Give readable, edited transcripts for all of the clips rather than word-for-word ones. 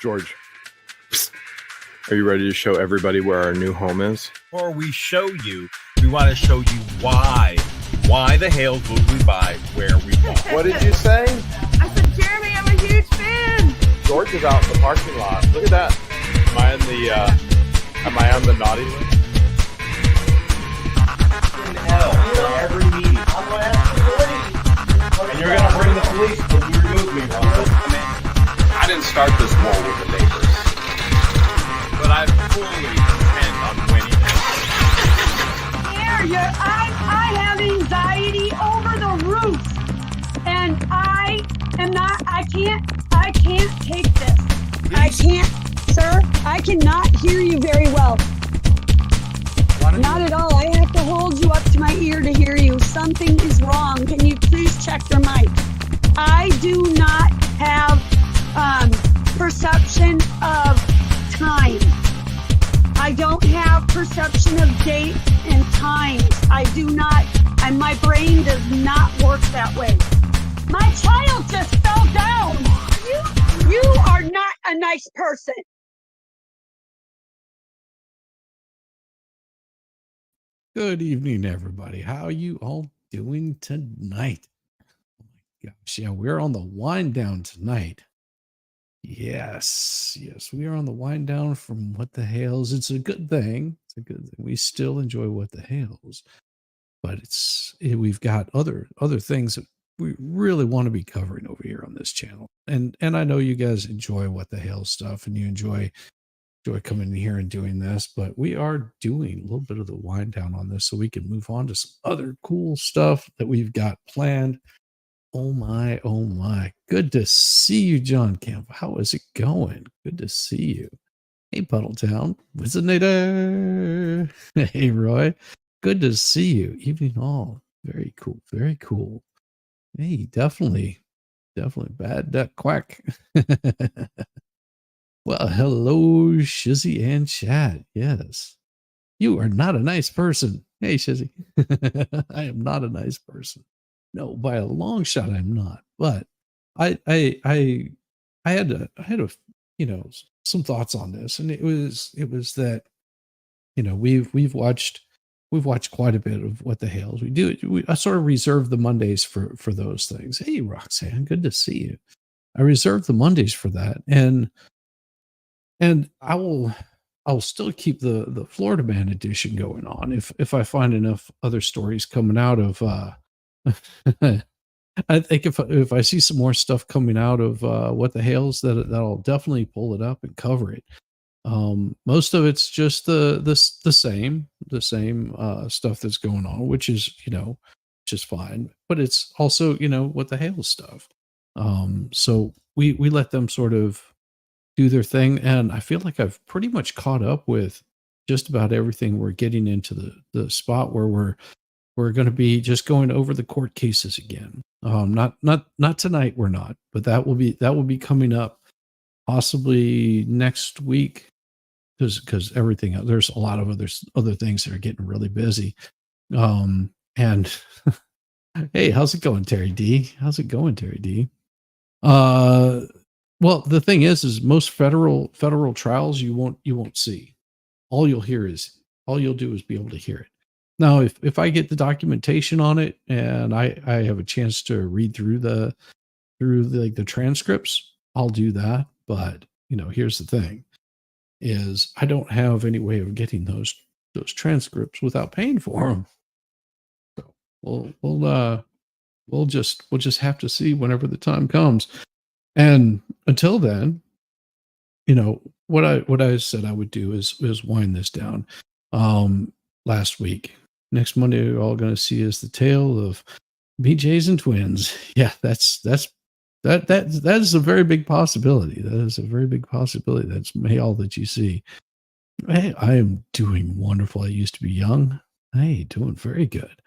George, are you ready to show everybody where our new home is? Before we show you, we want to show you why the Hales would we buy where we bought. What did you say? I said, Jeremy, I'm a huge fan. George is out in the parking lot. Look at that. Am I on the naughty list? Hell, every meeting. And you're gonna bring the police because you removed me from this. I didn't start this war with the neighbors. But I fully intend on winning it. I have anxiety over the roof. And I can't take this. I can't, sir. I cannot hear you very well. Not at all. I have to hold you up to my ear to hear you. Something is wrong. Can you please check your mic? I do not have perception of time. I don't have perception of date and time. I do not, and my brain does not work that way. My child just fell down. You are not a nice person. Good evening, everybody. How are you all doing tonight? Oh my gosh, yeah, we're on the wind down tonight. Yes, we are on the wind down from What the Hales. It's a good thing. It's a good thing. We still enjoy What the Hales, but we've got other things that we really want to be covering over here on this channel. And I know you guys enjoy What the Hales stuff, and you enjoy coming in here and doing this, but we are doing a little bit of the wind down on this so we can move on to some other cool stuff that we've got planned. Oh my. Good to see you, John Campbell. How is it going? Good to see you. Hey, Puddletown. Resided. Hey, Roy. Good to see you. Evening all. Very cool. Very cool. Hey, definitely bad duck quack. Well, hello, Shizzy and Chad. Yes. You are not a nice person. Hey, Shizzy. I am not a nice person. No, by a long shot, I'm not. But I had some thoughts on this, and it was that, we've watched quite a bit of What the Hales. I sort of reserve the Mondays for those things. Hey, Roxanne, good to see you. I reserve the Mondays for that, and I'll still keep the Florida Man edition going on if I find enough other stories coming out of. I think if I see some more stuff coming out of What the Hales, that'll definitely pull it up and cover it. Most of it's just the same stuff that's going on, which is fine. But it's also What the Hales stuff. So we let them sort of do their thing, and I feel like I've pretty much caught up with just about everything. We're getting into the spot where we're going to be just going over the court cases again. Not tonight, we're not, but that will be coming up possibly next week, because everything, there's a lot of other things that are getting really busy. And hey, how's it going, Terry D? Well, the thing is most federal trials you won't see. All you'll do is be able to hear it. Now, if I get the documentation on it and I have a chance to read through the transcripts, I'll do that. But here's the thing: is I don't have any way of getting those transcripts without paying for them. So we'll just have to see whenever the time comes. And until then, what I said I would do is wind this down. Last week, next Monday, you're all going to see is the tale of BJs and twins. Yeah, that is a very big possibility. That is a very big possibility. That's all that you see. Hey, I am doing wonderful. I used to be young. Hey, doing very good.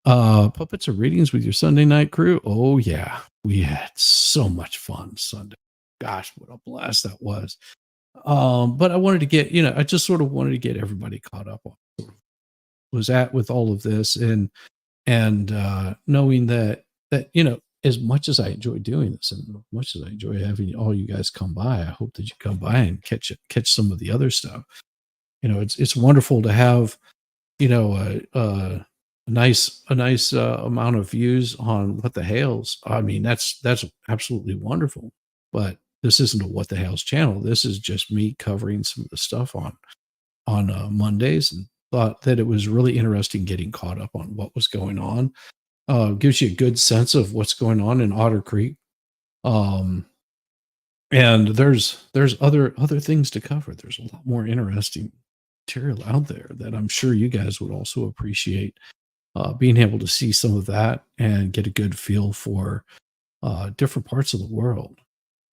Puppets or readings with your Sunday night crew. Oh yeah, we had so much fun Sunday. Gosh, what a blast that was. But I wanted to get, I just sort of wanted to get everybody caught up on was at with all of this, and knowing that as much as I enjoy doing this, and as much as I enjoy having all you guys come by, I hope that you come by and catch some of the other stuff. It's wonderful to have, a nice amount of views on what the Hales. I mean, that's absolutely wonderful. But this isn't a What the Hales channel. This is just me covering some of the stuff on Mondays, and thought that it was really interesting getting caught up on what was going on. Gives you a good sense of what's going on in Otter Creek. And there's other things to cover. There's a lot more interesting material out there that I'm sure you guys would also appreciate, being able to see some of that and get a good feel for different parts of the world.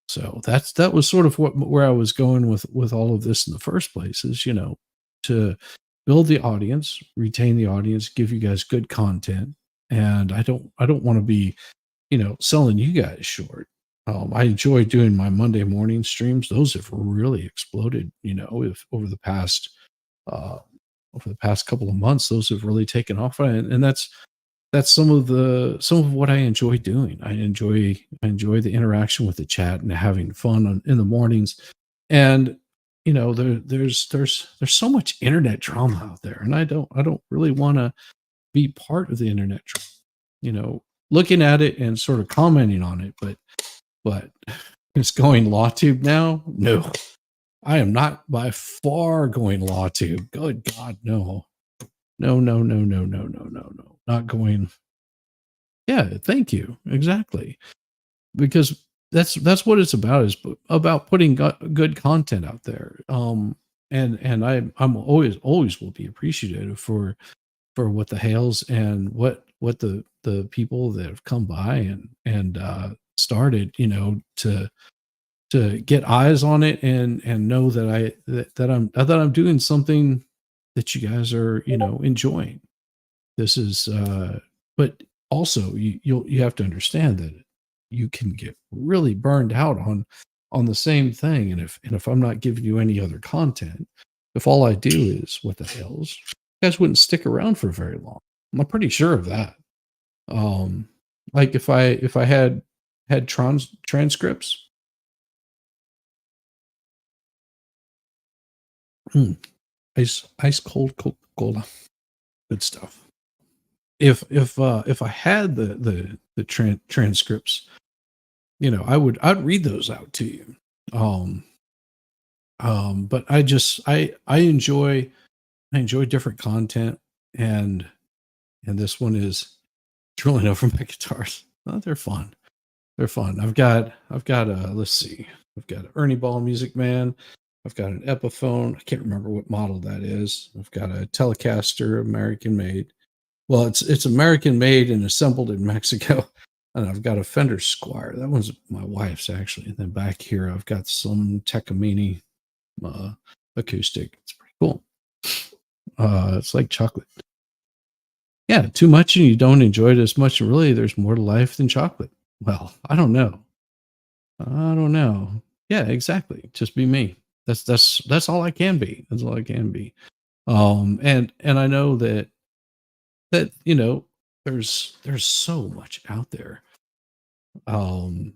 So that was sort of where I was going with all of this in the first place, is, to build the audience, retain the audience, give you guys good content. And I don't want to be, selling you guys short. I enjoy doing my Monday morning streams. Those have really exploded, over the past couple of months. Those have really taken off, and that's some of what I enjoy doing. I enjoy the interaction with the chat and having fun in the mornings. And there's so much internet drama out there, and I don't really want to be part of the internet drama. Looking at it and sort of commenting on it, but it's going LawTube now. No, I am not by far going LawTube. Good God, no. No, not going. Yeah, thank you. Exactly. Because that's what it's about, is about putting good content out there. And I'm always will be appreciative for what the Hales and what the people that have come by and started, to get eyes on it and know that I'm doing something that you guys are, enjoying. This is, but also you have to understand that you can get really burned out on the same thing. And if I'm not giving you any other content, if all I do is What the Hales, you guys wouldn't stick around for very long. I'm pretty sure of that. Like if I had transcripts, ice cold Coca-Cola, good stuff. If I had the transcripts, I'd read those out to you. But I enjoy different content, and this one is drilling over my guitars. Oh, they're fun. They're fun. I've got let's see. I've got an Ernie Ball Music Man. I've got an Epiphone. I can't remember what model that is. I've got a Telecaster, American made. Well, it's American made and assembled in Mexico. And I've got a Fender Squire. That one's my wife's, actually. And then back here, I've got some Takamine acoustic. It's pretty cool. It's like chocolate. Yeah, too much and you don't enjoy it as much. Really, there's more to life than chocolate. Well, I don't know. Yeah, exactly. Just be me. That's all I can be. That's all I can be. And I know that there's so much out there. And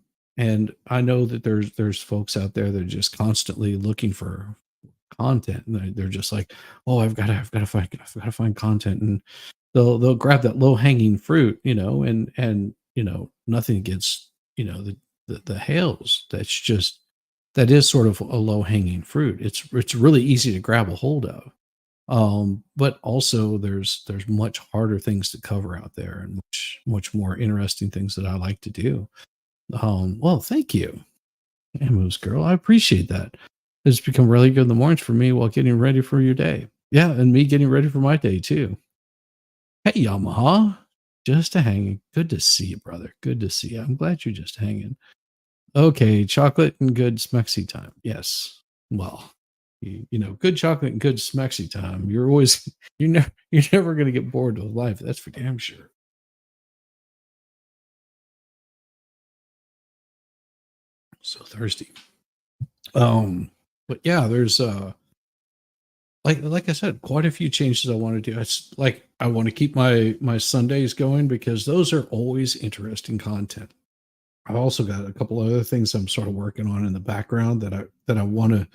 I know that there's folks out there that are just constantly looking for content, and they're just like, oh, I've got to find content, and they'll grab that low hanging fruit, and nothing against the Hales. That is sort of a low hanging fruit. It's really easy to grab a hold of. But also there's much harder things to cover out there, and much more interesting things that I like to do. Well, thank you, Amos girl. I appreciate that. It's become really good in the mornings for me while getting ready for your day. Yeah, and me getting ready for my day too. Hey, Yamaha, just hanging. Good to see you, brother. Good to see you. I'm glad you're just hanging. Okay, chocolate and good smexy time. Yes. Well, good chocolate and good smexy time. You're never going to get bored with life. That's for damn sure. So thirsty. But yeah, there's like I said, quite a few changes I want to do. It's like I want to keep my Sundays going, because those are always interesting content. I've also got a couple other things I'm sort of working on in the background that I want to,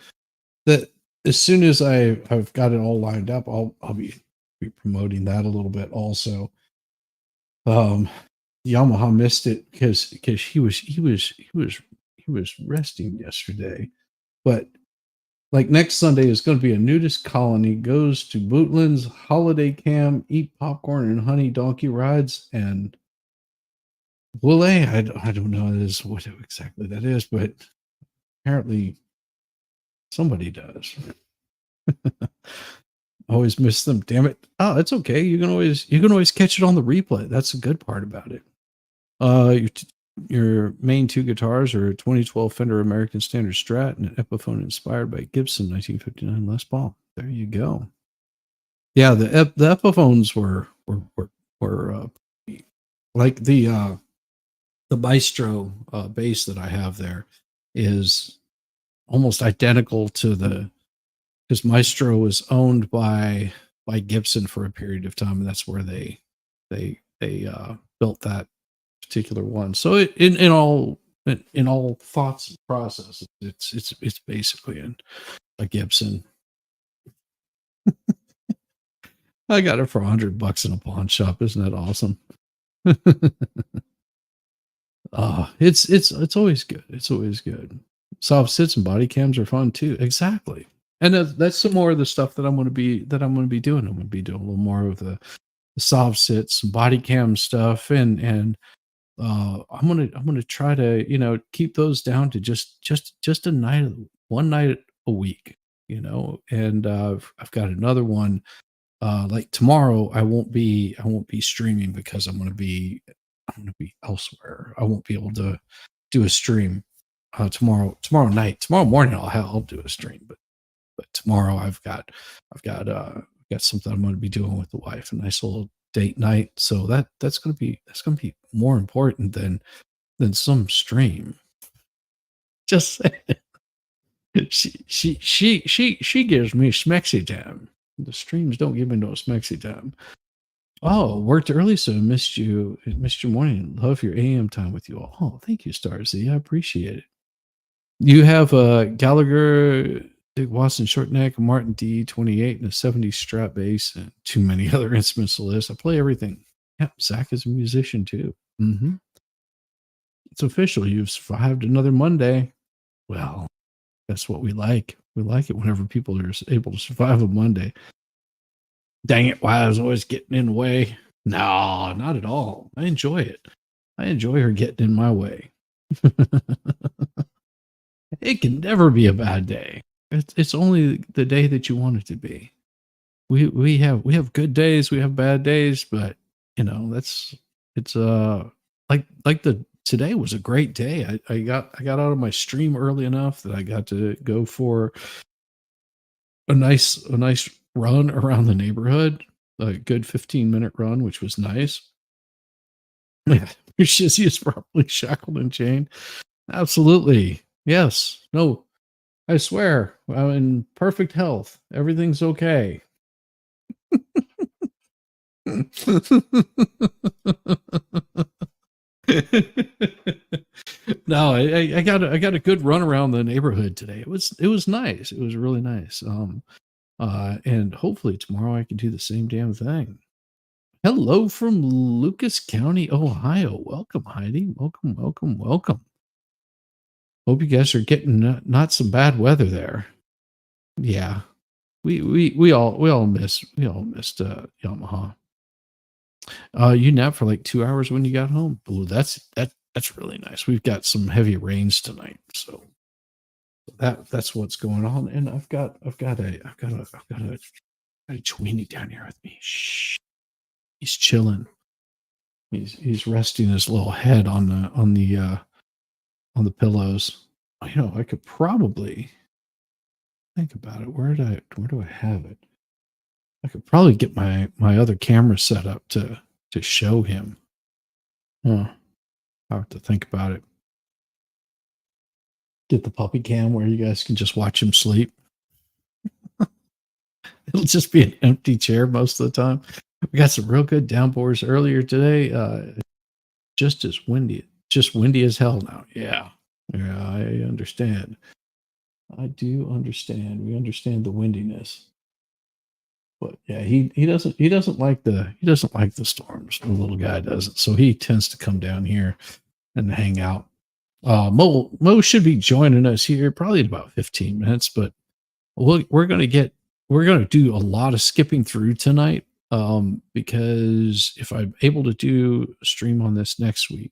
that as soon as I've got it all lined up, I'll be promoting that a little bit also. Yamaha missed it because he was resting yesterday, but like next Sunday is going to be a nudist colony, goes to Bootlands, holiday camp, eat popcorn and honey donkey rides, and Willet. I don't know what exactly that is, but apparently somebody does. Always miss them, damn it. Oh, it's okay. You can always catch it on the replay. That's the good part about it. Your main two guitars are a 2012 Fender American Standard Strat and an Epiphone inspired by Gibson 1959 Les Paul. There you go. Yeah, the Epiphones were like the Maestro bass that I have there is almost identical to because Maestro was owned by Gibson for a period of time, and that's where they built that particular one. So in all thoughts and processes, it's basically a Gibson. I got it for $100 in a pawn shop. Isn't that awesome? It's always good. It's always good. Soft sits and body cams are fun too. Exactly. And that's some more of the stuff that I'm going to be doing. I'm going to be doing a little more of the soft sits and body cam stuff, and I'm gonna try to keep those down to just one night a week, and I've got another one like tomorrow. I won't be streaming because I'm gonna be elsewhere. I won't be able to do a stream tomorrow night. Tomorrow morning I'll do a stream, but tomorrow I've got something I'm going to be doing with the wife, a nice little date night. So that's going to be more important than some stream. Just saying. She gives me smexy time. The streams don't give me no smexy time. Oh, worked early, so missed your morning. Love your AM time with you all. Oh, thank you, Starzy. I appreciate it. You have Gallagher, Dick Watson short neck, Martin D28, and a 70s Strat bass, and too many other instruments to list. I play everything. Yeah, Zach is a musician too. Mm-hmm. It's official. You've survived another Monday. Well, that's what we like. We like it whenever people are able to survive a Monday. Dang it, why I was always getting in the way. No, not at all. I enjoy it. I enjoy her getting in my way. It can never be a bad day. It's only the day that you want it to be. We have good days, we have bad days, but today was a great day. I got out of my stream early enough that I got to go for a nice run around the neighborhood, a good 15-minute run, which was nice. Yeah, Shizzy is probably shackled and chained. Absolutely. Yes. No, I swear, I'm in perfect health. Everything's okay. No, I got a good run around the neighborhood today. It was nice. It was really nice. And hopefully tomorrow I can do the same damn thing. Hello from Lucas County, Ohio. Welcome, Heidi. Welcome. Hope you guys are getting not some bad weather there. Yeah, we all missed Yamaha. You napped for like 2 hours when you got home. Oh, that's really nice. We've got some heavy rains tonight, so that's what's going on. And I've got a tweenie down here with me. Shh, he's chilling. He's resting his little head on the pillows. I could probably think about it. Where do I have it? I could probably get my other camera set up to show him. I have to think about it. Get the puppy cam where you guys can just watch him sleep. It'll just be an empty chair most of the time. We got some real good downpours earlier today. Just as windy just windy as hell now. Yeah. Yeah, I understand. I do understand. We understand the windiness. But yeah, he doesn't like the storms. The little guy doesn't. So he tends to come down here and hang out. Mo should be joining us here probably in about 15 minutes, but we're going to do a lot of skipping through tonight. Because if I'm able to do a stream on this next week,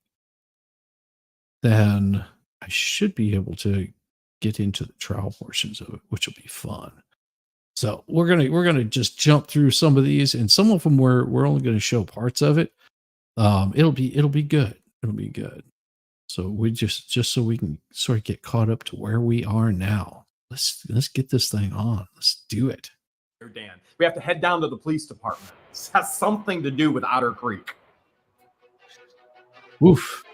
then I should be able to get into the trial portions of it, which will be fun. So we're gonna just jump through some of these, and some of them we're only going to show parts of it. It'll be good. It'll be good. So we just so we can sort of get caught up to where we are now. Let's get this thing on. Let's do it. Dan, we have to head down to the police department. This has something to do with Otter Creek. Oof.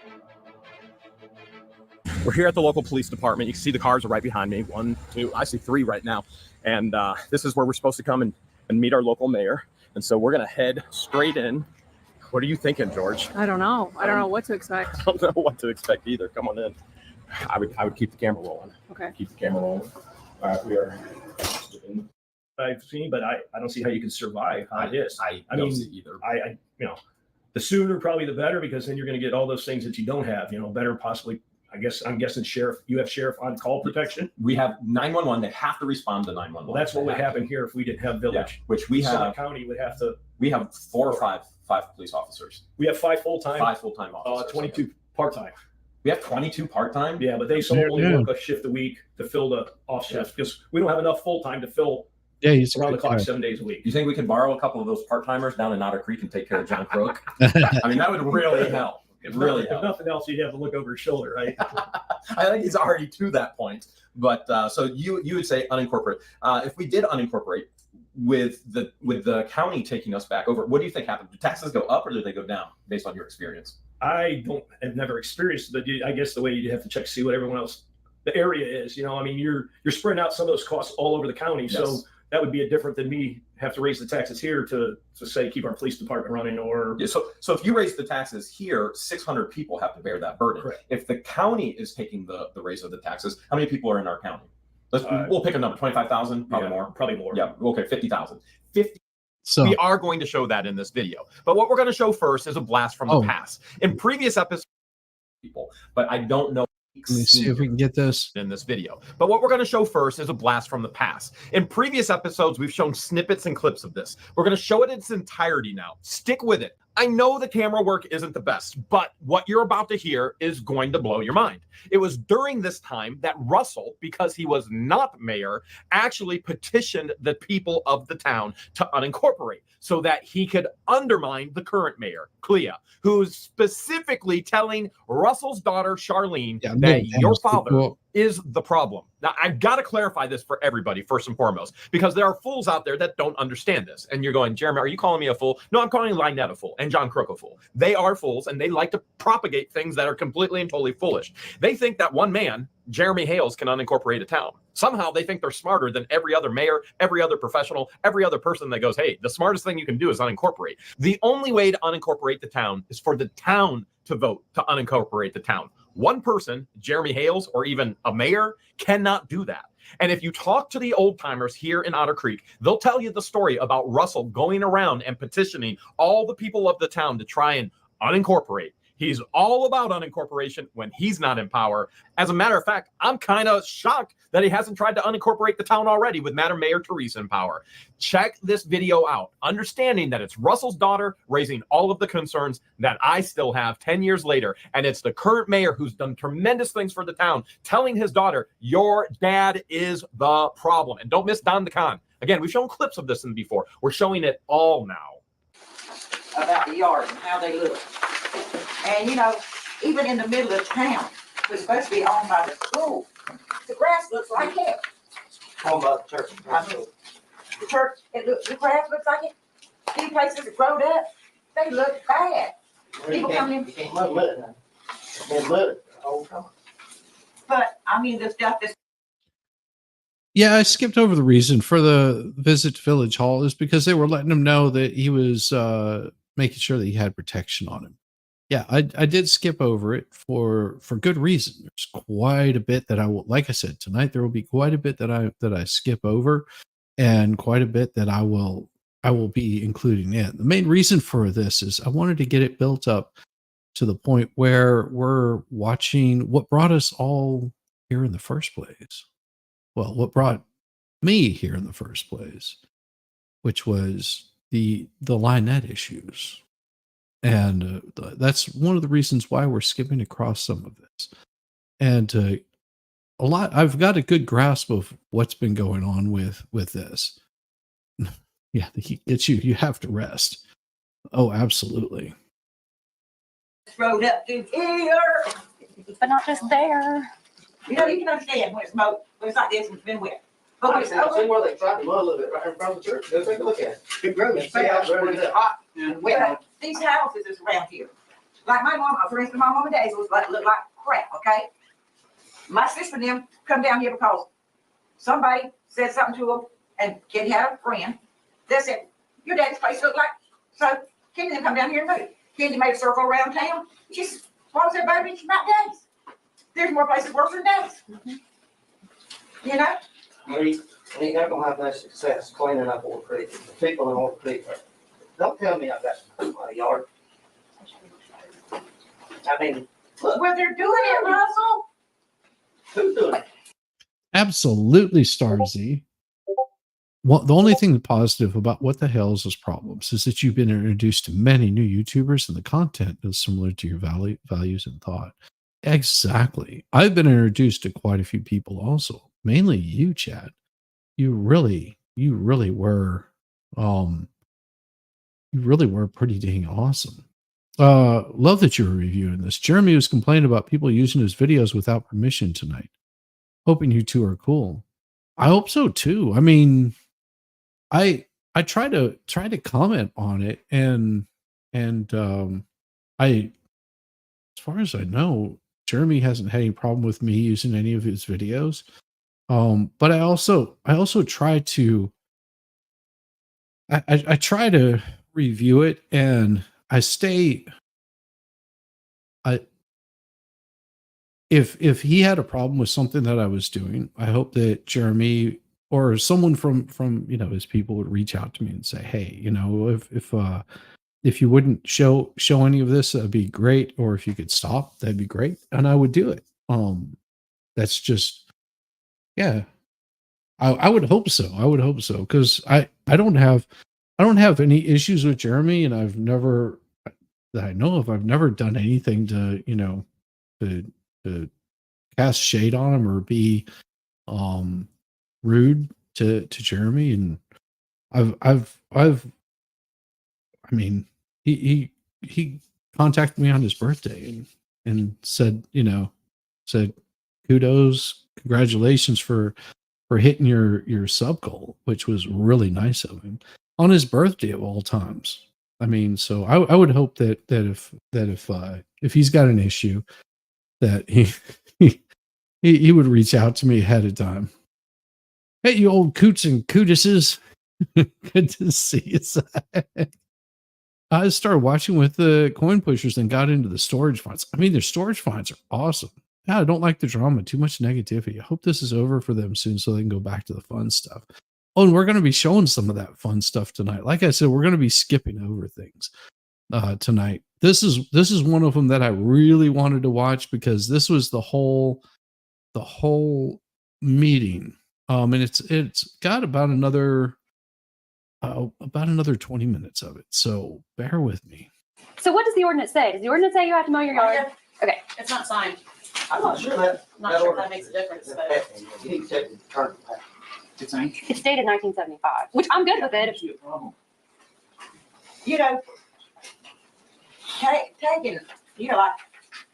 We're here at the local police department. You can see the cars are right behind me. 1, 2, I see 3 right now. And this is where we're supposed to come and meet our local mayor. And so we're going to head straight in. What are you thinking, George? I don't know. I don't know what to expect. I don't know what to expect either. Come on in. I would keep the camera rolling. Okay. Keep the camera rolling. All right, we are. I've seen, but I don't see how you can survive how it is. I mean, don't see either. I the sooner probably the better, because then you're going to get all those things that you don't have. Better possibly. I'm guessing sheriff. You have sheriff on call protection. We have 911. They have to respond to 911. Well, that's what would happen here if we didn't have village. Yeah, which we Summit have. County would have to. We have 4 or 5 police officers. We have 5 full-time. 5 full-time officers. 22 part-time. We have 22 part-time. Yeah, but they only work a shift a week to fill the off shift, because we don't have enough full-time to fill. Yeah, he's around the clock 7 days a week. You think we could borrow a couple of those part-timers down in Otter Creek and take care of John Crook? I mean, that would really help. It really If helps. nothing else, you'd have to look over his shoulder, right? I think he's already to that point. But so you would say unincorporate. If we did unincorporate with the county taking us back over, what do you think happened? Do taxes go up or do they go down based on your experience? I've never experienced it. I guess the way you have to check to see what everyone else, the area is, I mean, you're spreading out some of those costs all over the county. Yes. So that would be a different than me have to raise the taxes here to say, keep our police department running or. Yeah, so if you raise the taxes here, 600 people have to bear that burden. Correct. If the county is taking the raise of the taxes, how many people are in our county? We'll pick a number, 25,000, probably more. Probably more. Yeah, okay, 50,000. 50. So We are going to show that in this video. But what we're going to show first is a blast from the past. In previous episodes, people, but I don't know. let me see if we can get this. In this video. But what we're going to show first is a blast from the past. In previous episodes, we've shown snippets and clips of this. We're going to show it in its entirety now. Stick with it. I know the camera work isn't the best, but what you're about to hear is going to blow your mind. It was during this time that Russell, because he was not mayor, actually petitioned the people of the town to unincorporate so that he could undermine the current mayor, Clea, who's specifically telling Russell's daughter, Charlene, that your father is the problem. Now, I've got to clarify this for everybody, first and foremost, because there are fools out there that don't understand this. And you're going, Jeremy, are you calling me a fool? No, I'm calling LIEnette a fool and John Crook a fool. They are fools, and they like to propagate things that are completely and totally foolish. They think that one man, Jeremy Hales, can unincorporate a town. Somehow they think they're smarter than every other mayor, every other professional, every other person that goes, hey, the smartest thing you can do is unincorporate. The only way to unincorporate the town is for the town to vote to unincorporate the town. One person, Jeremy Hales, or even a mayor, cannot do that. And if you talk to the old timers here in Otter Creek, they'll tell you the story about Russell going around and petitioning all the people of the town to try and unincorporate. He's all about unincorporation when he's not in power. As a matter of fact, I'm kind of shocked that he hasn't tried to unincorporate the town already with Madam Mayor Teresa in power. Check this video out, understanding that it's Russell's daughter raising all of the concerns that I still have 10 years later. And it's the current mayor who's done tremendous things for the town, telling his daughter, your dad is the problem. And don't miss Don the Con. Again, we've shown clips of this before. We're showing it all now. About the yard and how they look. And even in the middle of town, it's supposed to be owned by the school. The grass looks like it. Talking about the church. The church, the grass looks like it. These places that growed up, they look bad. People come in. You can't mud now. It's been mud the whole time. But I mean, the stuff that's. Yeah, I skipped over the reason for the visit to Village Hall is because they were letting him know that he was making sure that he had protection on him. yeah, I did skip over it for good reason. There's quite a bit that I will, like I said, tonight there will be quite a bit that I skip over, and quite a bit that I will be including in. The main reason for this is I wanted to get it built up to the point where we're watching what brought us all here in the first place. Well, what brought me here in the first place, which was the LIEnette issues. And that's one of the reasons why we're skipping across some of this. And I've got a good grasp of what's been going on with this. Yeah, the heat gets you. You have to rest. Oh, absolutely. Road up through here. But not just there. You know, you can understand when it's mowed, when it's like this and it's been wet. But when I it's see over, where they tried to mud a little bit right in front of the church. Go take a look at it. it grows See how fast it's when it's really hot and wet. These houses is around here. Like my mama, for instance, my mama days was like, look like crap, okay? My sister and them come down here because somebody said something to them, and Kenny had a friend that said, your daddy's place looked like, so Kenny and them come down here and move. Kenny made a circle around town. She's, why was everybody bitching about days? There's more places worse than days. You know? We ain't not gonna have no success cleaning up Otter Creek. The people in Otter Creek, don't tell me I've got some poop in my yard. I mean, look, Well, they're doing it, Russell. who's doing it? Absolutely, Starzy. Well, the only thing positive about What the Hell's problems is that you've been introduced to many new YouTubers and the content is similar to your values and thought. Exactly. I've been introduced to quite a few people also, mainly you, Chad. You really were pretty dang awesome. Love that you were reviewing this. Jeremy was complaining about people using his videos without permission tonight. Hoping you two are cool. I hope so too. I mean, I try to comment on it and as far as I know, Jeremy hasn't had any problem with me using any of his videos. But I also try to I try to review it, and if he had a problem with something that I was doing, I hope that Jeremy or someone from his people would reach out to me and say, hey, if you wouldn't show any of this, that'd be great. Or if you could stop, that'd be great. And I would do it. That's just, yeah, I would hope so. I would hope so. Cause I don't have any issues with Jeremy, and I've never done anything to cast shade on him or be, rude to Jeremy. And he contacted me on his birthday and said kudos, congratulations for hitting your sub goal, which was really nice of him on his birthday of all times. I mean, so I would hope that if he's got an issue, that he would reach out to me ahead of time. Hey, you old coots and cootises. Good to see you. I started watching with the coin pushers and got into the storage finds. I mean, their storage finds are awesome. Yeah, I don't like the drama. Too much negativity. I hope this is over for them soon so they can go back to the fun stuff. Oh, and we're going to be showing some of that fun stuff tonight. Like I said, we're going to be skipping over things tonight. This is one of them that I really wanted to watch because this was the whole meeting. And it's got about another 20 minutes of it. So bear with me. So what does the ordinance say? Does the ordinance say you have to mow your yard? Okay. It's not signed. I'm not sure that. I'm not sure if that makes a difference, but You need to check the turn back. It's dated 1975, which I'm good with it. You know, taking, like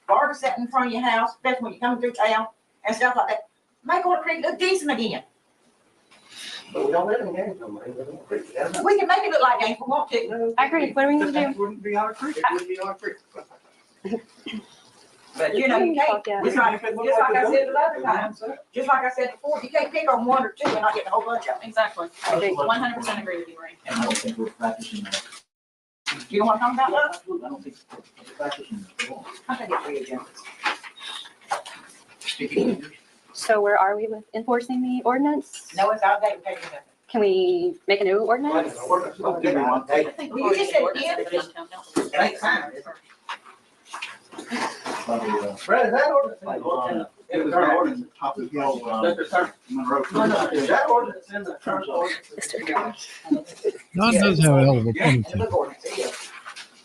bars sitting in front of your house, especially when you're coming through town and stuff like that. Make Otter Creek look decent again. But we don't live in Gainesville, man. We live in Otter Creek. We can make it look like Gainesville if we want to. I agree. What do we need to That do? wouldn't be Otter Creek. It wouldn't be Otter Creek. But you can't, just like I said the other time, just like I said before, you can't pick on one or two and not get a whole bunch of them. exactly. I agree. 100% agree with you, Marie. And I don't think we're practicing that. You don't want to talk about love? I don't think. I think it's real generous. So where are we with enforcing the ordinance? No, it's outdated. Take it back. Can we make a new ordinance? I think You just said ordinance yeah. is the town council. Right time. Brad, that ordinance. It was our ordinance. Top of Hill. That ordinance in the current ordinance. Don does have a hell of a Yeah, ponytail. the ordinance, yeah.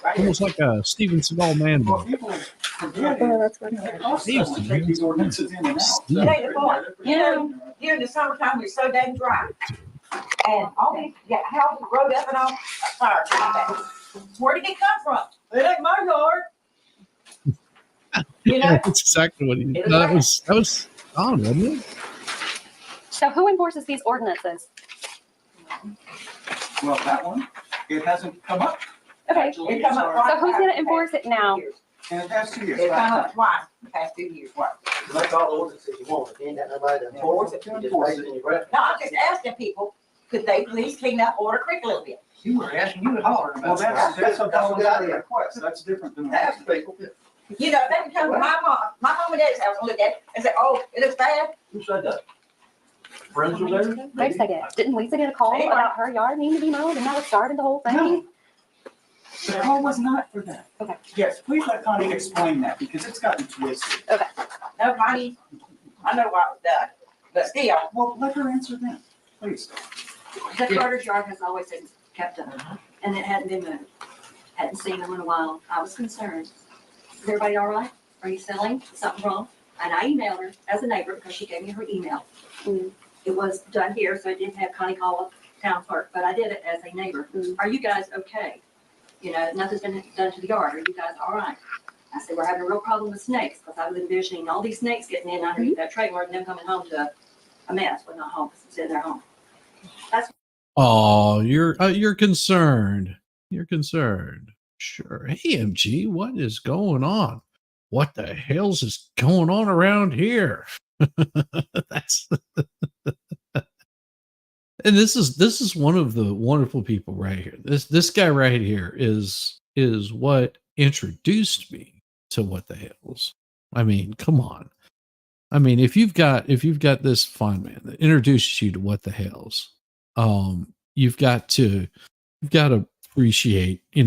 Right. Almost like a Steven Seagal man. Well, bun. people forget Oh, that's what it costs us to take these ordinances in and out. Yeah. It ain't the point. You know, during the summertime, it's so dang dry. And all these houses rode up and all, fire. Where did it come from? It ain't my yard. You know? Yeah, that's exactly what he did. That was on, wasn't it? So who enforces these ordinances? Well, that one, it hasn't come up, Okay, It come up so who's gonna enforce it now? and it has 2 years. It come up twice in the past 2 years. That's all the ordinances you want. If you ain't got nobody to enforce it, you just raise it in your breath. No, I'm just asking people, could they please clean up Otter Creek a little bit? You were asking you to holler Well, about that's that. a voluntary request, that's different than. Ask people. You know, they can come to my mom and dad's house and look at it and say, oh, it looks bad. Who said that? Friends were there? Wait a second, didn't Lisa get a call about her yard needing to be mowed and that was started the whole thing? No. The call was not for that. Okay. Yes, please let Connie explain that, because it's gotten twisted. No, Connie, I know why it was done, but still. Well, let her answer that, please. The Carter's yard has always been kept up, and it hadn't been moved. Hadn't seen them in a while. I was concerned. Is everybody all right? Are you selling? Is something wrong? And I emailed her as a neighbor because she gave me her email. Mm. It was done here, so I didn't have Connie call a town clerk, but I did it as a neighbor. Are you guys okay? You know, nothing's been done to the yard. Are you guys all right? I said, we're having a real problem with snakes, because I was envisioning all these snakes getting in underneath that trailer and them coming home to a mess. Well, not home, because it's in their home. Oh, you're concerned. You're concerned. Sure. Hey, MG, what is going on? What the hell's is going on around here? That's and this is one of the wonderful people right here. This guy right here is what introduced me to What the Hell's. I mean, come on. I mean, if you've got this fine man that introduces you to What the Hell's, you've got to appreciate, you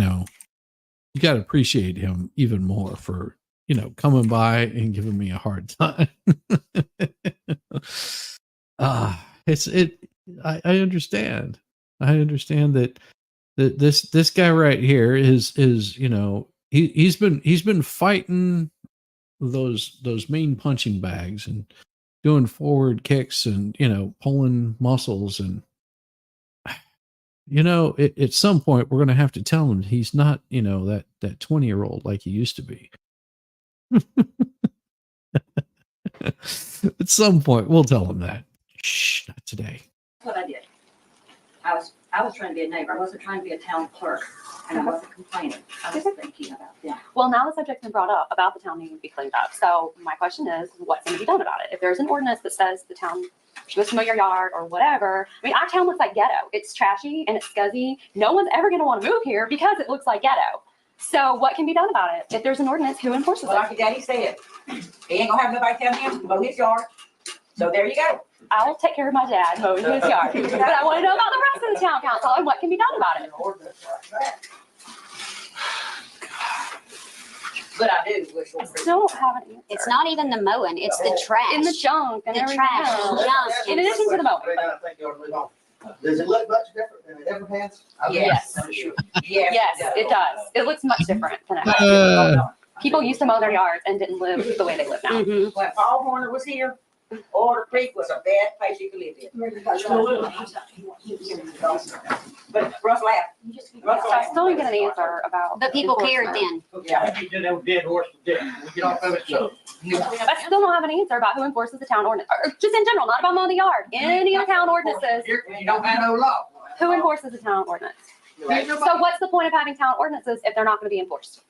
got to appreciate him even more for, coming by and giving me a hard time. I understand. I understand that this guy right here is he's been fighting those mean punching bags and doing forward kicks and pulling muscles, and at some point we're going to have to tell him he's not that 20-year-old like he used to be. At some point we'll tell him that. Shh, not today. That's what I did. I was trying to be a neighbor. I wasn't trying to be a town clerk, and I wasn't complaining. I was thinking about them. Well, now the subject's been brought up about the town needing to be cleaned up. So my question is, what's going to be done about it? If there's an ordinance that says the town should go mow your yard or whatever, I mean, our town looks like ghetto. It's trashy and it's scuzzy. No one's ever going to want to move here because it looks like ghetto. So what can be done about it? If there's an ordinance, who enforces Well, like it? your daddy said, he ain't gonna have nobody tell him to mow his yard. So there you go. I'll take care of my dad mowing his yard. But I want to know about the rest of the town council and what can be done about it. But I do wish. I still don't have an answer. It's not even the mowing, it's the trash. In the junk and The everything trash, else. junk. In addition to the mowing. I think you ought to move on. Does it look much different than it ever has? Yes. Yes, it does. It looks much different than it has. People used to mow their yards and didn't live the way they live now. Mhm. When Paul Horner was here, Otter Creek was a bad place you could live in. But Russ laughed. Russ So I laughed. still didn't get an answer about. But people cared enforcement. then. Yeah. You did that dead horse to death. We get off of it, so. I still don't have an answer about who enforces the town ordinance, or just in general, not about mowing the yard. Any of the town ordinances, You don't have no law. who enforces the town ordinance? So what's the point of having town ordinances if they're not going to be enforced?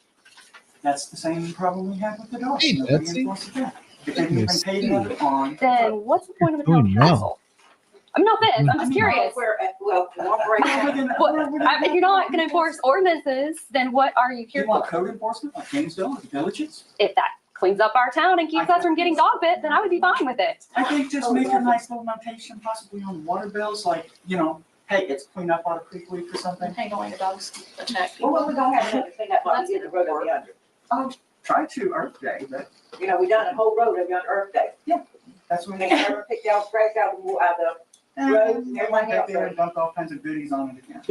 That's the same problem we have with the dogs. Hey, Nobody Betsy. enforces that. If they've been paid enough on. Then what's the point of a town Doing well. council? I'm not this. I'm just curious. Well, If you're not going to enforce ordinances, then what are you here You want for? code enforcement like Kingsville and villages? If that cleans up our town and keeps us from getting dog bit, then I would be fine with it. I think just make a nice little notation possibly on water bills, like, you know, hey, it's clean up Otter Creek week or something. Hang on, your dogs attack. Well, we don't have another thing up like the road over yonder. Try to Earth Day, but You know, we done a whole road over yonder Earth Day. that's when They they never picked out scratch out of the roads and they went everything back there else. and dumped all kinds of goodies on it again.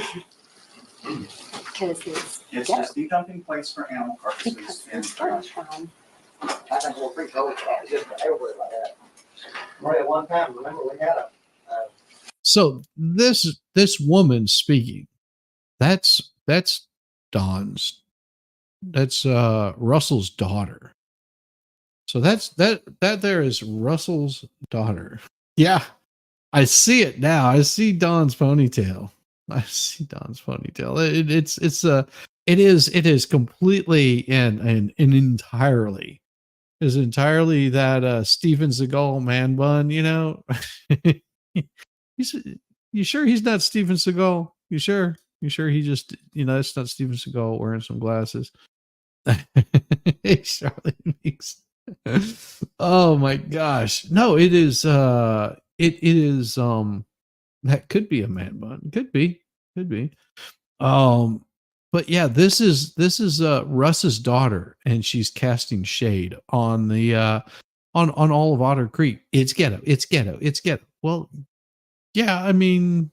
Because it's It's just the dumping place for animal carcasses. because and it's trash town. I think we'll freak over that, it's just everywhere like that. Maria, one time, remember we had So this woman speaking, that's Dawn's, that's Russell's daughter. So that there is Russell's daughter. Yeah, I see it now. I see Dawn's ponytail. It is completely and entirely that Steven Seagal man bun, you know. You sure he's not Steven Seagal? You sure he just, you know, it's not Steven Seagal wearing some glasses. Hey, Charlie Meeks. Oh my gosh. No, it is that could be a man bun. Could be. But yeah, this is Russ's daughter, and she's casting shade on the on all of Otter Creek. It's ghetto. Well, yeah, I mean,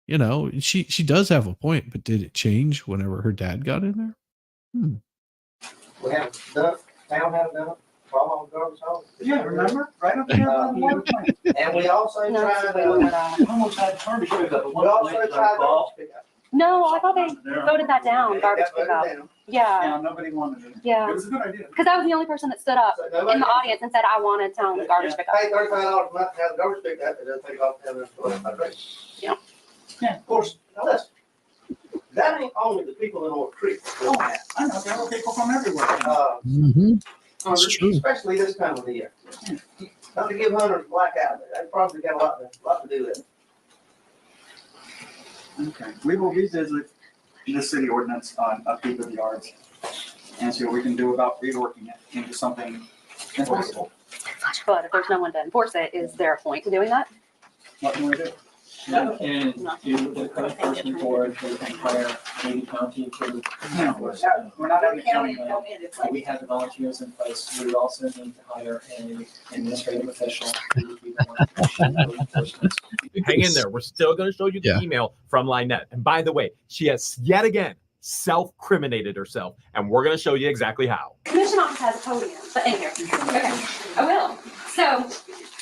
you know, she does have a point, but did it change whenever her dad got in there? We haven't done it, town haven't done it, while on garbage haul. Yeah, remember? Right up there on the water plant. And we also No, tried, that's the way we're at. Almost had garbage pickup. we also tried garbage pickup. No, I thought they voted that down, garbage Yeah, pickup. down. Yeah, Yeah, nobody wanted it. Yeah. It was a good idea. because I was the only person that stood up So in nobody- the audience and said I wanted town garbage pickup. Pay $35 a month to have the garbage picked up, it doesn't take off having it. Yeah. Yeah. Of course, now listen, that ain't only the people in Otter Creek. Oh, I know, there were people from everywhere. Mm-hmm. That's true. Especially this time of the year. Not to give hunters black eye, but they probably got a lot to do with it. Okay, we will revisit the city ordinance on upkeep of yards and see what we can do about reworking it into something enforceable. But if there's no one to enforce it, is there a point to doing that? What can we do? And do the code enforcement board, they can hire maybe county to enforce. We're not having County county. don't end it like- We have the volunteers in place. We would also need to hire an administrative official to be the one to issue code enforcement. Hang in there. We're still going to show you the email from Linette. And by the way, she has yet again self-criminated herself, and we're going to show you exactly how. Commission office has a podium, but in here. Okay, I will. So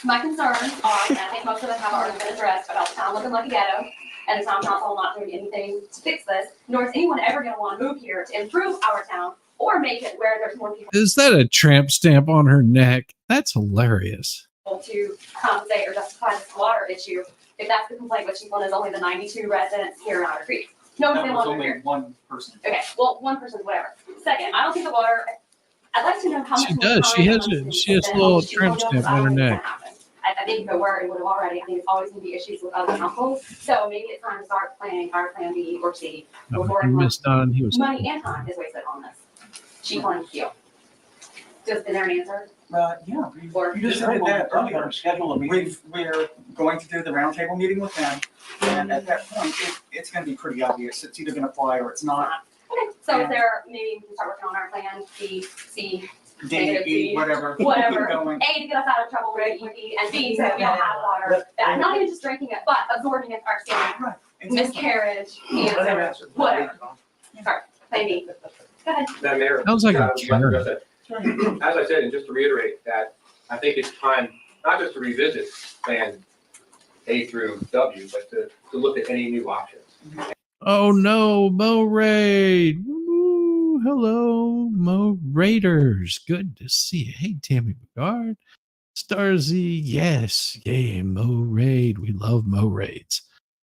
my concerns are, and I think most of us have already been addressed, about the town looking like a ghetto, and the town council not doing anything to fix this, nor is anyone ever going to want to move here to improve our town or make it where there's more people Is that a tramp stamp on her neck? That's hilarious. to compensate or justify this water issue. If that's the complaint, what she wanted is only the 92 residents here in Otter Creek. No one's That going to was want to move only here. one person. Okay, well, one person, whatever. Second, I don't think the water. I'd like to know how much. She more does. time She has it a must she has take a and little how much tramp due stamp diligence on her I think neck. is gonna happen. I think if it were, it would have already. I think it's always going to be issues with other councils. So maybe it's time to start planning our plan B or C before He it missed on. He was. money and time is wasted on this. She claims you. Just is there an answer? Yeah, Or you just said that earlier. Schedule a meeting. We're going to do the roundtable meeting with them. And at that point, it's going to be pretty obvious. It's either going to apply or it's not. Okay, so is there, maybe we can start working on our plan, B, C, D, E, whatever. whatever. Keep going. A, to get us out of trouble with DEP, and B, so we don't have water. Not even just drinking it, but absorbing it ourselves. Miscarriage, cancer, whatever. Sorry, plan B. Go ahead. Madam Mayor. Sounds like a Karen. As I said, and just to reiterate that, I think it's time not just to revisit Plan A through W, but to look at any new options. Oh no, Mo Raid. Woo, hello, Mo Raiders. Good to see you. Hey, Tammy Bogard. Starzy, yes. Yeah, Mo Raid. We love Mo Raids.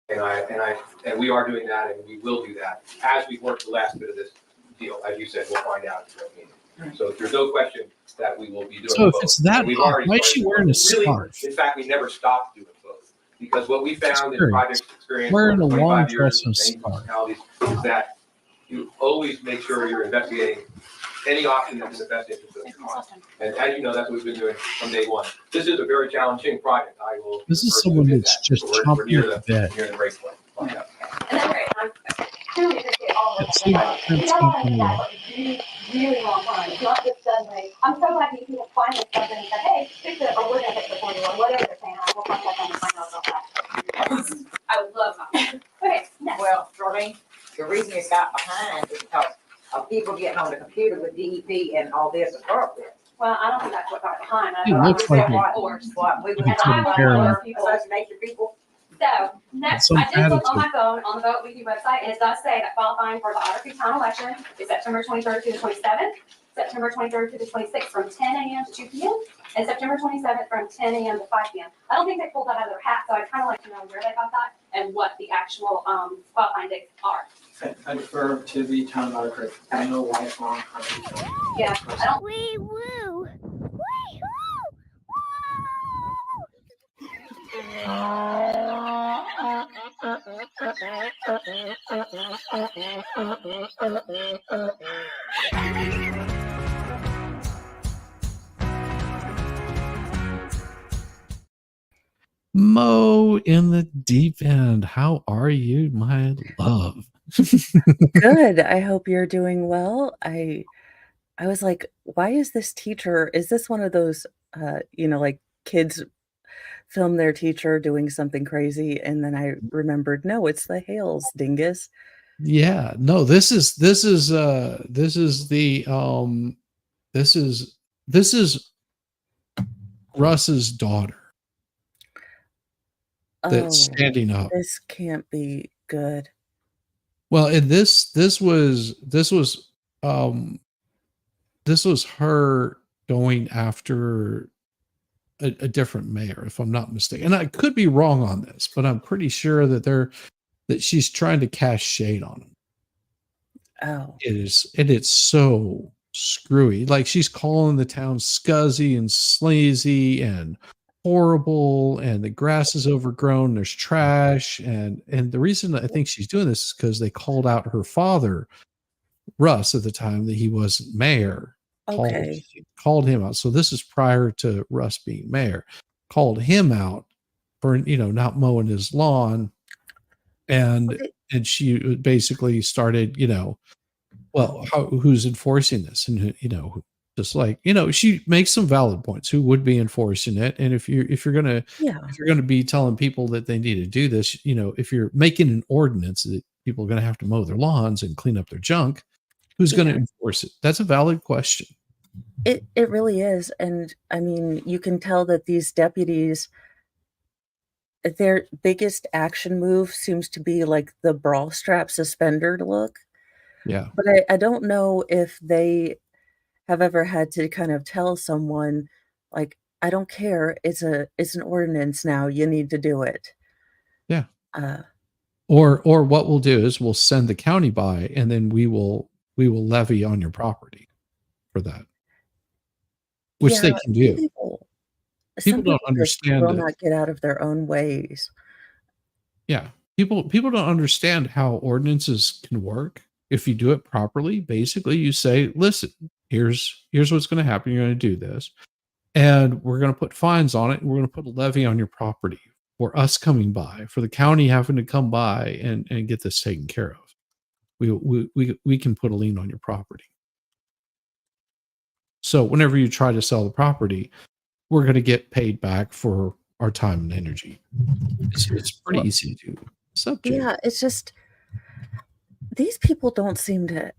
And we are doing that, and we will do that as we work the last bit of this deal. As you said, we'll find out. So there's no question that we will be doing So if both. it's that And we've hot, already why is she started wearing a both. Really, scarf? in fact, we never stopped doing both. Because what we found in Experience. project experience We're for in a 25 long years process with many municipalities is that you always make sure you're investigating any option that's in the best interest of the client. And as you know, that's what we've been doing from day one. This is a very challenging project. I will. This is first someone admit that's that. just We're chomping near at the bit. near the break point. Yeah. And then great, I'm truly appreciate all of See, that. that's Y'all not have gonna that for a really, really long time. It's not just suddenly, I'm so glad you people finally stepped in and said, hey, fix it, or we're gonna fix it for you, or whatever they're saying, we'll contact them and find out about that. I would love that. Okay, next. Well, Charlene, the reason it got behind is because of people getting on the computer with DEP and all this and all this. Well, I don't think that's what got behind. I It thought looks it was like more it. forced. What we If would it's taken I care want of. people, association people. so, next, Some I did look on attitude. my phone, on the Vote Weekly website, and it does say that qualifying for the Otter Creek town election is September 23rd to the 27th, September 23rd to the 26th from 10 a.m. to 2 p.m., and September 27th from 10 a.m. to 5 p.m. I don't think they pulled that out of their hat, so I'd kind of like to know where they got that and what the actual qualifying dates are. I defer to the town of Otter Creek. I know lifelong. Yeah, I don't. Wee woo. Mo in the deep end. How are you, my love? Good. I hope you're doing well. I was like, why is this teacher? Is this one of those like kids film their teacher doing something crazy? And then I remembered, no, it's the Hales, dingus. Yeah, no, this is Russ's daughter that's Oh, standing up. this can't be good. Well, and this was her going after a different mayor, if I'm not mistaken. And I could be wrong on this, but I'm pretty sure that she's trying to cast shade on him. Oh. It's so screwy. Like, she's calling the town scuzzy and sleazy and horrible, and the grass is overgrown, there's trash, and the reason I think she's doing this is because they called out her father, Russ, at the time that he wasn't mayor. Okay. Called him out. So this is prior to Russ being mayor. Called him out for not mowing his lawn, and she basically started well, who's enforcing this? And just like she makes some valid points. Who would be enforcing it? And if you're gonna be telling people that they need to do this, if you're making an ordinance that people are gonna have to mow their lawns and clean up their junk, who's gonna enforce it? That's a valid question. It really is. And I mean, you can tell that these deputies, their biggest action move seems to be like the bra strap suspender look. Yeah. But I don't know if they have ever had to kind of tell someone, like, I don't care, it's an ordinance now, you need to do it. Yeah. Or what we'll do is we'll send the county by, and then we will levy on your property for that. Which they can do. People don't understand will it. not get out of their own ways. Yeah. People don't understand how ordinances can work. If you do it properly, basically you say, listen, here's what's going to happen. You're going to do this, and we're going to put fines on it, and we're going to put a levy on your property for us coming by, for the county having to come by and get this taken care of. We can put a lien on your property. So whenever you try to sell the property, we're going to get paid back for our time and energy. It's pretty easy to do. Subject. Yeah, it's just these people don't seem to.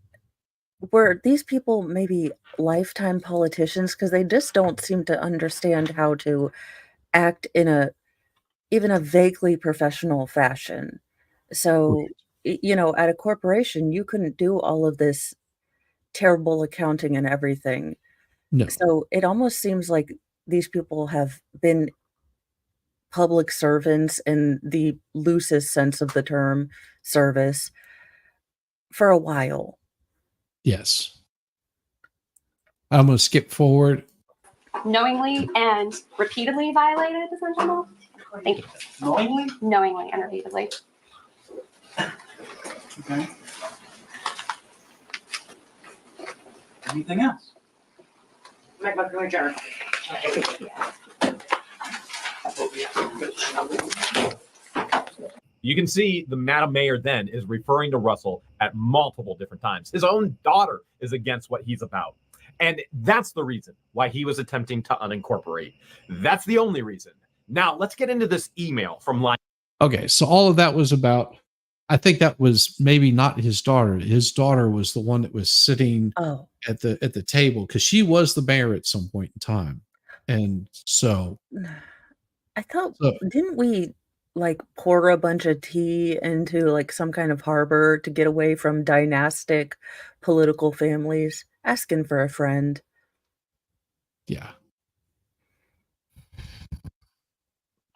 Were these people maybe lifetime politicians? Because they just don't seem to understand how to act in even a vaguely professional fashion. So, at a corporation, you couldn't do all of this terrible accounting and everything. No. So it almost seems like these people have been public servants in the loosest sense of the term service for a while. Yes. I'm going to skip forward. Knowingly and repeatedly violated the central law? Thank you. Knowingly? Knowingly and repeatedly. Okay. Anything else? Make my career journey. You can see the Madam Mayor then is referring to Russell at multiple different times. His own daughter is against what he's about. And that's the reason why he was attempting to unincorporate. That's the only reason. Now, let's get into this email from LIEnette. Okay, so all of that was about, I think that was maybe not his daughter. His daughter was the one that was sitting at the table because she was the mayor at some point in time. And so I thought, didn't we like pour a bunch of tea into like some kind of harbor to get away from dynastic political families? Asking for a friend. Yeah.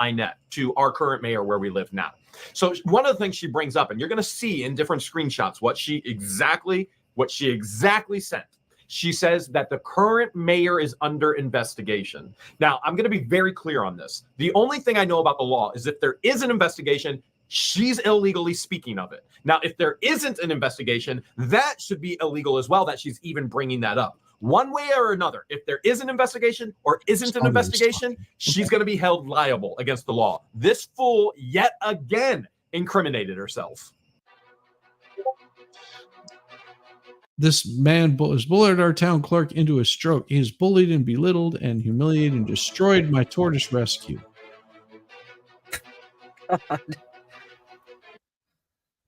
LIEnette to our current mayor where we live now. So one of the things she brings up, and you're going to see in different screenshots what she exactly sent. She says that the current mayor is under investigation. Now, I'm going to be very clear on this. The only thing I know about the law is if there is an investigation, she's illegally speaking of it. Now, if there isn't an investigation, that should be illegal as well, that she's even bringing that up. One way or another, if there is an investigation or isn't an investigation, she's going to be held liable against the law. This fool yet again incriminated herself. This man has bullied our town clerk into a stroke. He has bullied and belittled and humiliated and destroyed my tortoise rescue. God.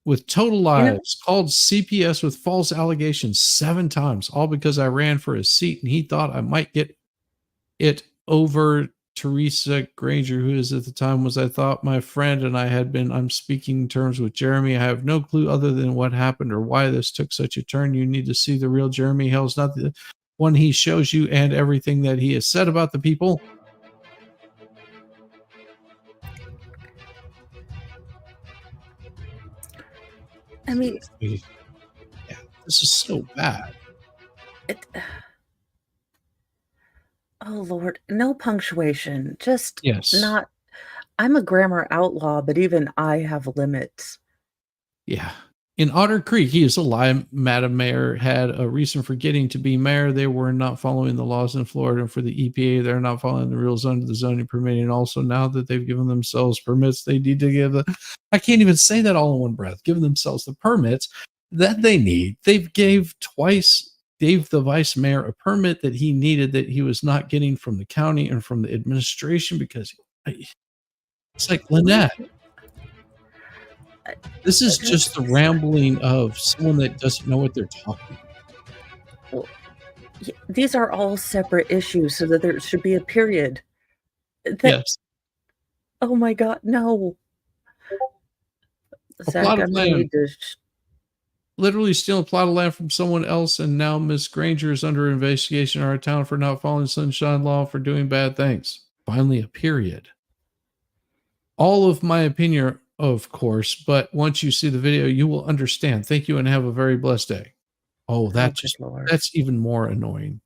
With total lies, called CPS with false allegations 7 times, all because I ran for a seat and he thought I might get it over Teresa Granger, who is at the time was, I thought, my friend, and I'm speaking terms with Jeremy. I have no clue other than what happened or why this took such a turn. You need to see the real Jeremy. Hale's not the one he shows you, and everything that he has said about the people. I mean, yeah, this is so bad. Oh Lord, no punctuation. Just yes. Not. I'm a grammar outlaw, but even I have limits. Yeah. In Otter Creek, he is a lie. Madam Mayor had a reason for getting to be mayor. They were not following the laws in Florida, and for the EPA, they're not following the rules under the zoning permitting. Also, now that they've given themselves permits, they need to give I can't even say that all in one breath. Given themselves the permits that they need. They've gave the vice mayor a permit that he needed that he was not getting from the county and from the administration because it's like Linette. This is just the rambling of someone that doesn't know what they're talking about. Well, these are all separate issues, so that there should be a period. Yes. Oh my God, no. Zach, plot of land. Literally stealing a plot of land from someone else, and now Miss Granger is under investigation in our town for not following sunshine law, for doing bad things. Finally, a period. All of my opinion, of course, but once you see the video, you will understand. Thank you and have a very blessed day. Oh, that's even more annoying.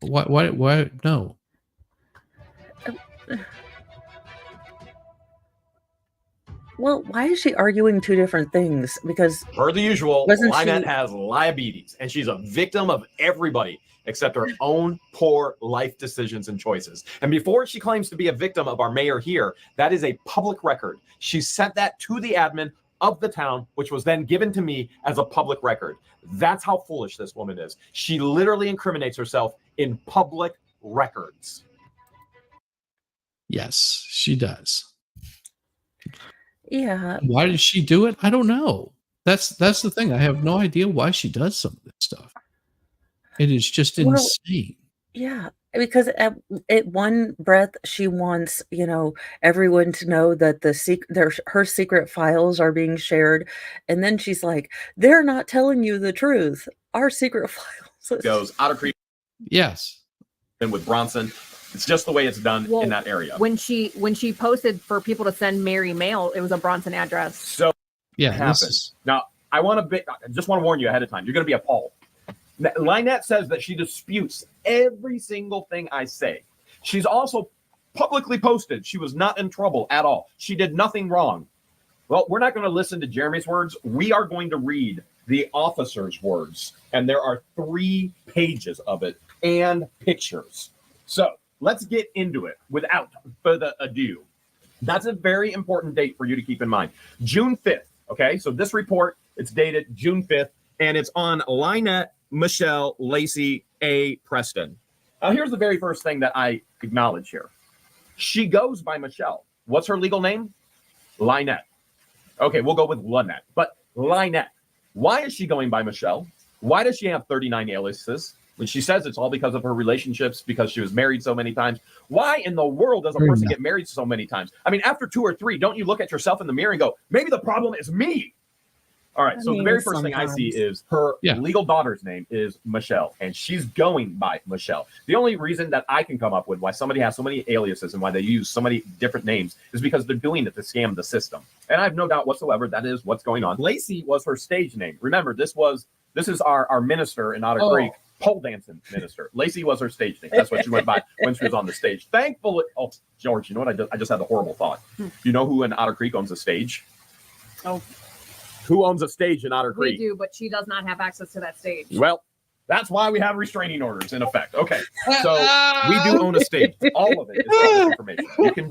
Why? No. Well, why is she arguing 2 different things? Because per the usual, LIEnette has diabetes, and she's a victim of everybody except her own poor life decisions and choices. And before she claims to be a victim of our mayor here, that is a public record. She sent that to the admin of the town, which was then given to me as a public record. That's how foolish this woman is. She literally incriminates herself in public records. Yes, she does. Yeah. Why does she do it? I don't know. That's the thing. I have no idea why she does some of this stuff. It is just insane. Yeah, because at one breath she wants, everyone to know that her secret files are being shared, and then she's like, "They're not telling you the truth. Our secret files." Goes Otter Creek. Yes. And with Bronson, it's just the way it's done in that area. When she posted for people to send Mary mail, it was a Bronson address. So yeah, it happens. Now I just want to warn you ahead of time. You're going to be appalled. LIEnette says that she disputes every single thing I say. She's also publicly posted. She was not in trouble at all. She did nothing wrong. Well, we're not going to listen to Jeremy's words. We are going to read the officer's words. And there are 3 pages of it and pictures. So let's get into it without further ado. That's a very important date for you to keep in mind. June 5th. Okay, so this report, it's dated June 5th, and it's on LIEnette Michelle Lacey A. Preston. Now, here's the very first thing that I acknowledge here. She goes by Michelle. What's her legal name? LIEnette. Okay, we'll go with Linette, but LIEnette. Why is she going by Michelle? Why does she have 39 aliases? When she says it's all because of her relationships, because she was married so many times. Why in the world does a person get married so many times? I mean, after 2 or 3, don't you look at yourself in the mirror and go, maybe the problem is me? All right, so the very first thing I see is her legal daughter's name is Michelle, and she's going by Michelle. The only reason that I can come up with why somebody has so many aliases and why they use so many different names is because they're doing it to scam the system. And I have no doubt whatsoever that is what's going on. Lacey was her stage name. Remember, this is our minister in Otter Creek, pole dancing minister. Lacey was her stage name. That's what she went by when she was on the stage. Thankfully, oh, George, you know what? I just had a horrible thought. You know who in Otter Creek owns a stage? Oh. Who owns a stage in Otter Creek? We do, but she does not have access to that stage. Well, that's why we have restraining orders in effect. Okay, so we do own a stage. All of it is public information.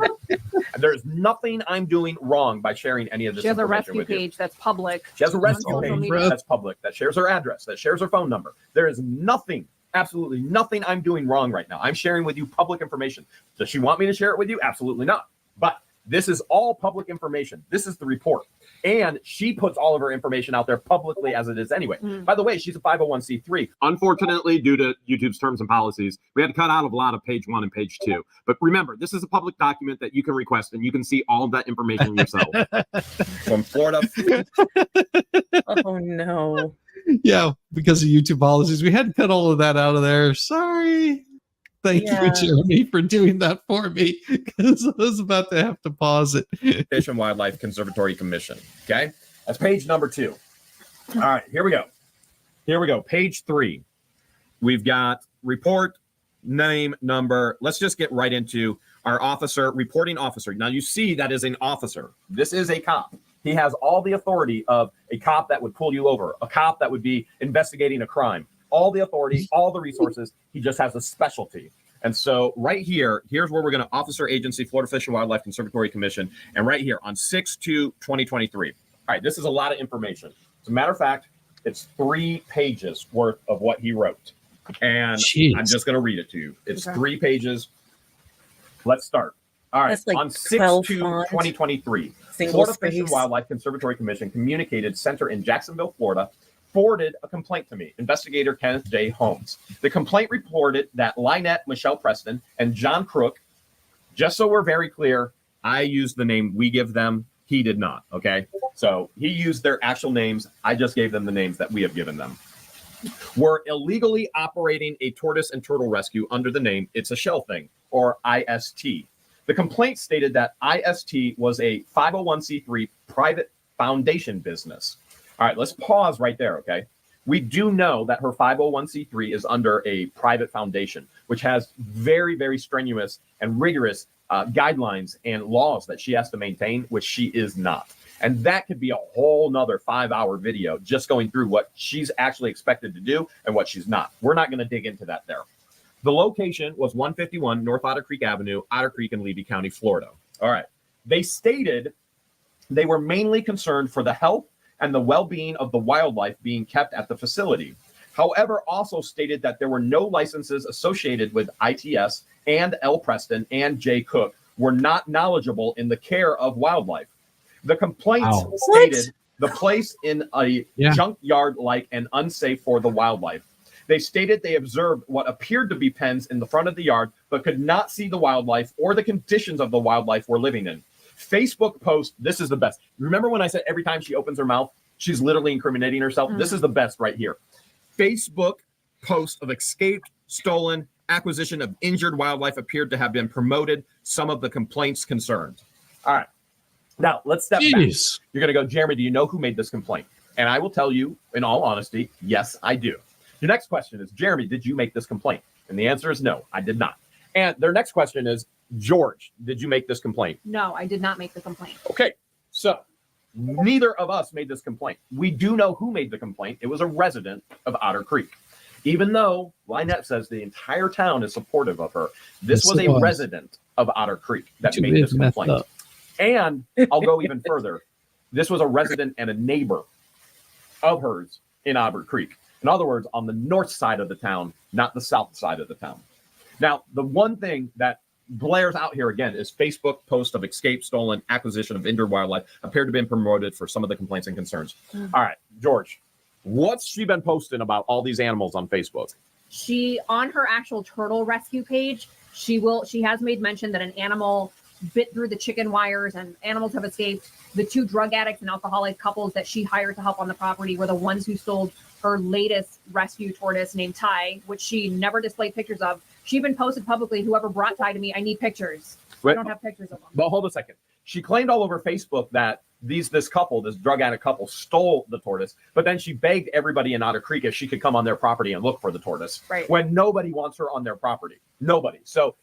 There's nothing I'm doing wrong by sharing any of this. She has a information rescue page that's public. She has a rescue page that's public, that shares her address, that shares her phone number. There is nothing, absolutely nothing I'm doing wrong right now. I'm sharing with you public information. Does she want me to share it with you? Absolutely not. But this is all public information. This is the report. And she puts all of her information out there publicly as it is anyway. By the way, she's a 501c3. Unfortunately, due to YouTube's terms and policies, we had to cut out a lot of page 1 and page 2. But remember, this is a public document that you can request, and you can see all of that information yourself. From Florida. Oh, no. Yeah, because of YouTube policies. We had to cut all of that out of there. Sorry. Thank you, Jeremy, for doing that for me, because I was about to have to pause it. Fish and Wildlife Conservatory Commission. Okay, that's page number 2. All right, here we go. Here we go. Page 3. We've got report, name, number. Let's just get right into our officer, reporting officer. Now, you see that is an officer. This is a cop. He has all the authority of a cop that would pull you over, a cop that would be investigating a crime. All the authority, all the resources. He just has a specialty. And so right here, here's where we're going to Officer Agency, Florida Fish and Wildlife Conservatory Commission. And right here on 6/2/2023. All right, this is a lot of information. As a matter of fact, it's 3 pages worth of what he wrote. And I'm just going to read it to you. It's 3 pages. Let's start. All right, like on 6/2/2023, Florida Fish and Wildlife Conservatory Commission Communicated Center in Jacksonville, Florida, forwarded a complaint to me, investigator Kenneth J. Holmes. The complaint reported that LIEnette Michelle Preston and John Crook, just so we're very clear, I used the name we give them. He did not, okay? So he used their actual names. I just gave them the names that we have given them. Were illegally operating a tortoise and turtle rescue under the name It's a Shell Thing, or IST. The complaint stated that IST was a 501c3 private foundation business. All right, let's pause right there, okay? We do know that her 501c3 is under a private foundation, which has very, very strenuous and rigorous guidelines and laws that she has to maintain, which she is not. And that could be a whole nother 5-hour video just going through what she's actually expected to do and what she's not. We're not going to dig into that there. The location was 151 North Otter Creek Avenue, Otter Creek in Levy County, Florida. All right. They stated they were mainly concerned for the health and the well-being of the wildlife being kept at the facility. However, also stated that there were no licenses associated with ITS, and L. Preston and J. Cook were not knowledgeable in the care of wildlife. The complaint stated the place in a junkyard-like and unsafe for the wildlife. They stated they observed what appeared to be pens in the front of the yard, but could not see the wildlife or the conditions of the wildlife we're living in. Facebook post, this is the best. Remember when I said every time she opens her mouth, she's literally incriminating herself? This is the best right here. Facebook post of escaped, stolen, acquisition of injured wildlife appeared to have been promoted. Some of the complaints concerned. All right. Now, let's step back. You're going to go, Jeremy, do you know who made this complaint? And I will tell you, in all honesty, yes, I do. Your next question is, Jeremy, did you make this complaint? And the answer is no, I did not. And their next question is, George, did you make this complaint? No, I did not make the complaint. Okay, so neither of us made this complaint. We do know who made the complaint. It was a resident of Otter Creek. Even though LIEnette says the entire town is supportive of her, this was a resident of Otter Creek that made this complaint. And I'll go even further. This was a resident and a neighbor of hers in Otter Creek. In other words, on the north side of the town, not the south side of the town. Now, the one thing that blares out here again is Facebook post of escape, stolen, acquisition of injured wildlife appeared to have been promoted for some of the complaints and concerns. All right, George, what's she been posting about all these animals on Facebook? She, on her actual turtle rescue page, she has made mention that an animal bit through the chicken wires and animals have escaped. The 2 drug addicts and alcoholic couples that she hired to help on the property were the ones who stole her latest rescue tortoise named Ty, which she never displayed pictures of. She even posted publicly, whoever brought Ty to me, I need pictures. I don't have pictures of them. But hold a second. She claimed all over Facebook that this drug addict couple stole the tortoise, but then she begged everybody in Otter Creek if she could come on their property and look for the tortoise. Right. When nobody wants her on their property. Nobody. So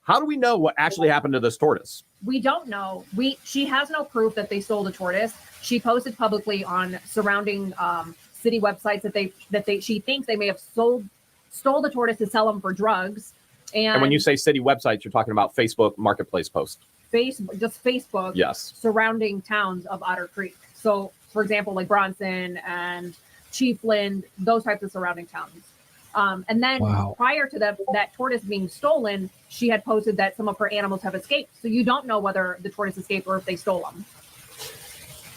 how do we know what actually happened to this tortoise? We don't know. She has no proof that they stole the tortoise. She posted publicly on surrounding city websites that she thinks they may have stole the tortoise to sell them for drugs. And when you say city websites, you're talking about Facebook Marketplace posts. Facebook. Yes. Surrounding towns of Otter Creek. So, for example, like Bronson and Chiefland, those types of surrounding towns. And then prior to that tortoise being stolen, she had posted that some of her animals have escaped. So you don't know whether the tortoise escaped or if they stole them.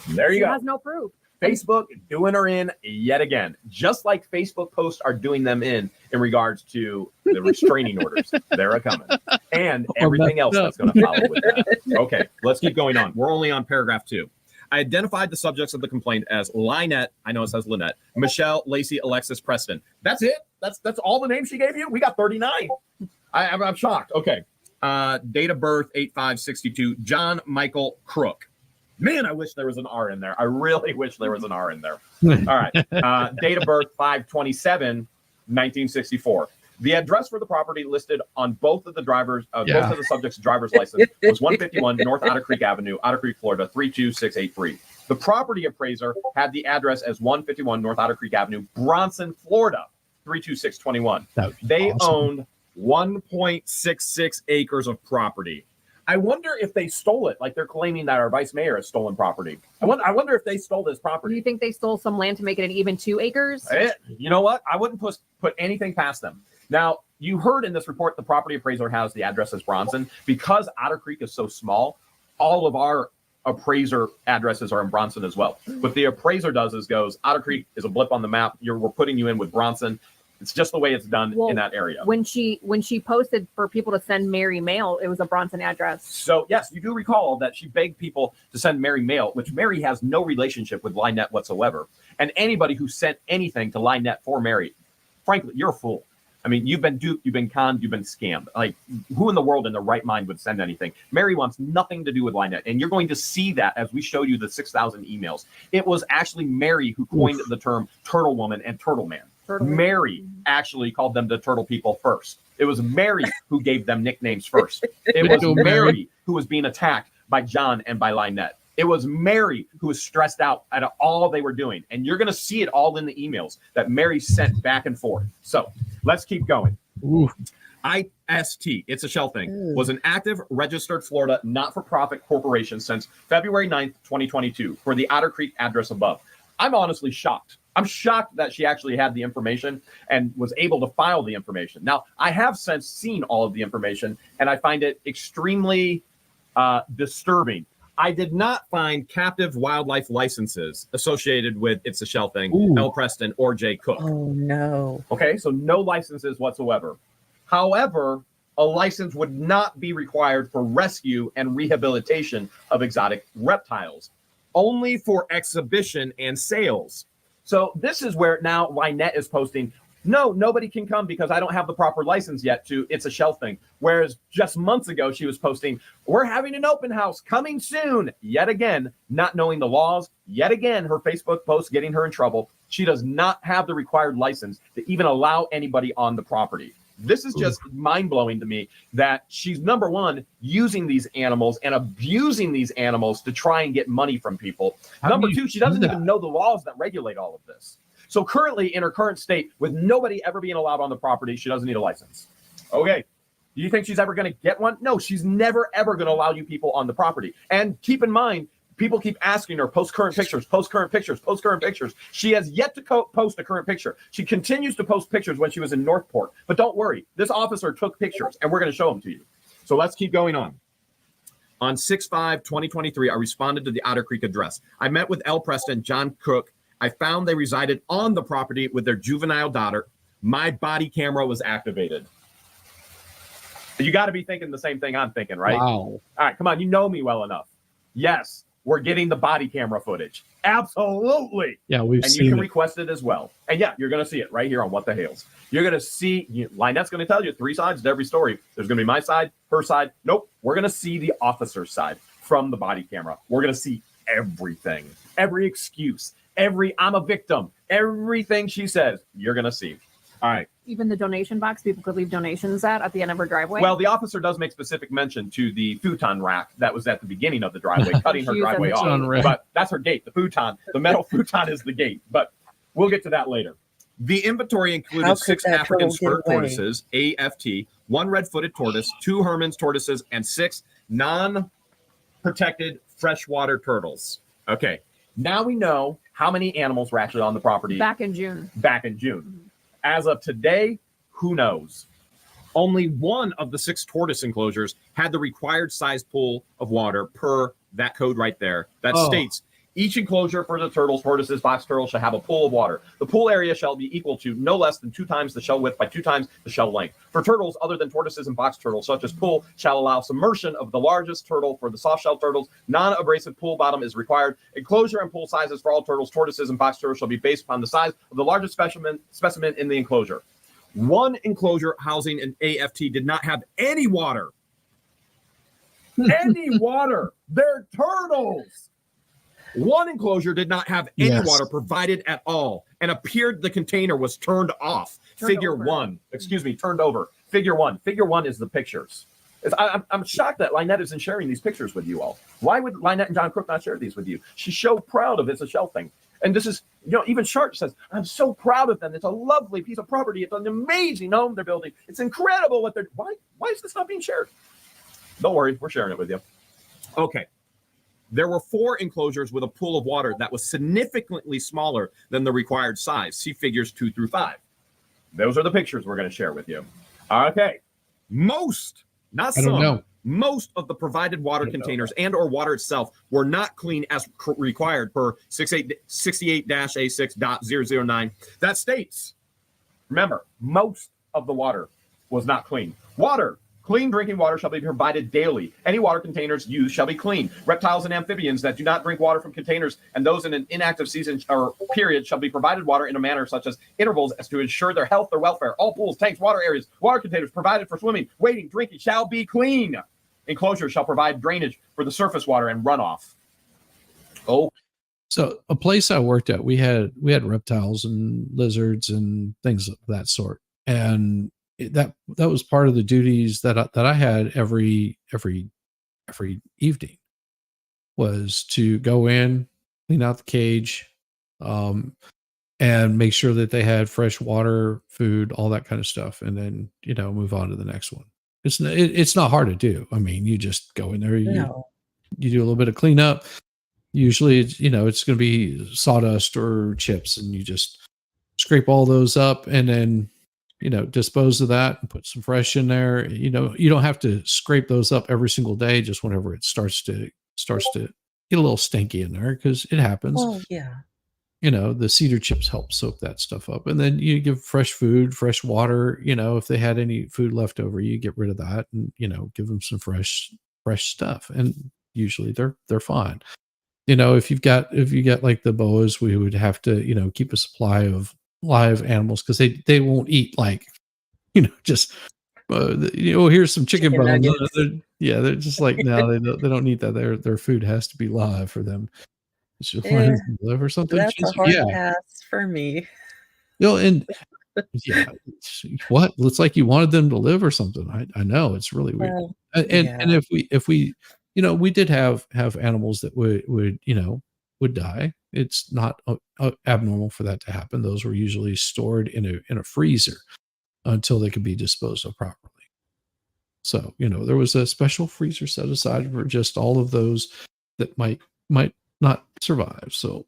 There you go. She has no proof. Facebook doing her in yet again, just like Facebook posts are doing them in regards to the restraining orders. They're a coming, and everything else that's going to follow with that. Okay, let's keep going on. We're only on paragraph 2. I identified the subjects of the complaint as LIEnette. I know it says Linette, Michelle, Lacey, Alexis, Preston. That's it. That's all the names she gave you. We got 39. I'm shocked. Okay, date of birth 8/5/62. John Michael Crook. Man, I wish there was an R in there. I really wish there was an R in there. All right. Date of birth 5/27/1964. The address for the property listed on both of the both of the subject's driver's license was 151 North Otter Creek Avenue, Otter Creek, Florida 32683. The property appraiser had the address as 151 North Otter Creek Avenue, Bronson, Florida 32621. They owned 1.66 acres of property. I wonder if they stole it, like they're claiming that our vice mayor has stolen property. I wonder if they stole this property. Do you think they stole some land to make it an even 2 acres? You know what? I wouldn't put anything past them. Now, you heard in this report the property appraiser has the address as Bronson. Because Otter Creek is so small, all of our appraiser addresses are in Bronson as well. What the appraiser does is goes, Otter Creek is a blip on the map. We're putting you in with Bronson. It's just the way it's done in that area. When she posted for people to send Mary mail, it was a Bronson address. So yes, you do recall that she begged people to send Mary mail, which Mary has no relationship with LIEnette whatsoever. And anybody who sent anything to LIEnette for Mary, frankly, you're a fool. I mean, you've been duped, you've been conned, you've been scammed. Like, who in the world in their right mind would send anything? Mary wants nothing to do with LIEnette. And you're going to see that as we show you the 6,000 emails. It was actually Mary who coined the term turtle woman and turtle man. Mary actually called them the turtle people first. It was Mary who gave them nicknames first. It was Mary who was being attacked by John and by LIEnette. It was Mary who was stressed out at all they were doing. And you're going to see it all in the emails that Mary sent back and forth. So let's keep going. IST, It's a Shell Thing, was an active, registered Florida not-for-profit corporation since February 9th, 2022 for the Otter Creek address above. I'm honestly shocked. I'm shocked that she actually had the information and was able to file the information. Now, I have since seen all of the information, and I find it extremely disturbing. I did not find captive wildlife licenses associated with It's a Shell Thing, L. Preston, or J. Cook. Oh, no. Okay, so no licenses whatsoever. However, a license would not be required for rescue and rehabilitation of exotic reptiles, only for exhibition and sales. So this is where now LIEnette is posting, no, nobody can come because I don't have the proper license yet to It's a Shell Thing. Whereas just months ago, she was posting, we're having an open house coming soon. Yet again, not knowing the laws. Yet again, her Facebook post getting her in trouble. She does not have the required license to even allow anybody on the property. This is just mind-blowing to me that she's, number one, using these animals and abusing these animals to try and get money from people. Number two, she doesn't even know the laws that regulate all of this. So currently, in her current state, with nobody ever being allowed on the property, she doesn't need a license. Okay. Do you think she's ever going to get one? No, she's never, ever going to allow you people on the property. And keep in mind, people keep asking her, post current pictures, post current pictures, post current pictures. She has yet to post a current picture. She continues to post pictures when she was in Northport. But don't worry, this officer took pictures, and we're going to show them to you. So let's keep going on. On 6/5/2023, I responded to the Otter Creek address. I met with LIEnette Preston, John Crook. I found they resided on the property with their juvenile daughter. My body camera was activated. You got to be thinking the same thing I'm thinking, right? Wow. All right, come on. You know me well enough. Yes, we're getting the body camera footage. Absolutely. Yeah, we've and seen you can it. request it as well. And yeah, you're going to see it right here on What the Hales. You're going to see, Lienette's going to tell you 3 sides to every story. There's going to be my side, her side. Nope. We're going to see the officer's side from the body camera. We're going to see everything, every excuse, every I'm a victim, everything she says, you're going to see. All right. Even the donation box people could leave donations at the end of her driveway. Well, the officer does make specific mention to the futon rack that was at the beginning of the driveway, cutting her driveway off. But that's her gate, the futon. The metal futon is the gate. But we'll get to that later. The inventory included 6 African spur tortoises, AFT, 1 red-footed tortoise, 2 Hermann's tortoises, and 6 non-protected freshwater turtles. Okay. Now we know how many animals were actually on the property. Back in June. As of today, who knows? Only 1 of the 6 tortoise enclosures had the required size pool of water per that code right there. That states each enclosure for the turtles, tortoises, box turtles shall have a pool of water. The pool area shall be equal to no less than 2 times the shell width by 2 times the shell length. For turtles other than tortoises and box turtles, such as pool, shall allow submersion of the largest turtle. For the soft shell turtles, non-abrasive pool bottom is required. Enclosure and pool sizes for all turtles, tortoises, and box turtles shall be based upon the size of the largest specimen in the enclosure. 1 enclosure housing an AFT did not have any water. Any water. They're turtles. 1 enclosure did not have any water provided at all and appeared the container was turned off. Figure 1. Turned over. Figure 1. Figure 1 is the pictures. I'm shocked that Lienette isn't sharing these pictures with you all. Why would Lienette and John Crook not share these with you? She's so proud of it. It's a shell thing. And this is, even Sharp says, I'm so proud of them. It's a lovely piece of property. It's an amazing home they're building. It's incredible what they're, why is this not being shared? Don't worry, we're sharing it with you. Okay. There were 4 enclosures with a pool of water that was significantly smaller than the required size. See figures 2 through 5. Those are the pictures we're going to share with you. Okay. Most, not some, most of the provided water containers and or water itself were not clean as required per 68-A6.009. That states, remember, most of the water was not clean. Water. Clean drinking water shall be provided daily. Any water containers used shall be clean. Reptiles and amphibians that do not drink water from containers and those in an inactive season or period shall be provided water in a manner such as intervals as to ensure their health or welfare. All pools, tanks, water areas, water containers provided for swimming, wading, drinking shall be clean. Enclosures shall provide drainage for the surface water and runoff. Oh. So a place I worked at, we had reptiles and lizards and things of that sort. And that was part of the duties that I had every evening was to go in, clean out the cage, and make sure that they had fresh water, food, all that kind of stuff, and then move on to the next one. It's not hard to do. I mean, you just go in there, you do a little bit of cleanup. Usually, it's going to be sawdust or chips, and you just scrape all those up, and then dispose of that and put some fresh in there. You don't have to scrape those up every single day, just whenever it starts to get a little stinky in there, because it happens. Oh, yeah. The cedar chips help soak that stuff up. And then you give fresh food, fresh water. If they had any food left over, you get rid of that and, give them some fresh stuff. And usually they're fine. If you got like the boas, we would have to, keep a supply of live animals, because they won't eat just here's some chicken bones. They're just like, no, they don't need that. Their food has to be live for them. It's just live or something. That's a hard pass for me. And Yeah. What? Looks like you wanted them to live or something. I know it's really weird. Well, And if we, we did have animals that would die. It's not abnormal for that to happen. Those were usually stored in a freezer until they could be disposed of properly. So, there was a special freezer set aside for just all of those that might not survive. So,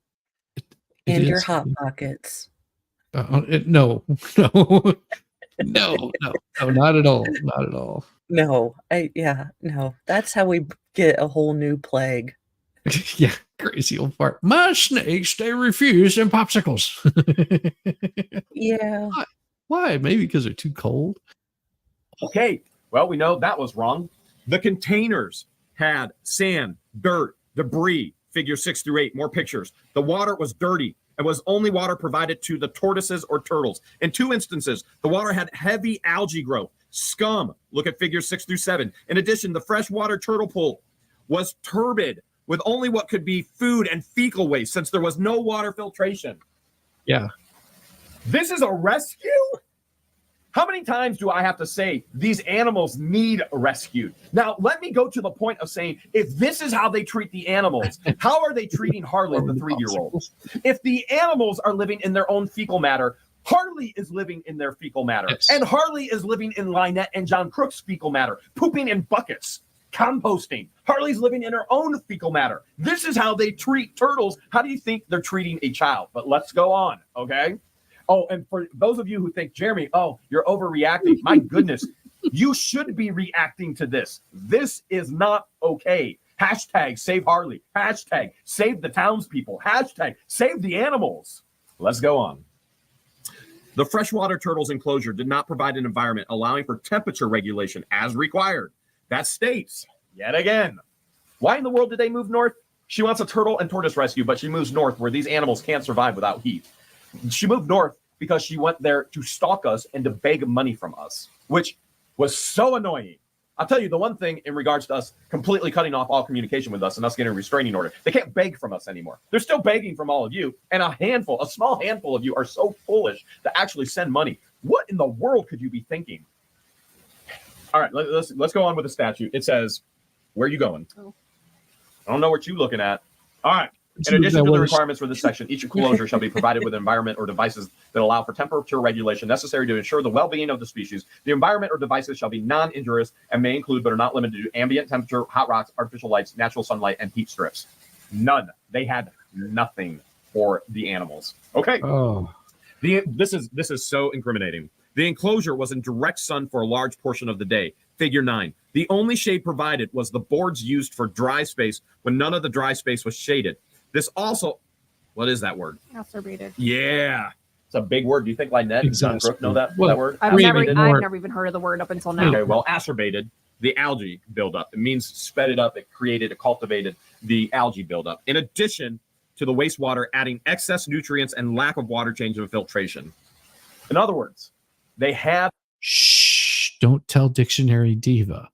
and your hot pockets. No, not at all. Not at all. No, no. That's how we get a whole new plague. Yeah, crazy old fart. My snakes, they refuse them popsicles. Yeah. Why? Maybe because they're too cold. Okay, well, we know that was wrong. The containers had sand, dirt, debris, figure 6 through 8, more pictures. The water was dirty. It was only water provided to the tortoises or turtles. In 2 instances, the water had heavy algae growth, scum. Look at figures 6 through 7. In addition, the freshwater turtle pool was turbid with only what could be food and fecal waste since there was no water filtration. Yeah. This is a rescue? How many times do I have to say these animals need rescued? Now, let me go to the point of saying, if this is how they treat the animals, how are they treating Harley, the 3-year-old? If the animals are living in their own fecal matter, Harley is living in their fecal matter. Yes. And Harley is living in LIEnette and John Crook's fecal matter, pooping in buckets, composting. Harley's living in her own fecal matter. This is how they treat turtles. How do you think they're treating a child? But let's go on, okay? Oh, and for those of you who think, Jeremy, you're overreacting. My goodness, you should be reacting to this. This is not okay. Hashtag save Harley. Hashtag save the townspeople. Hashtag save the animals. Let's go on. The freshwater turtles enclosure did not provide an environment allowing for temperature regulation as required. That states, yet again, why in the world did they move north? She wants a turtle and tortoise rescue, but she moves north where these animals can't survive without heat. She moved north because she went there to stalk us and to beg money from us, which was so annoying. I'll tell you the one thing in regards to us completely cutting off all communication with us and us getting a restraining order. They can't beg from us anymore. They're still begging from all of you. And a small handful of you are so foolish to actually send money. What in the world could you be thinking? All right, let's go on with the statute. It says, where are you going? Oh. I don't know what you're looking at. All right. In addition to the requirements for this section, each enclosure shall be provided with an environment or devices that allow for temperature regulation necessary to ensure the well-being of the species. The environment or devices shall be non-injurious and may include, but are not limited to, ambient temperature, hot rocks, artificial lights, natural sunlight, and heat strips. None. They had nothing for the animals. Okay. Oh. This is so incriminating. The enclosure was in direct sun for a large portion of the day. Figure 9. The only shade provided was the boards used for dry space when none of the dry space was shaded. This also, what is that word? Acerbated. Yeah. It's a big word. Do you think Linette and John Crook know that word? I've never even heard of the word up until now. Okay, well, acerbated, the algae buildup. It means sped it up. It created, it cultivated the algae buildup. In addition to the wastewater, adding excess nutrients and lack of water change and filtration. In other words, they had. Shh, don't tell Dictionary Diva.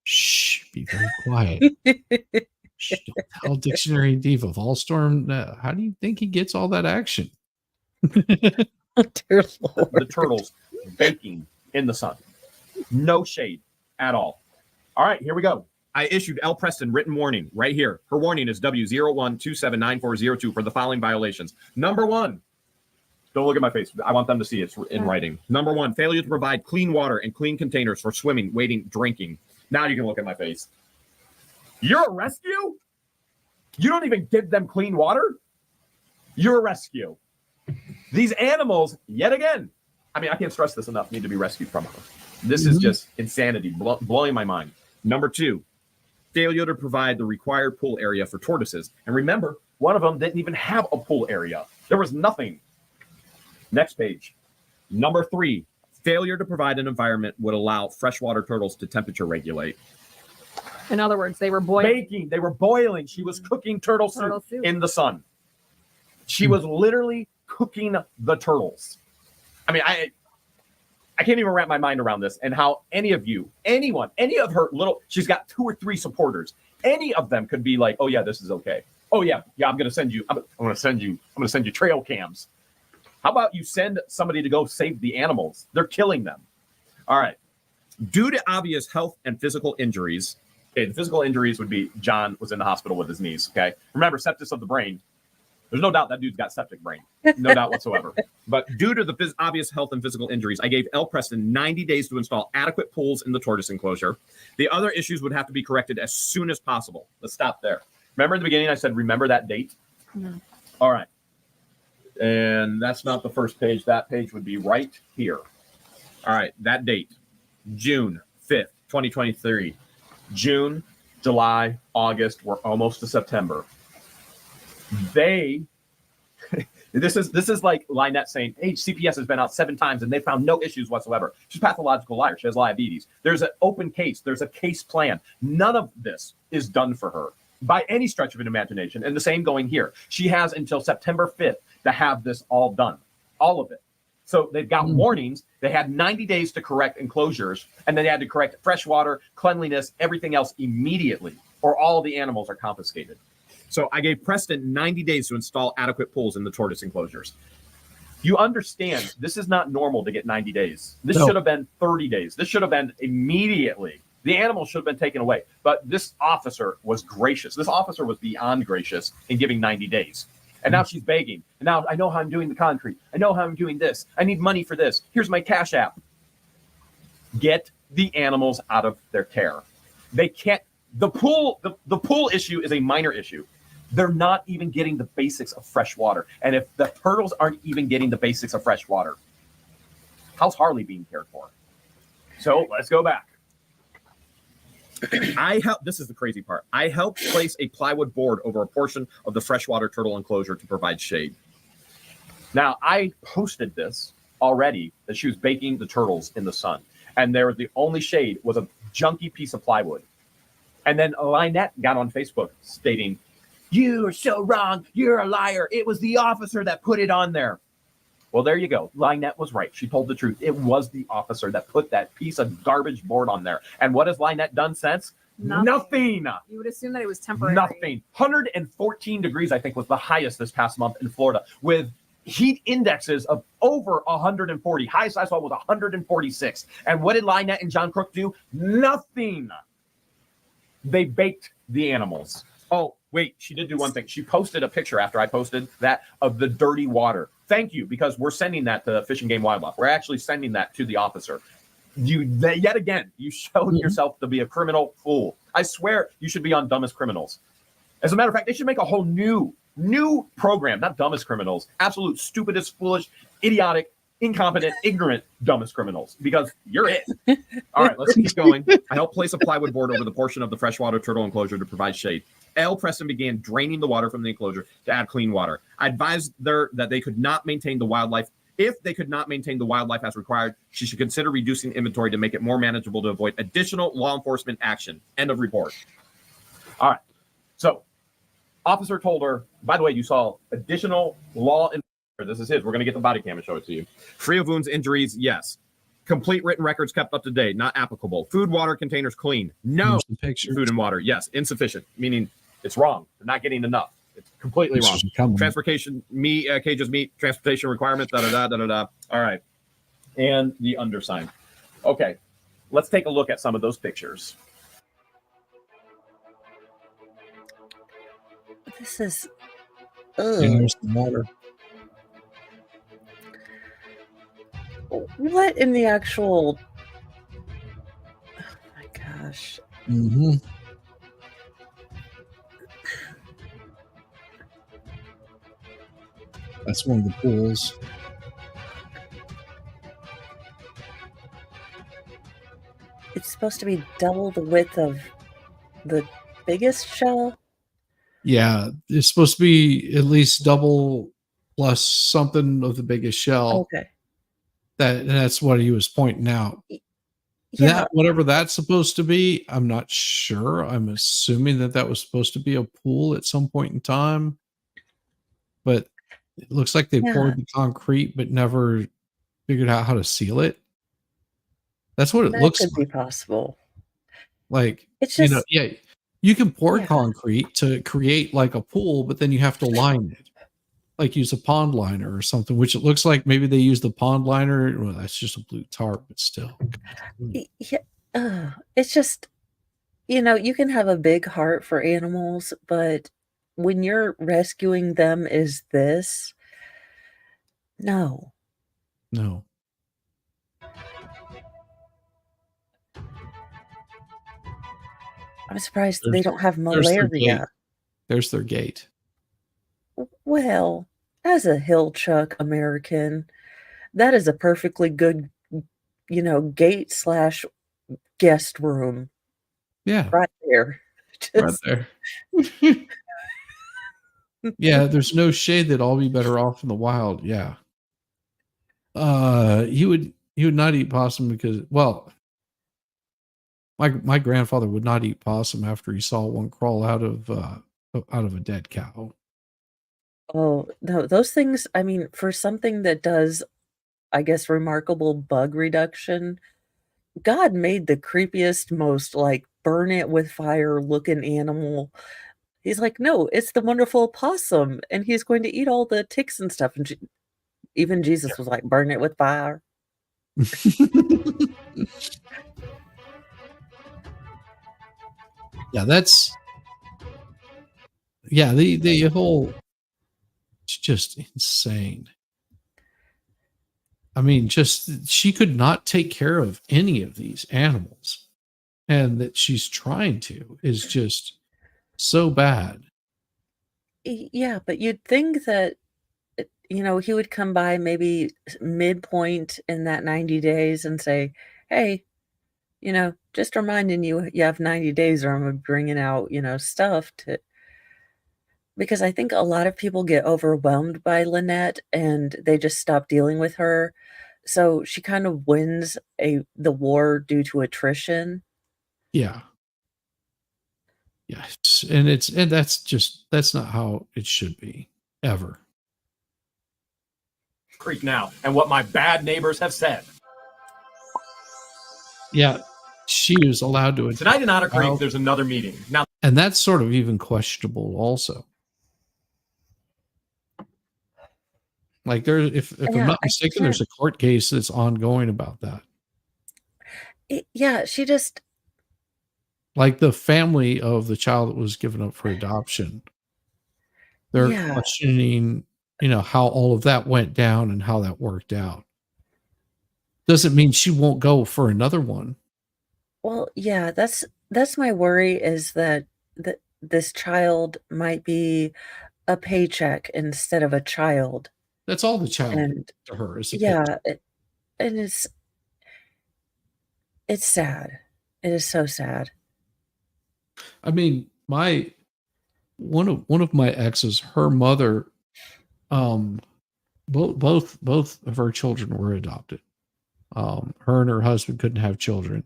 Shh, be very quiet. Shh, don't tell Dictionary Diva. Volstorm, how do you think he gets all that action? Dear Lord. The turtles baking in the sun. No shade at all. All right, here we go. I issued L. Preston written warning right here. Her warning is W01279402 for the following violations. Number 1, don't look at my face. I want them to see it in writing. Number 1, failure to provide clean water and clean containers for swimming, wading, drinking. Now you can look at my face. You're a rescue? You don't even give them clean water? You're a rescue. These animals, yet again, I mean, I can't stress this enough, need to be rescued from them. This is just insanity, blowing my mind. Number 2, failure to provide the required pool area for tortoises. And remember, one of them didn't even have a pool area. There was nothing. Next page. Number 3, failure to provide an environment would allow freshwater turtles to temperature regulate. In other words, they were boiling. Baking. They were boiling. She was cooking turtle soup in the sun. She was literally cooking the turtles. I mean, I can't even wrap my mind around this and how any of you, anyone, any of her little, she's got 2 or 3 supporters. Any of them could be like, oh yeah, this is okay. Oh yeah, I'm going to send you, I'm going to send you trail cams. How about you send somebody to go save the animals? They're killing them. All right. Due to obvious health and physical injuries, okay, the physical injuries would be John was in the hospital with his knees, okay? Remember, sepsis of the brain. There's no doubt that dude's got septic brain. No doubt whatsoever. But due to the obvious health and physical injuries, I gave L. Preston 90 days to install adequate pools in the tortoise enclosure. The other issues would have to be corrected as soon as possible. Let's stop there. Remember in the beginning I said, remember that date? No. All right. And that's not the first page. That page would be right here. All right. That date, June 5th, 2023. June, July, August. We're almost to September. This is like LIEnette saying, hey, CPS has been out 7 times and they found no issues whatsoever. She's a pathological liar. She has diabetes. There's an open case. There's a case plan. None of this is done for her by any stretch of an imagination. And the same going here. She has until September 5th to have this all done. All of it. So they've got warnings. They had 90 days to correct enclosures, and then they had to correct freshwater, cleanliness, everything else immediately, or all the animals are confiscated. So I gave Preston 90 days to install adequate pools in the tortoise enclosures. You understand, this is not normal to get 90 days. This should have been 30 days. This should have been immediately. The animals should have been taken away. But this officer was gracious. This officer was beyond gracious in giving 90 days. And now she's begging. And now I know how I'm doing the concrete. I know how I'm doing this. I need money for this. Here's my Cash App. Get the animals out of their care. They can't. The pool issue is a minor issue. They're not even getting the basics of fresh water. And if the turtles aren't even getting the basics of fresh water, how's Harley being cared for? So let's go back. This is the crazy part. I helped place a plywood board over a portion of the freshwater turtle enclosure to provide shade. Now, I posted this already that she was baking the turtles in the sun. And the only shade was a junky piece of plywood. And then LIEnette got on Facebook stating, "You are so wrong. You're a liar. It was the officer that put it on there." Well, there you go. LIEnette was right. She told the truth. It was the officer that put that piece of garbage board on there. And what has LIEnette done since? Nothing. You would assume that it was temporary. Nothing. 114 degrees, I think, was the highest this past month in Florida, with heat indexes of over 140. Highest I saw was 146. And what did LIEnette and John Crook do? Nothing. They baked the animals. Oh, wait, she did do one thing. She posted a picture after I posted that of the dirty water. Thank you, because we're sending that to Fish and Game Wildlife. We're actually sending that to the officer. Yet again, you showed yourself to be a criminal fool. I swear you should be on Dumbest Criminals. As a matter of fact, they should make a whole new program, not Dumbest Criminals, absolute stupidest, foolish, idiotic, incompetent, ignorant, dumbest criminals, because you're it. All right, let's keep going. I helped place a plywood board over the portion of the freshwater turtle enclosure to provide shade. L. Preston began draining the water from the enclosure to add clean water. I advised her that they could not maintain the wildlife. If they could not maintain the wildlife as required, she should consider reducing inventory to make it more manageable to avoid additional law enforcement action. End of report. All right. So, officer told her, by the way, you saw additional law enforcement. This is his. We're going to get the body cam and show it to you. Free of wounds, injuries, yes. Complete written records kept up to date, not applicable. Food, water containers clean. No. Food and water, yes. Insufficient, meaning it's wrong. They're not getting enough. It's completely wrong. Transportation, cages meet transportation requirements, da-da-da. All right. And the undersign. Okay. Let's take a look at some of those pictures. This is... There's the water. What in the actual... Oh my gosh. Mm-hmm. That's one of the pools. It's supposed to be double the width of the biggest shell. Yeah, it's supposed to be at least double plus something of the biggest shell. Okay. That's what he was pointing out. Yeah. That, whatever that's supposed to be, I'm not sure. I'm assuming that was supposed to be a pool at some point in time. But it looks like they poured the concrete but never figured out how to seal it. That's what it looks like. That could be possible. Like, it's just, you can pour concrete to create like a pool, but then you have to line it. like use a pond liner or something, which it looks like maybe they use the pond liner. Well, that's just a blue tarp, but still. Yeah, it's just, you can have a big heart for animals, but when you're rescuing them is this, no. No. I'm surprised they don't have There's their gate. malaria. There's their gate. Well, as a hill chuck American, that is a perfectly good, gate slash guest room. Yeah. Right there. Right there. Yeah, there's no shade that'd all be better off in the wild. Yeah. He would not eat possum because, well, my grandfather would not eat possum after he saw one crawl out of a dead cow. Oh, no, those things, I mean, for something that does, I guess, remarkable bug reduction, God made the creepiest, most like burn it with fire looking animal. He's like, no, it's the wonderful possum, and he's going to eat all the ticks and stuff. And even Jesus was like, burn it with fire. Yeah, the whole, it's just insane. I mean, just she could not take care of any of these animals, and that she's trying to is just so bad. Yeah, but you'd think that, he would come by maybe midpoint in that 90 days and say, hey, just reminding you, you have 90 days or I'm bringing out, stuff to, because I think a lot of people get overwhelmed by Linette and they just stop dealing with her. So she kind of wins the war due to attrition. Yeah. Yes. And that's not how it should be ever. Creek now, and what my bad neighbors have said. Yeah. She was allowed to. Tonight in Otter Creek, there's another meeting. Now, and that's sort of even questionable also. Like if I'm not mistaken, there's a court case that's ongoing about that. Yeah, she just, like the family of the child that was given up for adoption. They're questioning, how all of that went down and how that worked out. Doesn't mean she won't go for another one. Well, yeah, that's my worry, is that this child might be a paycheck instead of a child. That's all the child to her is. Yeah, and it's sad. It is so sad. I mean, one of my exes, her mother, both of her children were adopted. Her and her husband couldn't have children,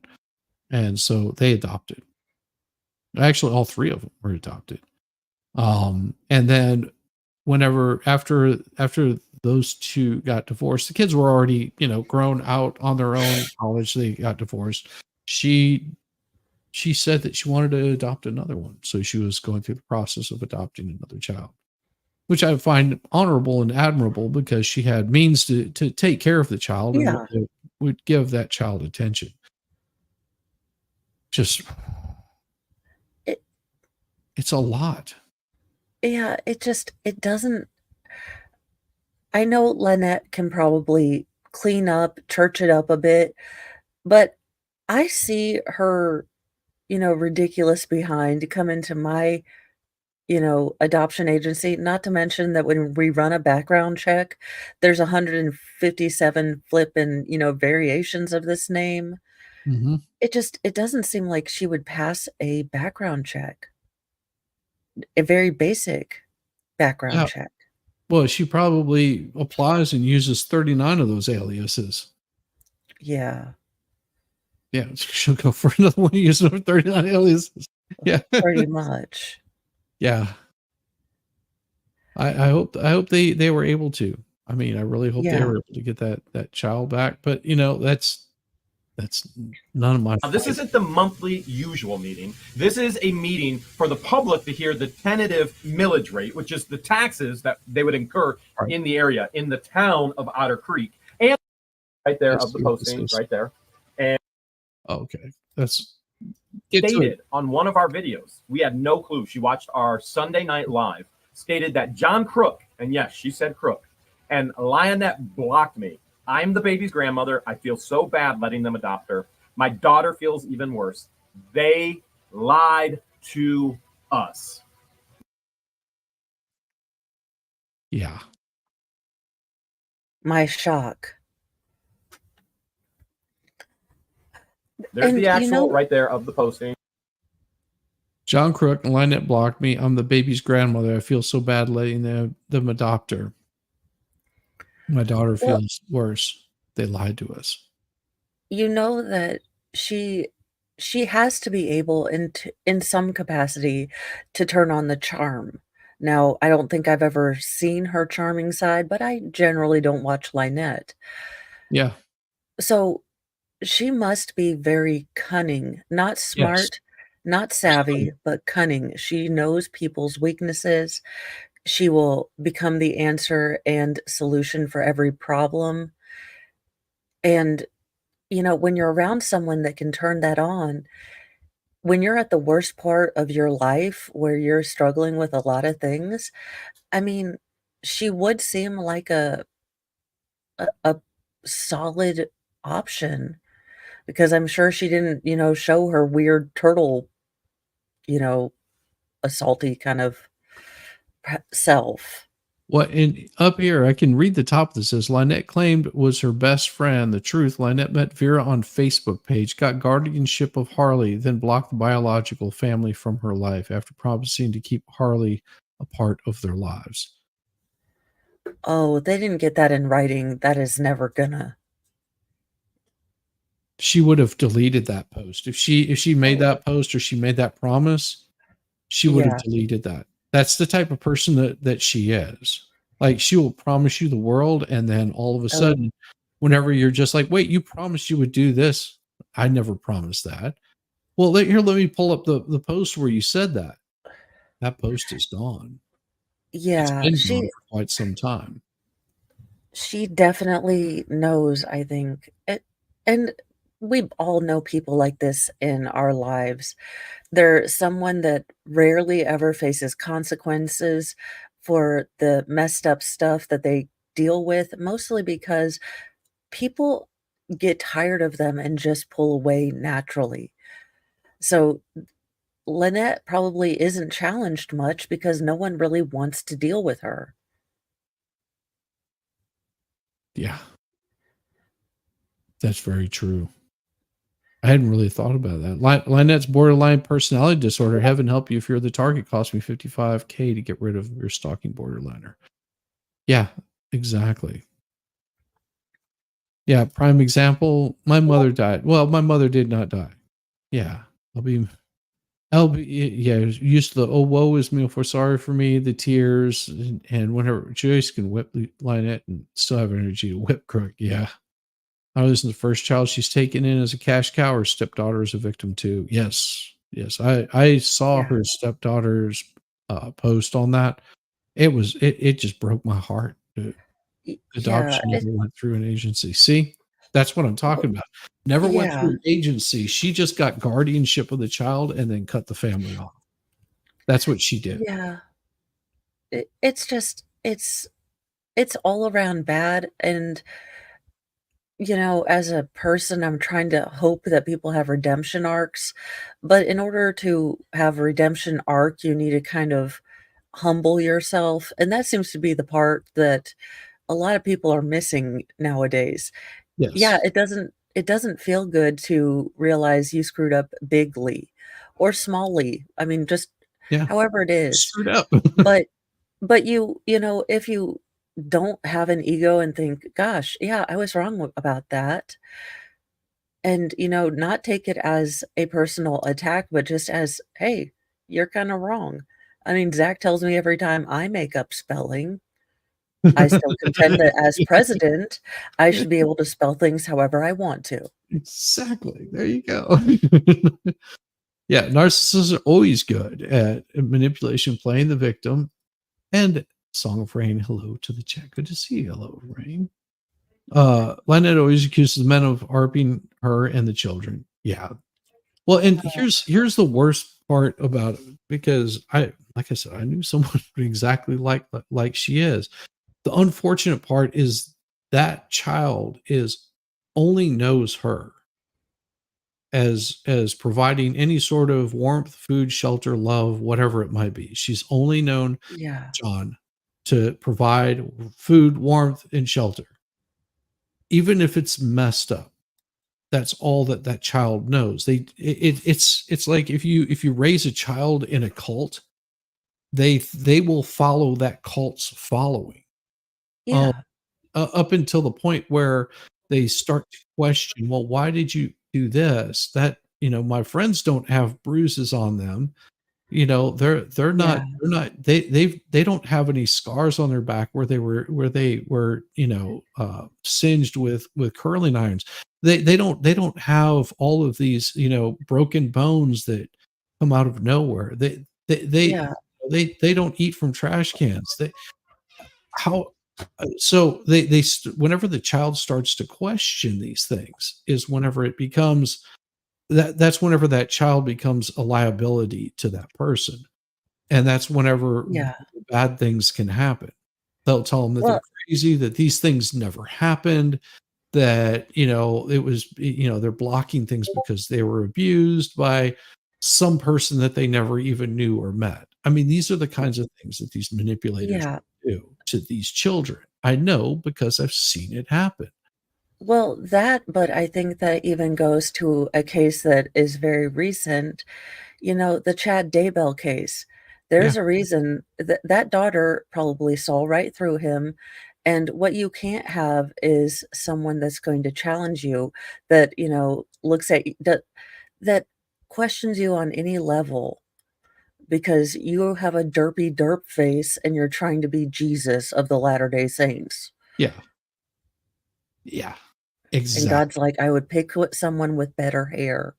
and so they adopted. Actually, all three of them were adopted. And then after those two got divorced, the kids were already, grown out on their own, college, they got divorced. She said that she wanted to adopt another one. So she was going through the process of adopting another child, which I find honorable and admirable because she had means to take care of the child and would give that child attention. It's a lot. Yeah, it doesn't. I know Linette can probably clean up, church it up a bit, but I see her, ridiculous behind come into my, adoption agency. Not to mention that when we run a background check, there's 157 flipping, variations of this name. Mm-hmm. It doesn't seem like she would pass a background check. A very basic background check. Well, she probably applies and uses 39 of those aliases. Yeah. Yeah, she'll go for another one using 39 aliases. Yeah. Pretty much. Yeah. I hope they were able to. I mean, I really hope they were able to get that child back. But That's none of my. Now, this isn't the monthly usual meeting. This is a meeting for the public to hear the tentative millage rate, which is the taxes that they would incur in the area, in the town of Otter Creek. And right there of the posting, right there. And okay, that's stated on one of our videos, we had no clue. She watched our Sunday Night Live, stated that John Crook, and yes, she said Crook, and LIEnette blocked me. I'm the baby's grandmother. I feel so bad letting them adopt her. My daughter feels even worse. They lied to us. Yeah. My shock. There's And, the you actual know- right there of the posting. John Crook and LIEnette blocked me. I'm the baby's grandmother. I feel so bad letting them adopt her. My daughter feels worse. They lied to us. You know that she has to be able in some capacity to turn on the charm. Now, I don't think I've ever seen her charming side, but I generally don't watch LIEnette. Yeah. So she must be very cunning, not smart, not savvy, but cunning. She knows people's weaknesses. She will become the answer and solution for every problem. And, you know, when you're around someone that can turn that on, when you're at the worst part of your life where you're struggling with a lot of things, I mean, she would seem like a solid option because I'm sure she didn't, you know, show her weird turtle, you know, assaulty kind of self. What in up here, I can read the top that says LIEnette claimed was her best friend. The truth, LIEnette met Vera on Facebook page, got guardianship of Harley, then blocked the biological family from her life after promising to keep Harley a part of their lives. Oh, they didn't get that in writing. That is never gonna. She would have deleted that post. If she made that post or she made that promise, she would have deleted that. That's the type of person that she is. Like, she will promise you the world, and then all of a sudden, whenever you're just like, wait, you promised you would do this. I never promised that. Well, let me pull up the post where you said that. That post is gone. Yeah, It's been gone for quite some time. She definitely knows, I think. And we all know people like this in our lives. They're someone that rarely ever faces consequences for the messed up stuff that they deal with, mostly because people get tired of them and just pull away naturally. So LIEnette probably isn't challenged much because no one really wants to deal with her. Yeah. That's very true. I hadn't really thought about that. LIEnette's borderline personality disorder. Heaven help you if you're the target. Cost me $55K to get rid of your stalking borderliner. Yeah, exactly. Yeah, prime example. My mother died. Well, my mother did not die. Yeah, yeah, used to the, oh, woe is me, for sorry for me, the tears, and whenever Joyce can whip LIEnette and still have energy to whip Crook. Yeah. I was the first child she's taken in as a cash cow. Her stepdaughter is a victim too. Yes. I saw her stepdaughter's post on that. It just broke my heart. Adoption never went through an agency. See, that's what I'm talking about. Never went through an agency. She just got guardianship of the child and then cut the family off. That's what she did. Yeah. It's just, it's all around bad. And, you know, as a person, I'm trying to hope that people have redemption arcs. But in order to have a redemption arc, you need to kind of humble yourself. And that seems to be the part that a lot of people are missing nowadays. Yes. Yeah, it doesn't feel good to realize you screwed up bigly or smallly. I mean, just however it is. Screwed up. but you know, if you don't have an ego and think, gosh, yeah, I was wrong about that. And, you know, not take it as a personal attack, but just as, hey, you're kind of wrong. I mean, Zach tells me every time I make up spelling, I still contend that as president, I should be able to spell things however I want to. Exactly. There you go. Yeah, narcissists are always good at manipulation, playing the victim. And Song of Rain, hello to the chat. Good to see you. Hello, Rain. Linette always accuses men of harping her and the children. Yeah. Well, and here's the worst part about it, because like I said, I knew someone exactly like she is. The unfortunate part is that child only knows her as providing any sort of warmth, food, shelter, love, whatever it might be. She's only known Yeah. John to provide food, warmth, and shelter. Even if it's messed up, that's all that child knows. It's like if you raise a child in a cult, they will follow that cult's following. Yeah. Up until the point where they start to question, well, why did you do this? That, my friends don't have bruises on them. They don't have any scars on their back where they were singed with curling irons. They don't have all of these broken bones that come out of nowhere. They don't eat from trash cans. Whenever the child starts to question these things is whenever it becomes that's whenever that child becomes a liability to that person. And that's whenever bad things can happen. They'll tell them that they're crazy, that these things never happened, that, it was, they're blocking things because they were abused by some person that they never even knew or met. I mean, these are the kinds of things that these manipulators do to these children. I know because I've seen it happen. Well, but I think that even goes to a case that is very recent, the Chad Daybell case. There's a reason that daughter probably saw right through him. And what you can't have is someone that's going to challenge you, that, looks at that questions you on any level because you have a derp face and you're trying to be Jesus of the Latter-day Saints. Yeah. Yeah. Exactly. And God's like, I would pick someone with better hair.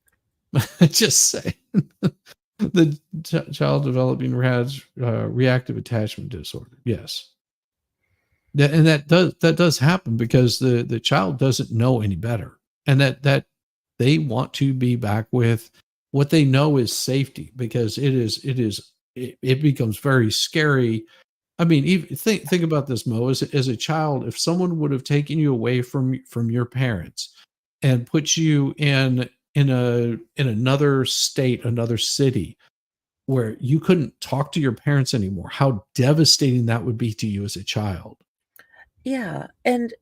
Just say the child developing reactive attachment disorder. Yes. And that does happen because the child doesn't know any better. And that they want to be back with what they know is safety, because it becomes very scary. I mean, even think about this, Mo. As a child, if someone would have taken you away from your parents and put you in another state, another city, where you couldn't talk to your parents anymore, how devastating that would be to you as a child. Yeah, and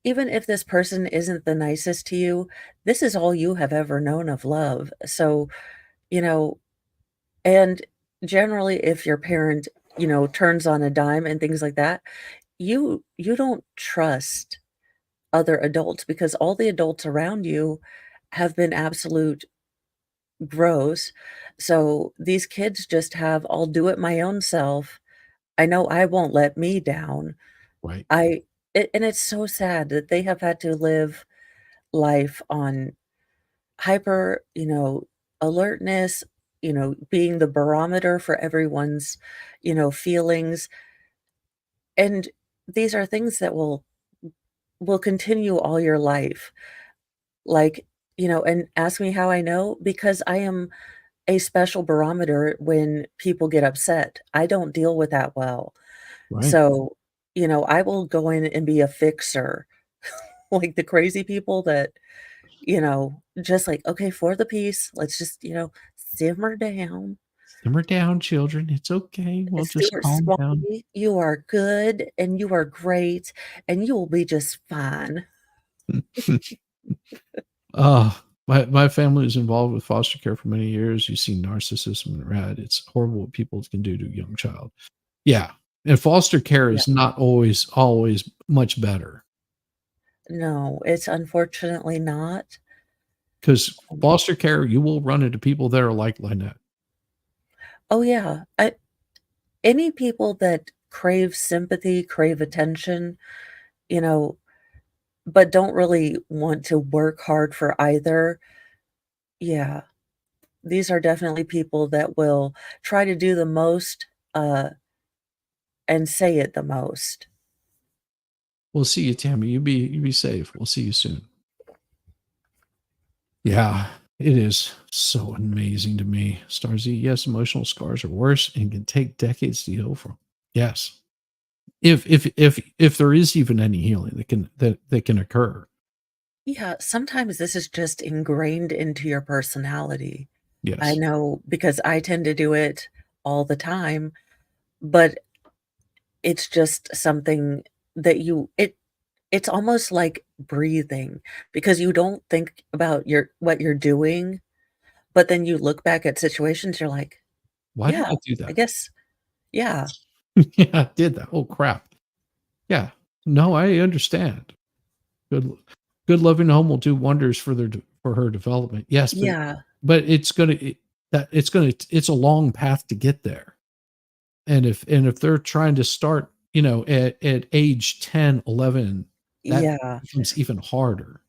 even if this person isn't the nicest to you, this is all you have ever known of love. So, and generally, if your parent turns on a dime and things like that, you don't trust other adults because all the adults around you have been absolute gross. So these kids just have, I'll do it my own self. I know I won't let me down. Right. And it's so sad that they have had to live life on hyper, alertness, being the barometer for everyone's, feelings. And these are things that will continue all your life. Like, and ask me how I know, because I am a special barometer when people get upset. I don't deal with that well. Right. So, I will go in and be a fixer, like the crazy people that, just like, okay, for the peace, let's just, simmer down. Simmer down, children. It's okay. We'll just calm down. You are good and you are great and you will be just fine. My family was involved with foster care for many years. You see narcissism and rat. It's horrible what people can do to a young child. Yeah. And foster care is not always much better. No, it's unfortunately not. Because foster care, you will run into people that are like Linette. Oh yeah. Any people that crave sympathy, crave attention, you know, but don't really want to work hard for either. Yeah, these are definitely people that will try to do the most, and say it the most. We'll see you, Tammy. You be safe. We'll see you soon. Yeah, it is so amazing to me. Starzy, yes, emotional scars are worse and can take decades to heal from. Yes. If there is even any healing that can occur. Yeah, sometimes this is just ingrained into your personality. I Yes. know because I tend to do it all the time, but it's just something that it's almost like breathing because you don't think about what you're doing, but then you look back at situations, you're like, Why did yeah, I do I that? guess, yeah, Yeah, I did that. Oh crap. Yeah. No, I understand. Good loving home will do wonders for for her development. Yes, yeah, but it's a long path to get there. And if they're trying to start, at age 10, 11, that yeah, becomes even harder.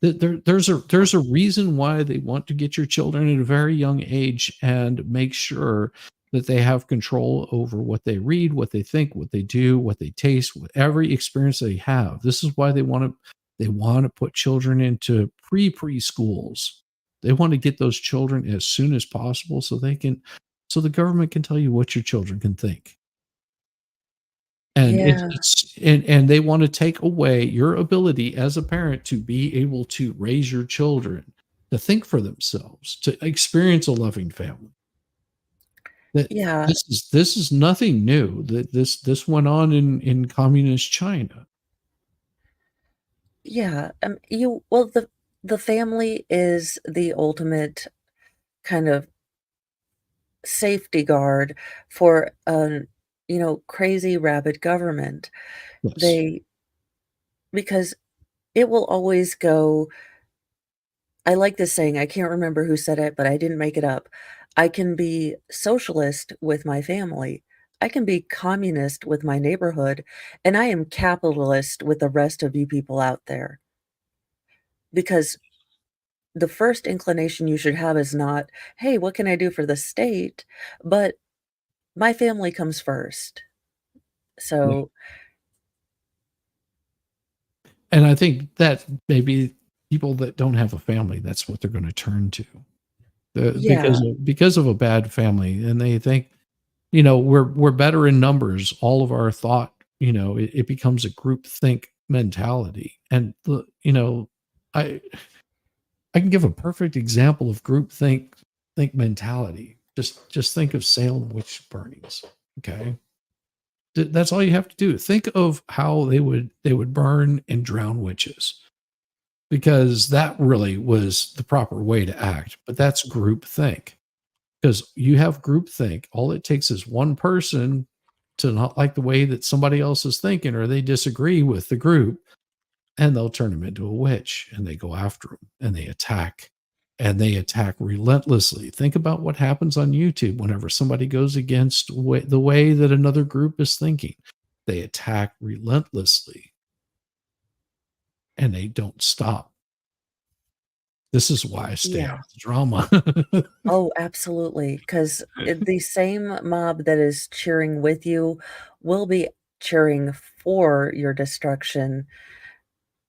There's a reason why they want to get your children at a very young age and make sure that they have control over what they read, what they think, what they do, what they taste, what every experience they have. This is why they want to put children into preschools. They want to get those children as soon as possible so the government can tell you what your children can think. And yeah, and they want to take away your ability as a parent to be able to raise your children, to think for themselves, to experience a loving family. That yeah, this is nothing new. That this went on in communist China. yeah. Well, the family is the ultimate kind of safety guard for crazy rabid government. Yes. They because it will always go. I like this saying, I can't remember who said it, but I didn't make it up. I can be socialist with my family. I can be communist with my neighborhood, and I am capitalist with the rest of you people out there. Because the first inclination you should have is not, "Hey, what can I do for the state?" But my family comes first. Yeah. So, And I think that maybe people that don't have a family, that's what they're going to turn to. yeah, Because of a bad family, and they think, we're better in numbers. All of our thought, it becomes a group think mentality. And I I can give a perfect example of group think mentality. Just think of Salem witch burnings. Okay. That's all you have to do. Think of how they would burn and drown witches, because that really was the proper way to act. But that's group think. Because you have group think, all it takes is one person to not like the way that somebody else is thinking, or they disagree with the group, and they'll turn them into a witch, and they go after them, and they attack relentlessly. Think about what happens on YouTube whenever somebody goes against the way that another group is thinking. They attack relentlessly, and they don't stop. This is why I stay yeah. out of the drama. Oh, absolutely. Because the same mob that is cheering with you will be cheering for your destruction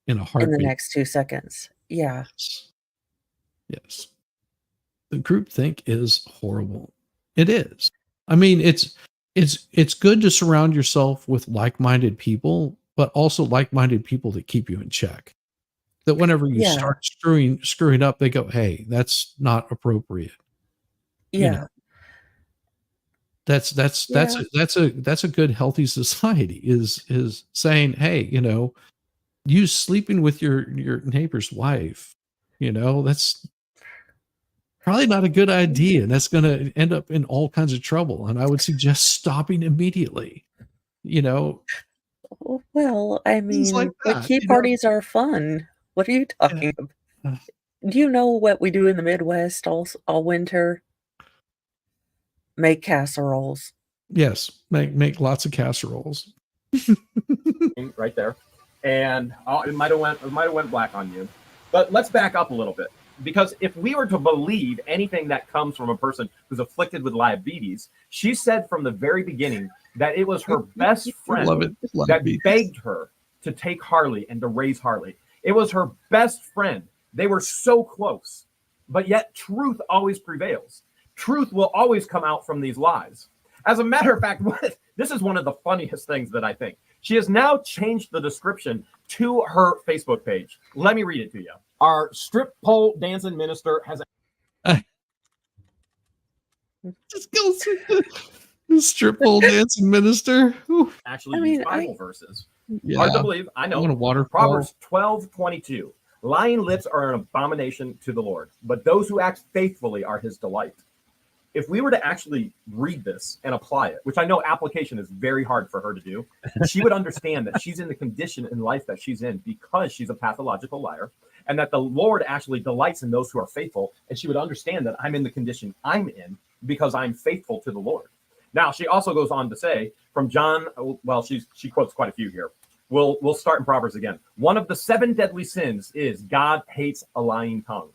In a in the heartbeat. next 2 seconds. Yeah. Yes. The group think is horrible. It is. I mean, it's good to surround yourself with like-minded people, but also like-minded people that keep you in check. That whenever you Yeah. start screwing up, they go, "Hey, that's not appropriate." You know, Yeah. that's Yeah. a good healthy society is saying, "Hey, you sleeping with your neighbor's wife, that's probably not a good idea, and that's gonna end up in all kinds of trouble, and I would suggest stopping immediately." You know? Well, I Things like mean, the that, key parties are fun. What are you Yeah. talking about? Do you know what we do in the Midwest all winter? Make casseroles. Yes, make lots of casseroles. Right there, and it might have went black on you. But let's back up a little bit, because if we were to believe anything that comes from a person who's afflicted with diabetes, she said from the very beginning that it was her best friend that begged her to take Harley and to raise Harley. It was her best friend. They were so close, but yet truth always prevails. Truth will always come out from these lies. As a matter of fact, this is one of the funniest things that I think. She has now changed the description to her Facebook page. Let me read it to you. Our strip pole dancing minister has... Just goes the strip pole dancing minister. Actually, use Bible verses. Yeah. Hard to believe, I know. I want a waterfall. Proverbs 12:22. Lying lips are an abomination to the Lord, but those who act faithfully are his delight. If we were to actually read this and apply it, which I know application is very hard for her to do, she would understand that she's in the condition in life that she's in because she's a pathological liar, and that the Lord actually delights in those who are faithful. And she would understand that I'm in the condition I'm in because I'm faithful to the Lord. Now, she also goes on to say from John, well, she quotes quite a few here. We'll start in Proverbs again. One of the 7 deadly sins is God hates a lying tongue.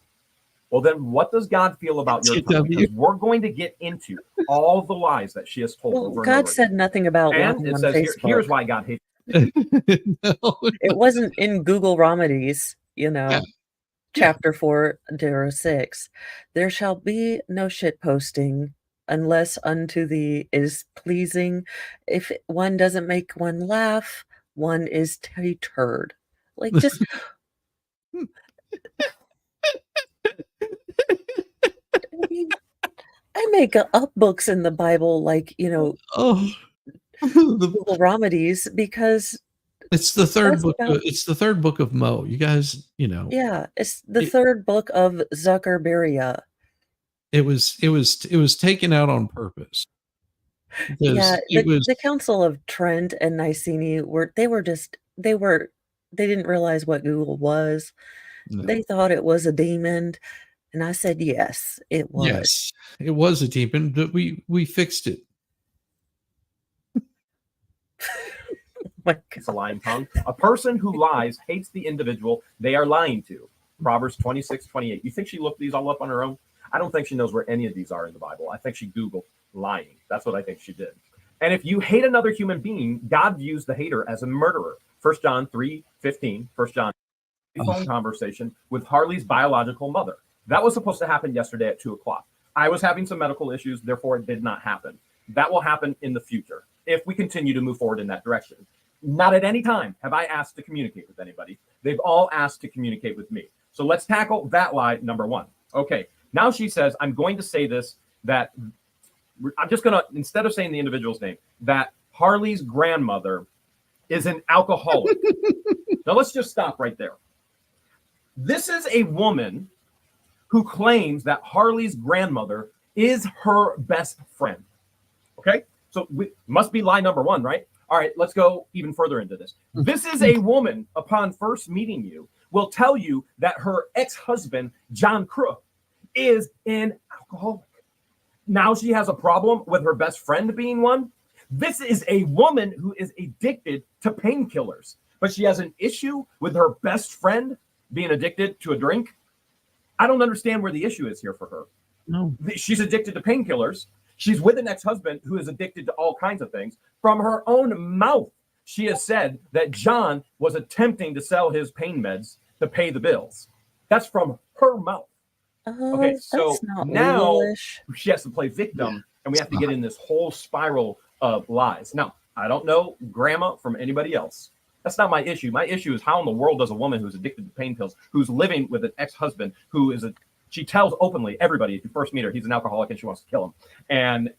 Well, then what does God feel about your tongue? Because we're going to get into all the lies that she has told over and over God again. said nothing about And it on says Facebook. here's why God hates It wasn't in Google Remedies, chapter 4:6. There shall be no shit posting unless unto thee is pleasing. If one doesn't make one laugh, one is a turd. Like, just... I make up books in the Bible, like, Google Remedies, because it's the third book. about- It's the third book of Mo. You guys, yeah, it's the third book of Zuckerberria. It was taken out on purpose. Yeah, It was the Council of Trent and Nicene they didn't realize what Google was. No. They thought it was a demon, and I said yes, it was. Yes, it was a demon, but we fixed it. It's a lying tongue. A person who lies hates the individual they are lying to. Proverbs 26:28. You think she looked these all up on her own? I don't think she knows where any of these are in the Bible. I think she Googled lying. That's what I think she did. And if you hate another human being, God views the hater as a murderer. 1 John 3:15. 1 John phone conversation with Harley's biological mother. That was supposed to happen yesterday at 2:00. I was having some medical issues, therefore it did not happen. That will happen in the future if we continue to move forward in that direction. Not at any time have I asked to communicate with anybody. They've all asked to communicate with me. So let's tackle that lie number 1. Okay, now she says, I'm going to say this, that I'm just going to, instead of saying the individual's name, that Harley's grandmother is an alcoholic. Now let's just stop right there. This is a woman who claims that Harley's grandmother is her best friend. Okay, so we must be lie number 1, right? All right, let's go even further into this. This is a woman, upon first meeting you, will tell you that her ex-husband, John Crook, is an alcoholic. Now she has a problem with her best friend being one. This is a woman who is addicted to painkillers, but she has an issue with her best friend being addicted to a drink. I don't understand where the issue is here for her. No. She's addicted to painkillers. She's with an ex-husband who is addicted to all kinds of things. From her own mouth, she has said that John was attempting to sell his pain meds to pay the bills. That's from her mouth. Okay, so now legal-ish. she has to play victim, and we have to get in this whole spiral of lies. Now, I don't know grandma from anybody else. That's not my issue. My issue is how in the world does a woman who's addicted to pain pills, who's living with an ex-husband who is she tells openly, everybody, if you first meet her, he's an alcoholic and she wants to kill him.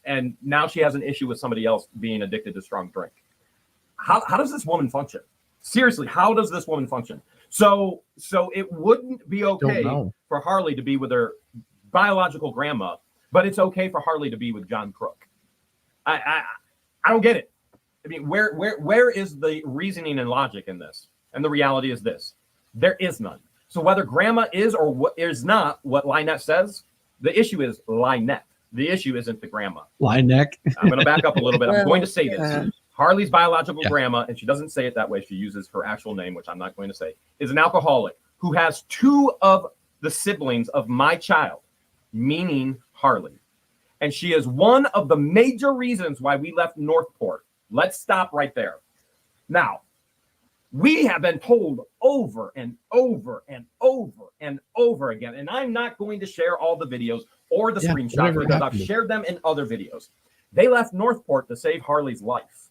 And now she has an issue with somebody else being addicted to strong drink. How does this woman function? Seriously, how does this woman function? So it wouldn't be okay for Harley to be with her biological grandma, but it's okay for Harley to be with John Crook. I don't get it. I mean, where is the reasoning and logic in this? And the reality is this: there is none. So whether grandma is or what is not what LIEnette says, the issue is LIEnette. The issue isn't the grandma. LIEnette. I'm going to back up a little bit. I'm going to say yeah. this. Harley's biological Yeah. grandma, and she doesn't say it that way. She uses her actual name, which I'm not going to say, is an alcoholic who has 2 of the siblings of my child, meaning Harley. And she is one of the major reasons why we left Northport. Let's stop right there. Now, we have been told over and over and over and over again, and I'm not going to share all the videos or the screenshots whatever because I've happened. shared them in other videos. They left Northport to save Harley's life.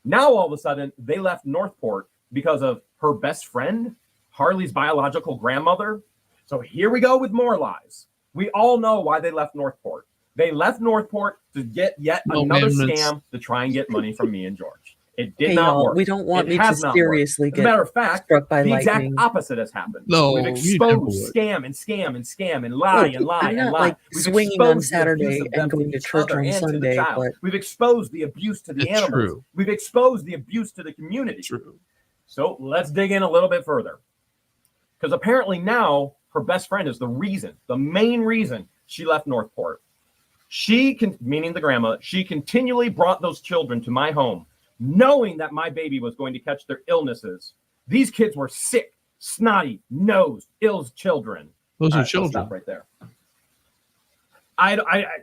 Now, all of a sudden, they left Northport because of her best friend, Harley's biological grandmother. So here we go with more lies. We all know why they left Northport. They left Northport to get yet another amendments. scam to try and get money from me and George. It did Hey, not y'all, work. we don't want It me to has not worked. seriously As a get matter of fact, struck by the exact lightning. opposite has happened. No, We've you never exposed would. scam and scam and scam and lie Look, and lie I'm and not lie. like We've swinging on exposed the abuse Saturday of them and going to each church other on and to the Sunday, child. but We've exposed the abuse to the It's animals. true. We've exposed the abuse to the community. True. So let's dig in a little bit further. Because apparently now her best friend is the main reason she left Northport. Meaning the grandma, she continually brought those children to my home, knowing that my baby was going to catch their illnesses. These kids were sick, snotty, nosed, ill children. Those All are right, children. Stop right there.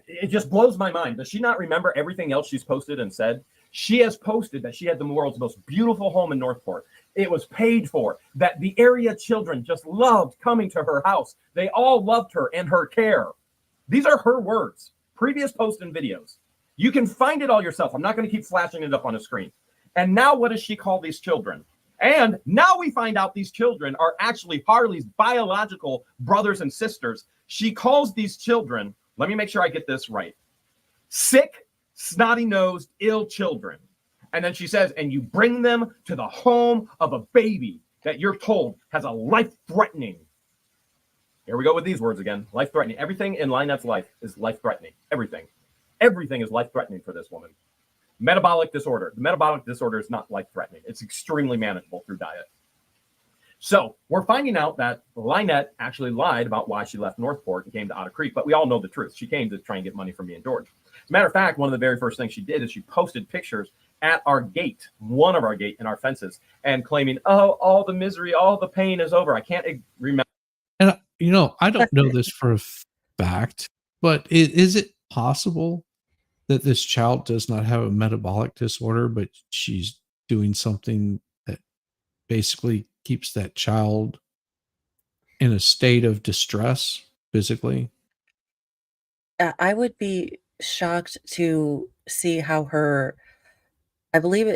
It just blows my mind. Does she not remember everything else she's posted and said? She has posted that she had the world's most beautiful home in Northport. It was paid for, that the area children just loved coming to her house. They all loved her and her care. These are her words, previous posts and videos. You can find it all yourself. I'm not going to keep flashing it up on a screen. And now what does she call these children? And now we find out these children are actually Harley's biological brothers and sisters. She calls these children, let me make sure I get this right, sick, snotty-nosed, ill children. And then she says, and you bring them to the home of a baby that you're told has a life-threatening. Here we go with these words again, life-threatening. Everything in LIEnette's life is life-threatening. Everything. Everything is life-threatening for this woman. Metabolic disorder. The metabolic disorder is not life-threatening. It's extremely manageable through diet. So we're finding out that LIEnette actually lied about why she left Northport and came to Otter Creek, but we all know the truth. She came to try and get money from me and George. As a matter of fact, one of the very first things she did is she posted pictures at our gate, one of our gate in our fences, and claiming, oh, all the misery, all the pain is over. I can't remember. And I don't know this for a fact, but is it possible that this child does not have a metabolic disorder, but she's doing something that basically keeps that child in a state of distress physically? I would be shocked to see how I believe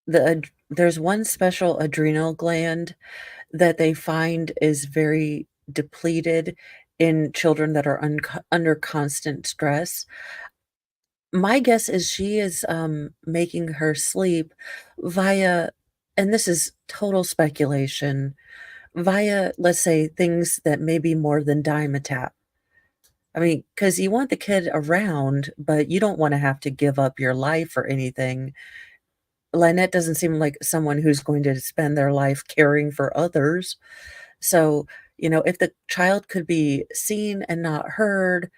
there's one special adrenal gland that they find is very depleted in children that are under constant stress. My guess is she is making her sleep via, and this is total speculation, via, let's say, things that may be more than Dimetap. I mean, because you want the kid around, but you don't want to have to give up your life or anything. LIEnette doesn't seem like someone who's going to spend their life caring for others. So, if the child could be seen and not heard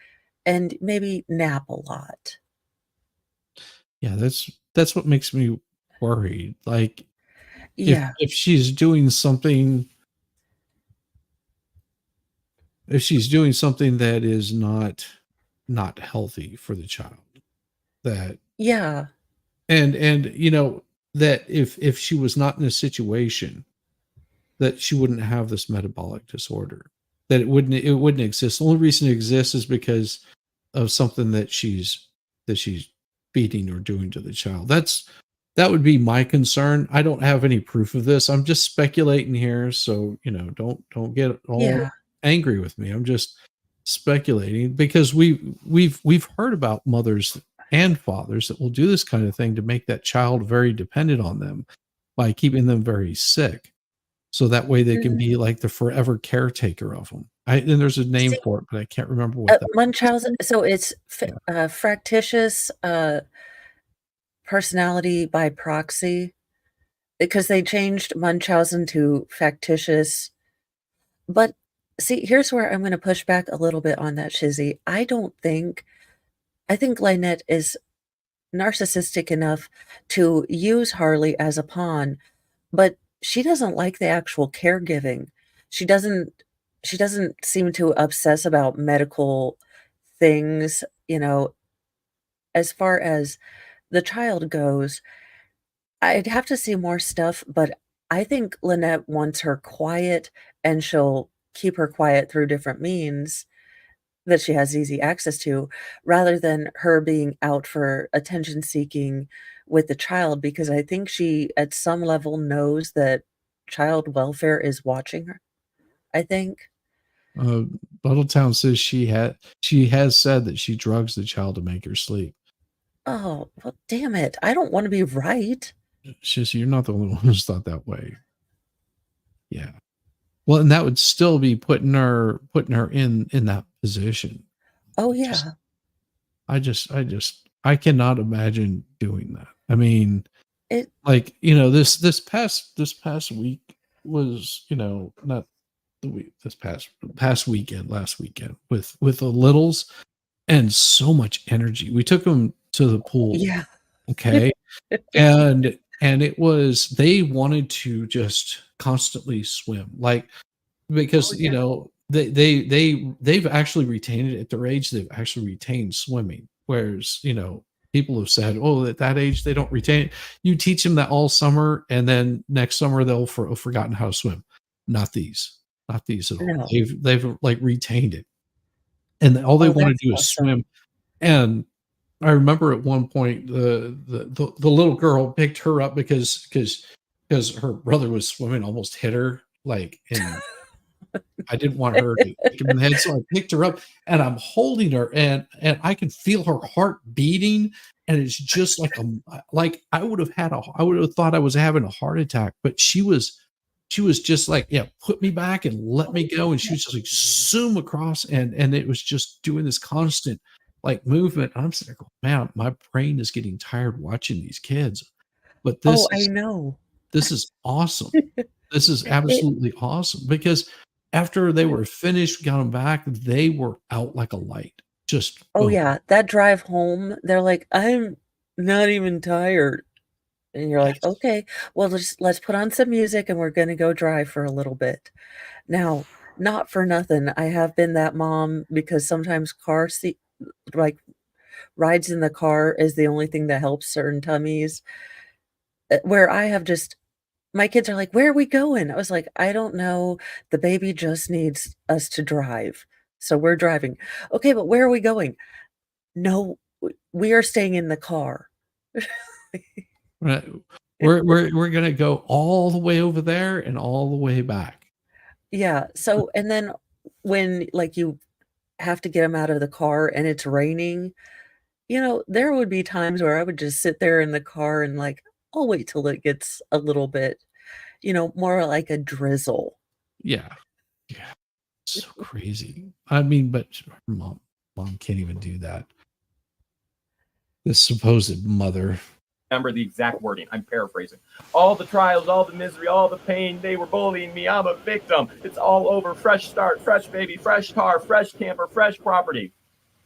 and maybe nap a lot. Yeah, that's what makes me worried. Like, Yeah. if she's doing something, that is not healthy for the child, that Yeah. and that if she was not in a situation, that she wouldn't have this metabolic disorder, that it wouldn't exist. The only reason it exists is because of something that she's feeding or doing to the child. That would be my concern. I don't have any proof of this. I'm just speculating here, so don't get all angry with me. I'm just speculating because we've heard about mothers and fathers that will do this kind of thing to make that child very dependent on them by keeping them very sick, so that way they can be like the forever caretaker of them. And there's a name for it, but I can't remember what that Munchausen. So it's fractious personality by proxy, because they changed Munchausen to factitious. But See, here's where I'm going to push back a little bit on that, Shizzy. I think LIEnette is narcissistic enough to use Harley as a pawn, but she doesn't like the actual caregiving. She doesn't seem to obsess about medical things, as far as the child goes. I'd have to see more stuff, but I think LIEnette wants her quiet, and she'll keep her quiet through different means that she has easy access to, rather than her being out for attention seeking with the child, because I think she, at some level, knows that child welfare is watching her, I think. Buttletown says she has said that she drugs the child to make her sleep. Oh, well, damn it. I don't want to be right. Shizzy, you're not the only one who's thought that way. Yeah. Well, and that would still be putting her in that position. Oh yeah. I cannot imagine doing that. I mean, this past week was, not the week, last weekend with the littles, and so much energy. We took them to the pool. Yeah. Okay. and it was, they wanted to just constantly swim, because they've actually retained it at their age. They've actually retained swimming, whereas people have said, oh, at that age they don't retain it. You teach them that all summer, and then next summer they'll have forgotten how to swim. Not these at all. No. They've retained it, and all they want to do is swim. And I remember at one point the little girl picked her up because her brother was swimming, almost hit her, and I didn't want her to kick him in the head, so I picked her up, and I'm holding her, and I can feel her heart beating, and it's just like I would have thought I was having a heart attack, but she was just like, yeah, put me back and let me go, and she was just zoom across, and it was just doing this constant movement. I'm sitting there going, man, my brain is getting tired watching these kids, but I know. This is awesome. This is absolutely awesome, because after they were finished, got them back, they were out like a light. Just boom. Yeah, that drive home, they're like, I'm not even tired. And you're like, okay, well, let's put on some music and we're going to go drive for a little bit. Now, not for nothing, I have been that mom, because sometimes rides in the car is the only thing that helps certain tummies, where I have my kids are like, where are we going? I was like, I don't know. The baby just needs us to drive. So we're driving. Okay, but where are we going? No, we are staying in the car. Right. We're gonna go all the way over there and all the way back. Yeah. So, and then when you have to get them out of the car and it's raining, there would be times where I would just sit there in the car and I'll wait till it gets a little bit, more like a drizzle. Yeah. So crazy. I mean, but mom can't even do that. This supposed mother. Remember the exact wording. I'm paraphrasing. All the trials, all the misery, all the pain. They were bullying me. I'm a victim. It's all over. Fresh start, fresh baby, fresh car, fresh camper, fresh property.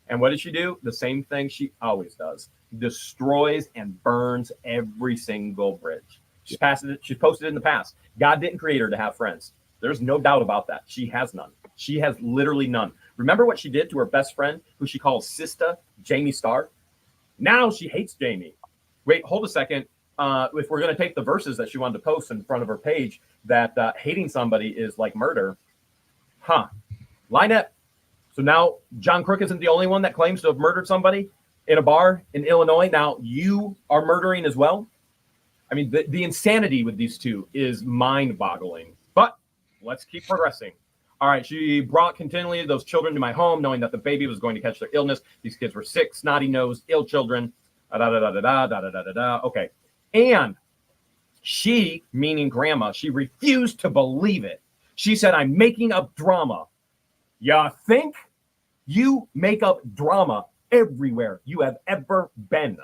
And what does she do? The same thing she always does. Destroys and burns every single bridge. She's posted it in the past. God didn't create her to have friends. There's no doubt about that. She has none. She has literally none. Remember what she did to her best friend, who she calls Sista, Jamie Starr? Now she hates Jamie. Wait, hold a second. If we're going to take the verses that she wanted to post in front of her page, that hating somebody is like murder. LIEnette. So now John Crook isn't the only one that claims to have murdered somebody in a bar in Illinois. Now you are murdering as well. I mean, the insanity with these two is mind-boggling. But let's keep progressing. All right, she brought continually those children to my home, knowing that the baby was going to catch their illness. These kids were sick, snotty-nosed, ill children. Okay. And she, meaning grandma, she refused to believe it. She said, I'm making up drama. You think? You make up drama everywhere you have ever been.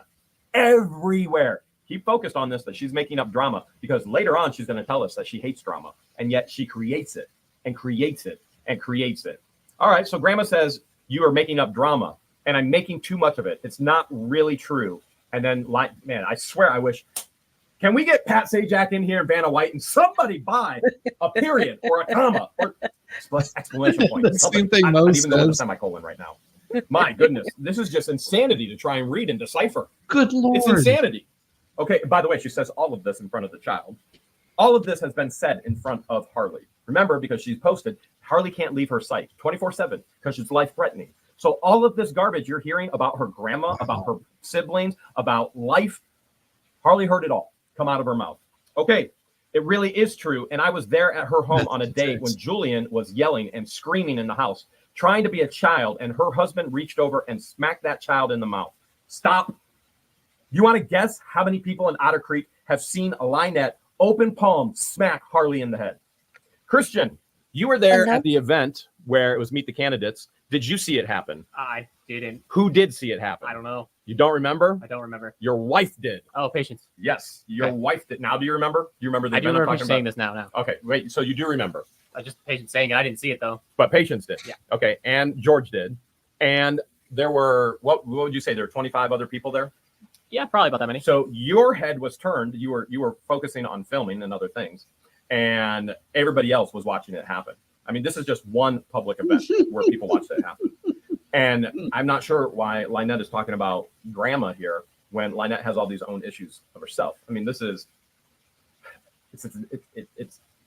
Everywhere. Keep focused on this, that she's making up drama, because later on she's going to tell us that she hates drama, and yet she creates it and creates it and creates it. All right, so grandma says, you are making up drama and I'm making too much of it. It's not really true. And then, like, man, I swear I wish, can we get Pat Sajak in here and Vanna White and somebody buy a period or a comma or exclamation point? The same thing I'm Mo even going with a says. semicolon right now. My goodness, this is just insanity to try and read and decipher. Good Lord. It's insanity. Okay, by the way, she says all of this in front of the child. All of this has been said in front of Harley. Remember, because she's posted, Harley can't leave her sight 24/7 because it's life-threatening. So all of this garbage you're hearing about her grandma, about her siblings, about life, Harley heard it all come out of her mouth. Okay, it really is true. And I was there at her home on a day when Julian was yelling and screaming in the house, trying to be a child, and her husband reached over and smacked that child in the mouth. Stop. You want to guess how many people in Otter Creek have seen a LIEnette open palm smack Harley in the head? Christian, you were there at the event where it was Meet the Candidates. Did you see it happen? I didn't. Who did see it happen? I don't know. You don't remember? I don't remember. Your wife did. Oh, Patience. Yes, your wife did. Now, do you remember? Do you remember the I do event I'm remember talking saying about? this now. Okay, wait. So you do remember? I just Patience saying it. I didn't see it though. But Patience did. Yeah. Okay, and George did. And there were, what would you say? There were 25 other people there? Yeah, probably about that many. So your head was turned. You were focusing on filming and other things, and everybody else was watching it happen. I mean, this is just one public event where people watched it happen. And I'm not sure why LIEnette is talking about grandma here when LIEnette has all these own issues of herself. I mean, this is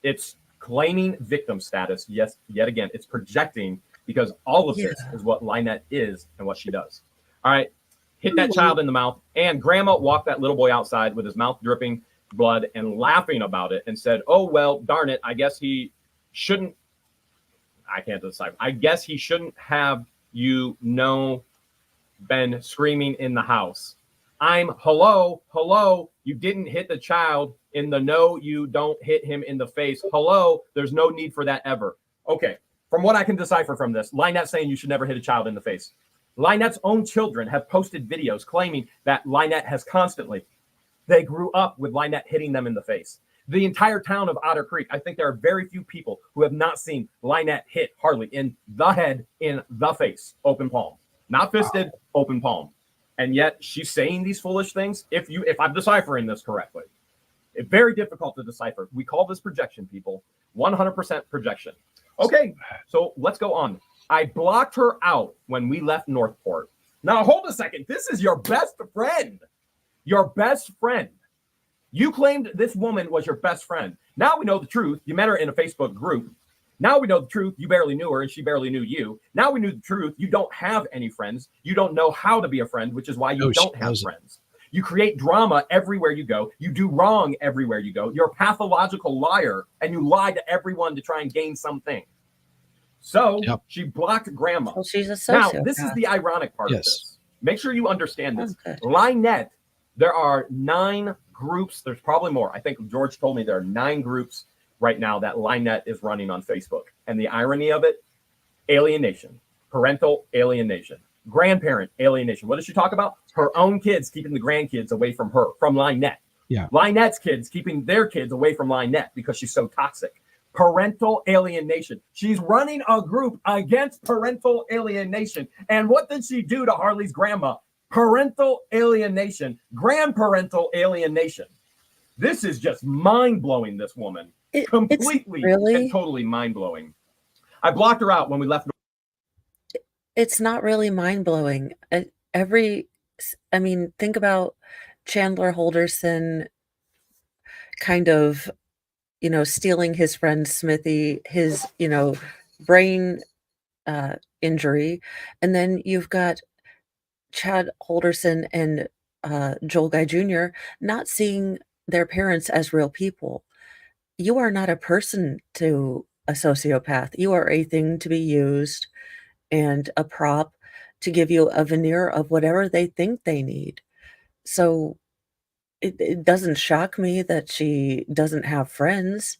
it's claiming victim status. Yes, yet again, it's projecting, because all of this is what LIEnette is and what she does. All right, hit that child in the mouth, and grandma walked that little boy outside with his mouth dripping blood and laughing about it and said, "Oh well, darn it, I guess he shouldn't." I can't decide. I guess he shouldn't have been screaming in the house. Hello, you didn't hit the child in the no, you don't hit him in the face. Hello, there's no need for that ever. Okay, from what I can decipher from this, LIEnette saying you should never hit a child in the face. LIEnette's own children have posted videos claiming that LIEnette has constantly, they grew up with LIEnette hitting them in the face. The entire town of Otter Creek, I think there are very few people who have not seen LIEnette hit Harley in the head, in the face, open palm. Not fisted, open palm. And yet she's saying these foolish things. If I'm deciphering this correctly, it's very difficult to decipher. We call this projection, people. 100% projection. Okay, so let's go on. I blocked her out when we left Northport. Now, hold a second. This is your best friend. Your best friend. You claimed this woman was your best friend. Now we know the truth. You met her in a Facebook group. Now we know the truth. You barely knew her and she barely knew you. Now we knew the truth. You don't have any friends. You don't know how to be a friend, which is why you don't have friends. You create drama everywhere you go. You do wrong everywhere you go. You're a pathological liar, and you lie to everyone to try and gain something. So she blocked grandma. Well, she's a sociopath. Now, this is the ironic part of this. Make sure you understand this. LIEnette, there are 9 groups. There's probably more. I think George told me there are 9 groups right now that LIEnette is running on Facebook. And the irony of it, alienation, parental alienation, grandparent alienation. What does she talk about? Her own kids keeping the grandkids away from her, from LIEnette. Yeah. LIEnette's kids keeping their kids away from LIEnette because she's so toxic. Parental alienation. She's running a group against parental alienation. And what did she do to Harley's grandma? Parental alienation, grandparental alienation. This is just mind-blowing, this woman. Completely and totally mind-blowing. I blocked her out when we left. It's not really mind-blowing. I mean, think about Chandler Holderson kind of, stealing his friend Smithy, his, brain injury. And then you've got Chad Holderson and Joel Guy Jr. not seeing their parents as real people. You are not a person to a sociopath. You are a thing to be used and a prop to give you a veneer of whatever they think they need. So it doesn't shock me that she doesn't have friends,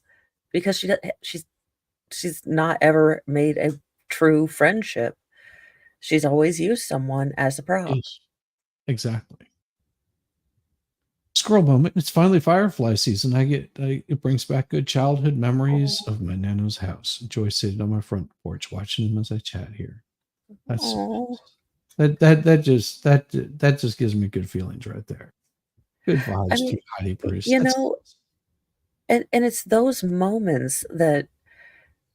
because she's not ever made a true friendship. She's always used someone as a prop. Exactly. Squirrel moment. It's finally firefly season. It brings back good childhood memories of my nano's house. Enjoy sitting on my front porch watching them as I chat here. That's Oh, that just gives me good feelings right there. Good I vibes mean, to Heidi Bruce. you That's know, and it's those moments that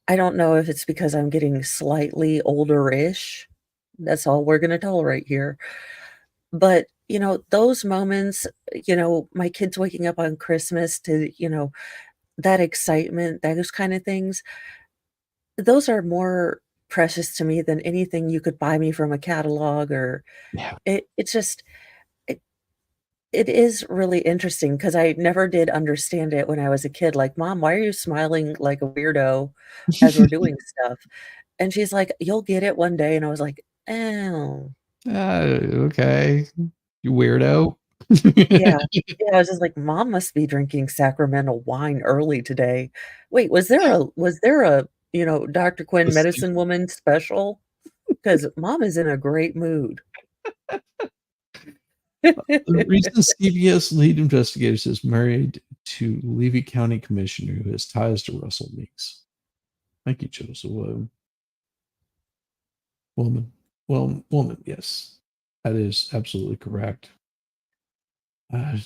I don't know if it's because I'm getting slightly older-ish. That's all we're gonna tolerate here. But, those moments, my kids waking up on Christmas to, that excitement, those kind of things, those are more precious to me than anything you could buy me from a catalog or yeah. it's just it it is really interesting because I never did understand it when I was a kid, like, "Mom, why are you smiling like a weirdo as we're doing stuff?" And she's like, "You'll get it one day," and I was like, "Oh." Okay. You weirdo. Yeah. Yeah, I was just like, "Mom must be drinking sacramental wine early today." Wait, was there a, Dr. Quinn medicine woman special? Because mom is in a great mood. The recent CBS lead investigator says married to Levy County Commissioner who has ties to Russell Meeks. Thank you, Joseph. Woman. Well, woman, yes. That is absolutely correct. I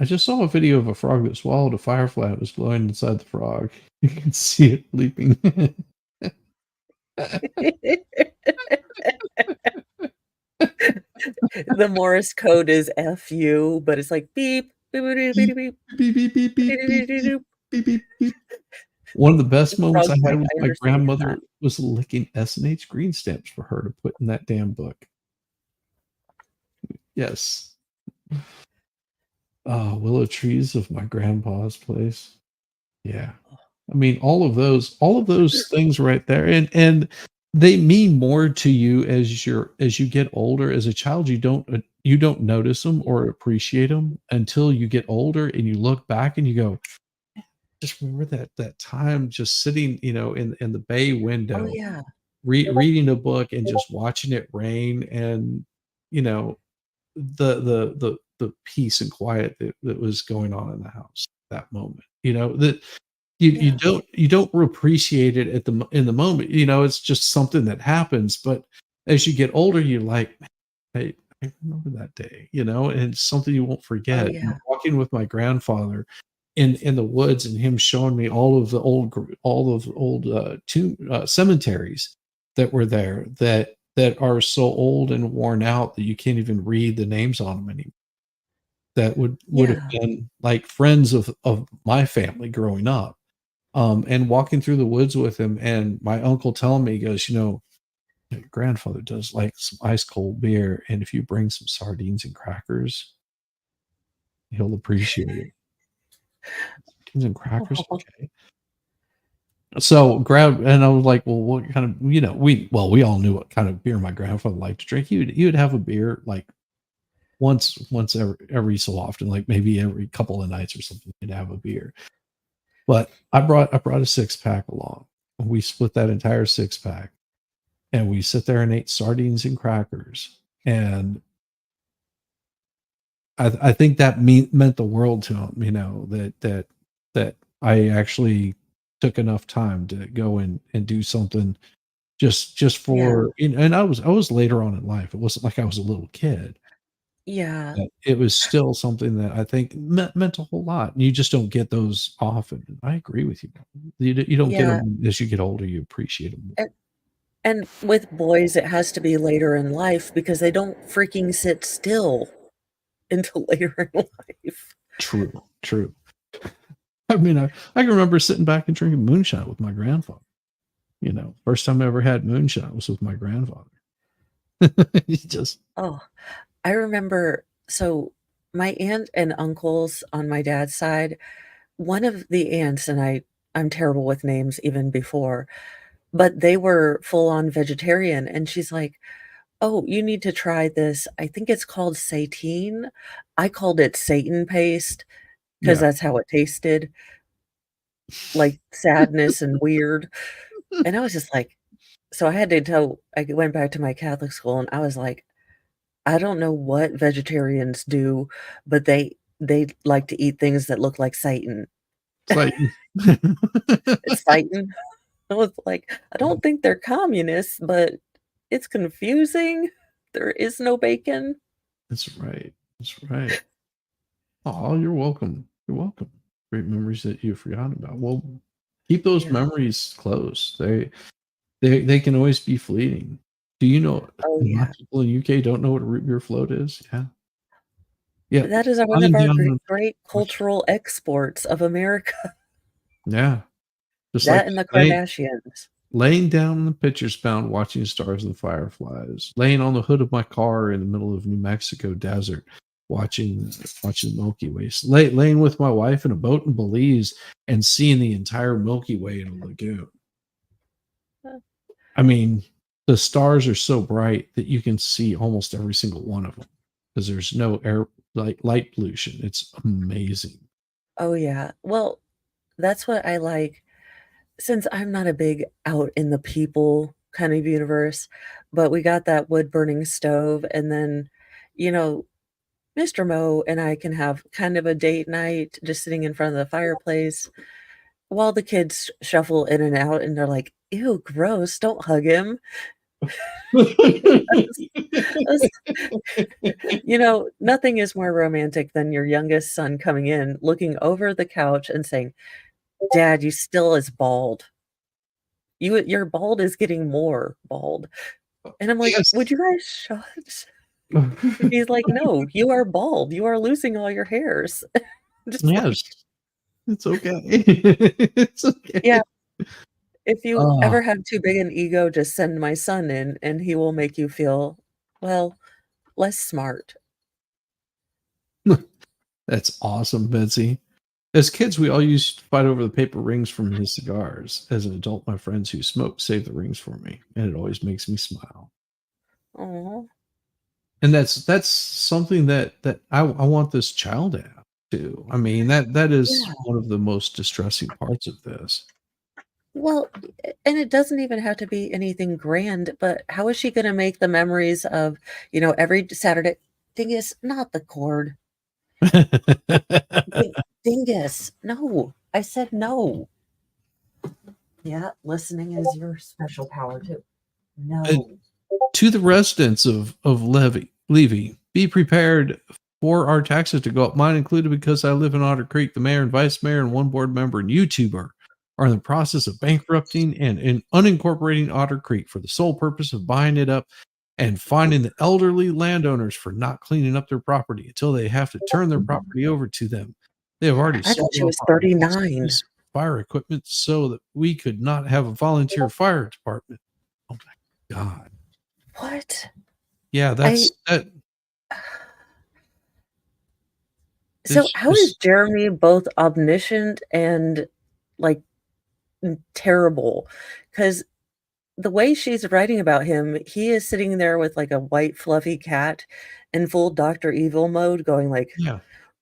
just saw a video of a frog that swallowed a firefly that was glowing inside the frog. You can see it leaping. The Morse code is FU, but it's like beep, beep, beep, beep, beep, Beep, beep, beep, beep, beep, beep, beep. beep, beep, beep. One of the best The moments I frog's like, had with "I my understand grandmother that." was licking S&H green stamps for her to put in that damn book. Yes. Willow trees of my grandpa's place. Yeah. I mean, all of those things right there. And they mean more to you as you get older. As a child, you don't notice them or appreciate them until you get older and you look back and you go, just remember that time just sitting, in the bay Oh, window, yeah. reading a book and just watching it rain and, the peace and quiet that was going on in the house at that moment. That you don't appreciate it in the moment. It's just something that happens. But as you get older, you're like, I remember that day, and it's something you won't Oh, forget. And yeah. walking with my grandfather in the woods and him showing me all of the old cemeteries that were there that are so old and worn out that you can't even read the names on them anymore. That would have Yeah. been like friends of my family growing up. And walking through the woods with him and my uncle telling me, he goes, your grandfather does like some ice cold beer. And if you bring some sardines and crackers, he'll appreciate it. Sardines and crackers. Okay. So and I was like, well, what kind of, we all knew what kind of beer my grandfather liked to drink. He would have a beer like once every so often, like maybe every couple of nights or something, he'd have a beer. But I brought a 6-pack along. We split that entire 6-pack, and we sit there and ate sardines and crackers. And I think that meant the world to him. That I actually took enough time to go and do something just for. And I was later on in life. It wasn't like I was a little kid. Yeah. But it was still something that I think meant a whole lot. You just don't get those often. I agree with you. You don't get Yeah. them as you get older. You appreciate them more. And with boys, it has to be later in life because they don't freaking sit still until later in life. True. I mean, I can remember sitting back and drinking moonshine with my grandfather. First time I ever had moonshine was with my grandfather. Oh, I remember, so my aunt and uncles on my dad's side, one of the aunts, and I'm terrible with names even before, but they were full on vegetarian. And she's like, "Oh, you need to try this. I think it's called satine." I called it Satan paste because Yeah. that's how it tasted. Like sadness and weird. And I was just like, so I went back to my Catholic school and I was like, I don't know what vegetarians do, but they they like to eat things that look like Satan. It's like It's Satan. I was like, I don't think they're communists, but it's confusing. There is no bacon. That's right. That's right. Oh, you're welcome. You're welcome. Great memories that you've forgotten about. Well, keep those memories close. They can always be fleeting. Do you know? Oh, a lot yeah. of people in UK don't know what a root beer float is. Yeah. Yeah. That is one lying of our down great, on- great cultural exports of America. Yeah. Just That like and the Kardashians. laying down in the pitcher spout, watching stars and fireflies, laying on the hood of my car in the middle of New Mexico desert, watching the Milky Way, laying with my wife in a boat in Belize and seeing the entire Milky Way in a lagoon. I mean, the stars are so bright that you can see almost every single one of them because there's no light pollution. It's amazing. Oh, yeah. Well, that's what I like. Since I'm not a big out in the people kind of universe, but we got that wood burning stove, and then, Mr. Mo and I can have kind of a date night just sitting in front of the fireplace while the kids shuffle in and out, and they're like, ew, gross, don't hug him. Nothing is more romantic than your youngest son coming in, looking over the couch and saying, Dad, you still is bald. Your bald is getting more bald. And I'm like, would you guys shut? He's like, no, you are bald. You are losing all your hairs. Just yes. It's okay. It's okay. Yeah. If you ever have too big an ego, just send my son in and he will make you feel, well, less smart. That's awesome, Betsy. As kids, we all used to fight over the paper rings from his cigars. As an adult, my friends who smoke save the rings for me, and it always makes me smile. Oh. And that's something that I want this child to have too. I mean, that is one of the most distressing parts of this. Well, and it doesn't even have to be anything grand, but how is she going to make the memories of, every Saturday? Dingus, not the cord. Dingus, no. I said no. Yeah, listening is your special power too. No. To the residents of Levy, be prepared for our taxes to go up. Mine included, because I live in Otter Creek. The mayor and vice mayor and one board member and YouTuber are in the process of bankrupting and unincorporating Otter Creek for the sole purpose of buying it up and finding the elderly landowners for not cleaning up their property until they have to turn their property over to them. They have already I thought she was 39. Fire equipment so that we could not have a volunteer fire department. Oh my God. What? Yeah, that. So how is Jeremy both omniscient and terrible? Because the way she's writing about him, he is sitting there with a white fluffy cat in full Dr. Evil mode going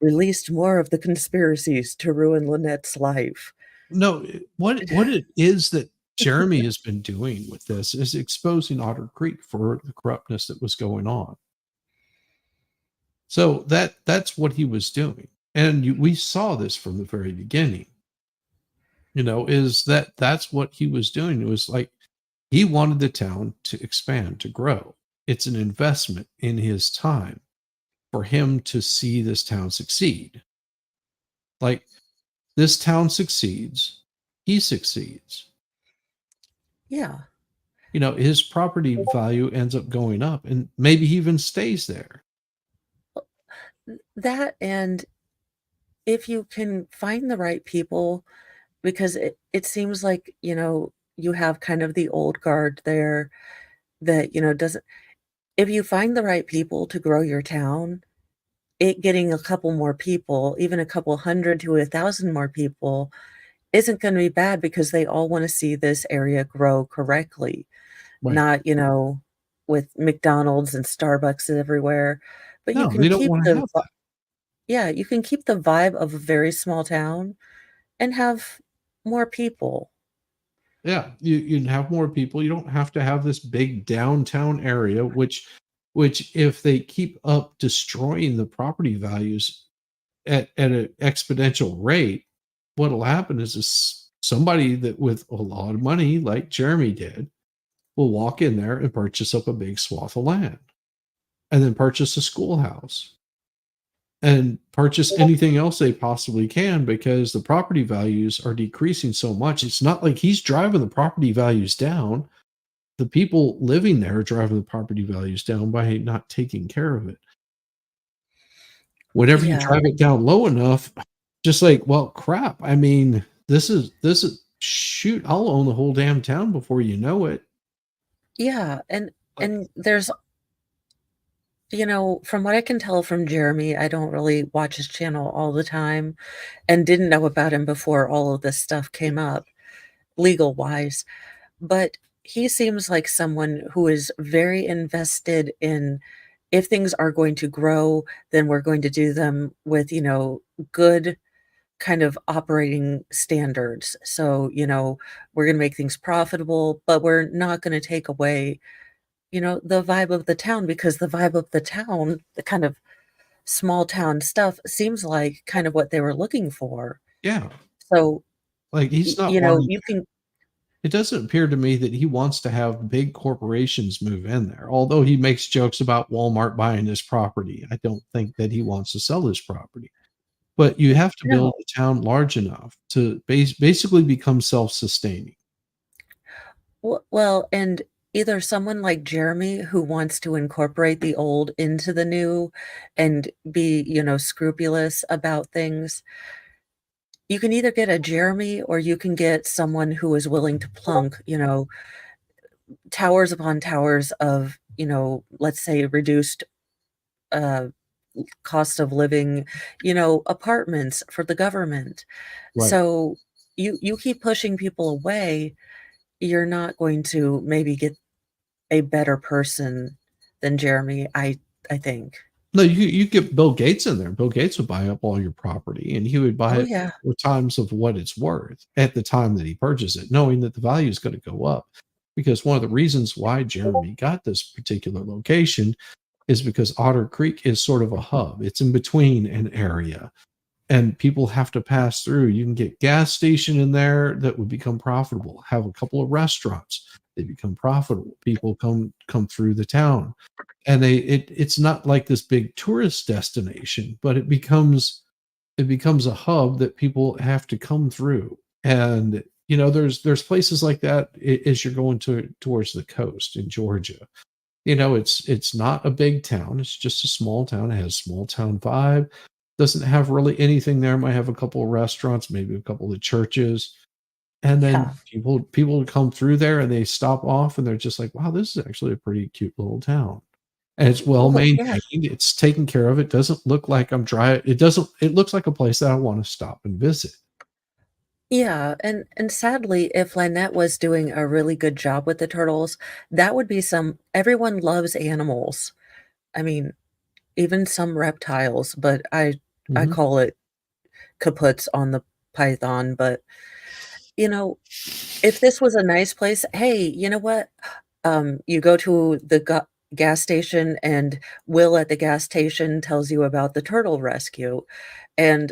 released more of the conspiracies to ruin Lynette's life. No, what it is that Jeremy has been doing with this is exposing Otter Creek for the corruptness that was going on. So that's what he was doing. And we saw this from the very beginning, is that's what he was doing. It was he wanted the town to expand, to grow. It's an investment in his time for him to see this town succeed. This town succeeds, he succeeds. Yeah. His property value ends up going up, and maybe he even stays there. That, and if you can find the right people, because it seems like, you have kind of the old guard there that, doesn't, if you find the right people to grow your town, it getting a couple more people, even a couple 100 to 1,000 more people isn't going to be bad, because they all want to see this area grow correctly. Right. Not, with McDonald's and Starbucks everywhere, but No, you can they don't keep want to have that. Yeah, you can keep the vibe of a very small town and have more people. Yeah, you can have more people. You don't have to have this big downtown area, which if they keep up destroying the property values at an exponential rate, what'll happen is somebody that with a lot of money, like Jeremy did, will walk in there and purchase up a big swath of land, and then purchase a schoolhouse, and purchase anything else they possibly can, because the property values are decreasing so much. It's not like he's driving the property values down. The people living there are driving the property values down by not taking care of it. Whenever you Yeah. drive it down low enough, just like, well, crap. I mean, this is shoot, I'll own the whole damn town before you know it. Yeah, and there's, from what I can tell from Jeremy, I don't really watch his channel all the time and didn't know about him before all of this stuff came up, legal wise. But he seems like someone who is very invested in, if things are going to grow, then we're going to do them with, good kind of operating standards. So, we're going to make things profitable, but we're not going to take away, the vibe of the town, because the vibe of the town, the kind of small town stuff, seems like kind of what they were looking for. Yeah. So, Like, he's not you wanting, can. it doesn't appear to me that he wants to have big corporations move in there. Although he makes jokes about Walmart buying his property, I don't think that he wants to sell his property. But you have to build a town large enough to basically become self-sustaining. Well, and either someone like Jeremy who wants to incorporate the old into the new and be, scrupulous about things. You can either get a Jeremy or you can get someone who is willing to plunk, towers upon towers of, let's say reduced cost of living, apartments for the government. Right. So you keep pushing people away, you're not going to maybe get a better person than Jeremy, I think. No, you get Bill Gates in there. Bill Gates would buy up all your property, and he would buy Oh, it yeah. 4 times of what it's worth at the time that he purchased it, knowing that the value is going to go up. Because one of the reasons why Jeremy got this particular location is because Otter Creek is sort of a hub. It's in between an area, and people have to pass through. You can get gas station in there that would become profitable. Have a couple of restaurants, they become profitable. People come through the town, and it's not like this big tourist destination, but it becomes a hub that people have to come through. And there's places like that as you're going towards the coast in Georgia. It's not a big town. It's just a small town. It has small town vibe. Doesn't have really anything there. Might have a couple of restaurants, maybe a couple of churches. And then people come through there and they stop off and they're just like, wow, this is actually a pretty cute little town. And it's well maintained. It's taken care of. It doesn't look like I'm dry. It looks like a place that I want to stop and visit. Yeah, and sadly, if Linette was doing a really good job with the turtles, that would be everyone loves animals. I mean, even some reptiles, but I call it kaputs on the python. But if this was a nice place, hey, you know what? You go to the gas station, and Will at the gas station tells you about the turtle rescue, and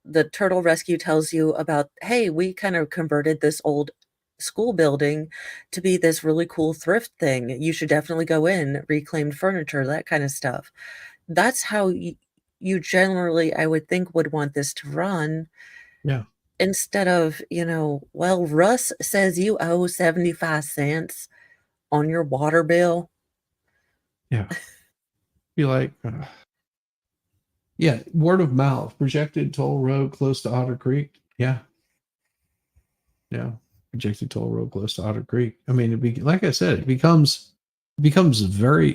the turtle rescue tells you about, hey, we kind of converted this old school building to be this really cool thrift thing. You should definitely go in, reclaimed furniture, that kind of stuff. That's how you generally, I would think, would want this to run. Yeah. Instead of, well, Russ says you owe 75 cents on your water bill. Yeah. Be like, yeah, word of mouth, projected toll road close to Otter Creek. Yeah. Yeah. Projected toll road close to Otter Creek. I mean, like I said, it becomes very,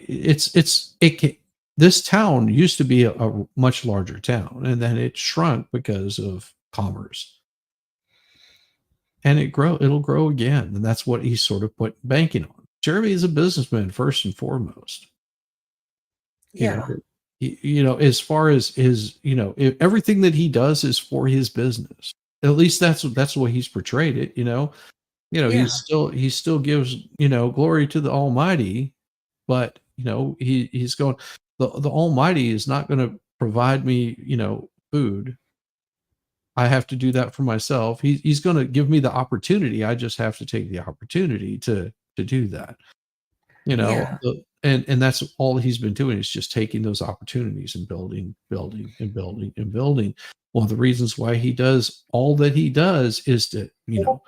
this town used to be a much larger town, and then it shrunk because of commerce. And it'll grow again. And that's what he's sort of banking on. Jeremy is a businessman first and foremost. Yeah. As far as his, everything that he does is for his business. At least that's the way he's portrayed it. He still gives, glory to the Almighty, but he's going, the Almighty is not going to provide me, food. I have to do that for myself. He's going to give me the opportunity. I just have to take the opportunity to do that. You know, Yeah. and that's all he's been doing is just taking those opportunities and building and building and building. One of the reasons why he does all that he does is to, you know,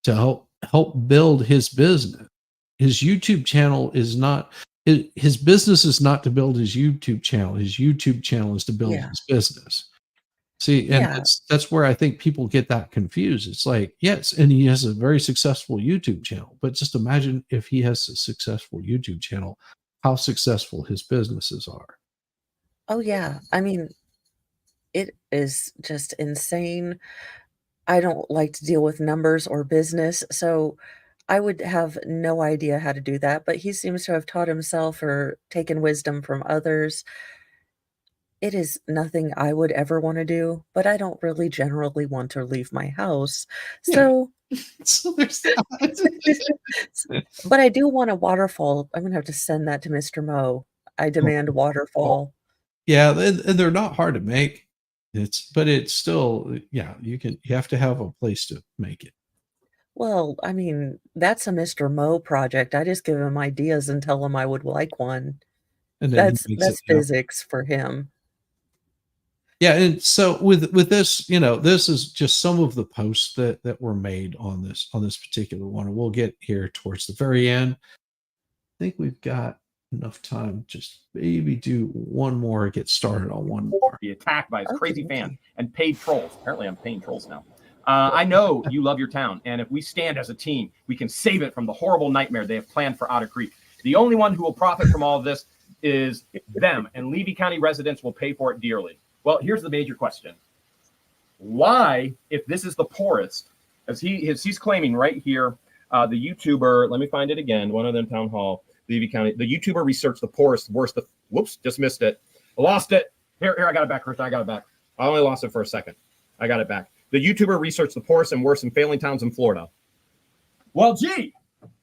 to help build his business. His YouTube channel is not his business is not to build his YouTube channel. His YouTube channel is to build his business. See, and that's where I think people get that confused. It's like, yes, and he has a very successful YouTube channel, but just imagine if he has a successful YouTube channel, how successful his businesses are. Oh yeah. I mean, it is just insane. I don't like to deal with numbers or business, so I would have no idea how to do that, but he seems to have taught himself or taken wisdom from others. It is nothing I would ever want to do, but I don't really generally want to leave my house. So, so there's that. But I do want a waterfall. I'm gonna have to send that to Mr. Mo. I demand waterfall. Yeah, and they're not hard to make. But it's still, yeah, you have to have a place to make it. Well, I mean, that's a Mr. Mo project. I just give him ideas and tell him I would like one. And then That's physics for him. Yeah, and so with this, you know, this is just some of the posts that were made on this particular one, and we'll get here towards the very end. I think we've got enough time. Just maybe do one more, get started on one more. Be attacked by his crazy fans and paid trolls. Apparently, I'm paying trolls now. I know you love your town, and if we stand as a team, we can save it from the horrible nightmare they have planned for Otter Creek. The only one who will profit from all of this is them, and Levy County residents will pay for it dearly. Well, here's the major question. Why, if this is the poorest, as he's claiming right here, the YouTuber, let me find it again, one of them town hall, Levy County, the YouTuber researched the poorest, worst, whoops, just missed it. I lost it. Here, I got it back, Chris, I got it back. I only lost it for a second. I got it back. The YouTuber researched the poorest and worst and failing towns in Florida. Well, gee,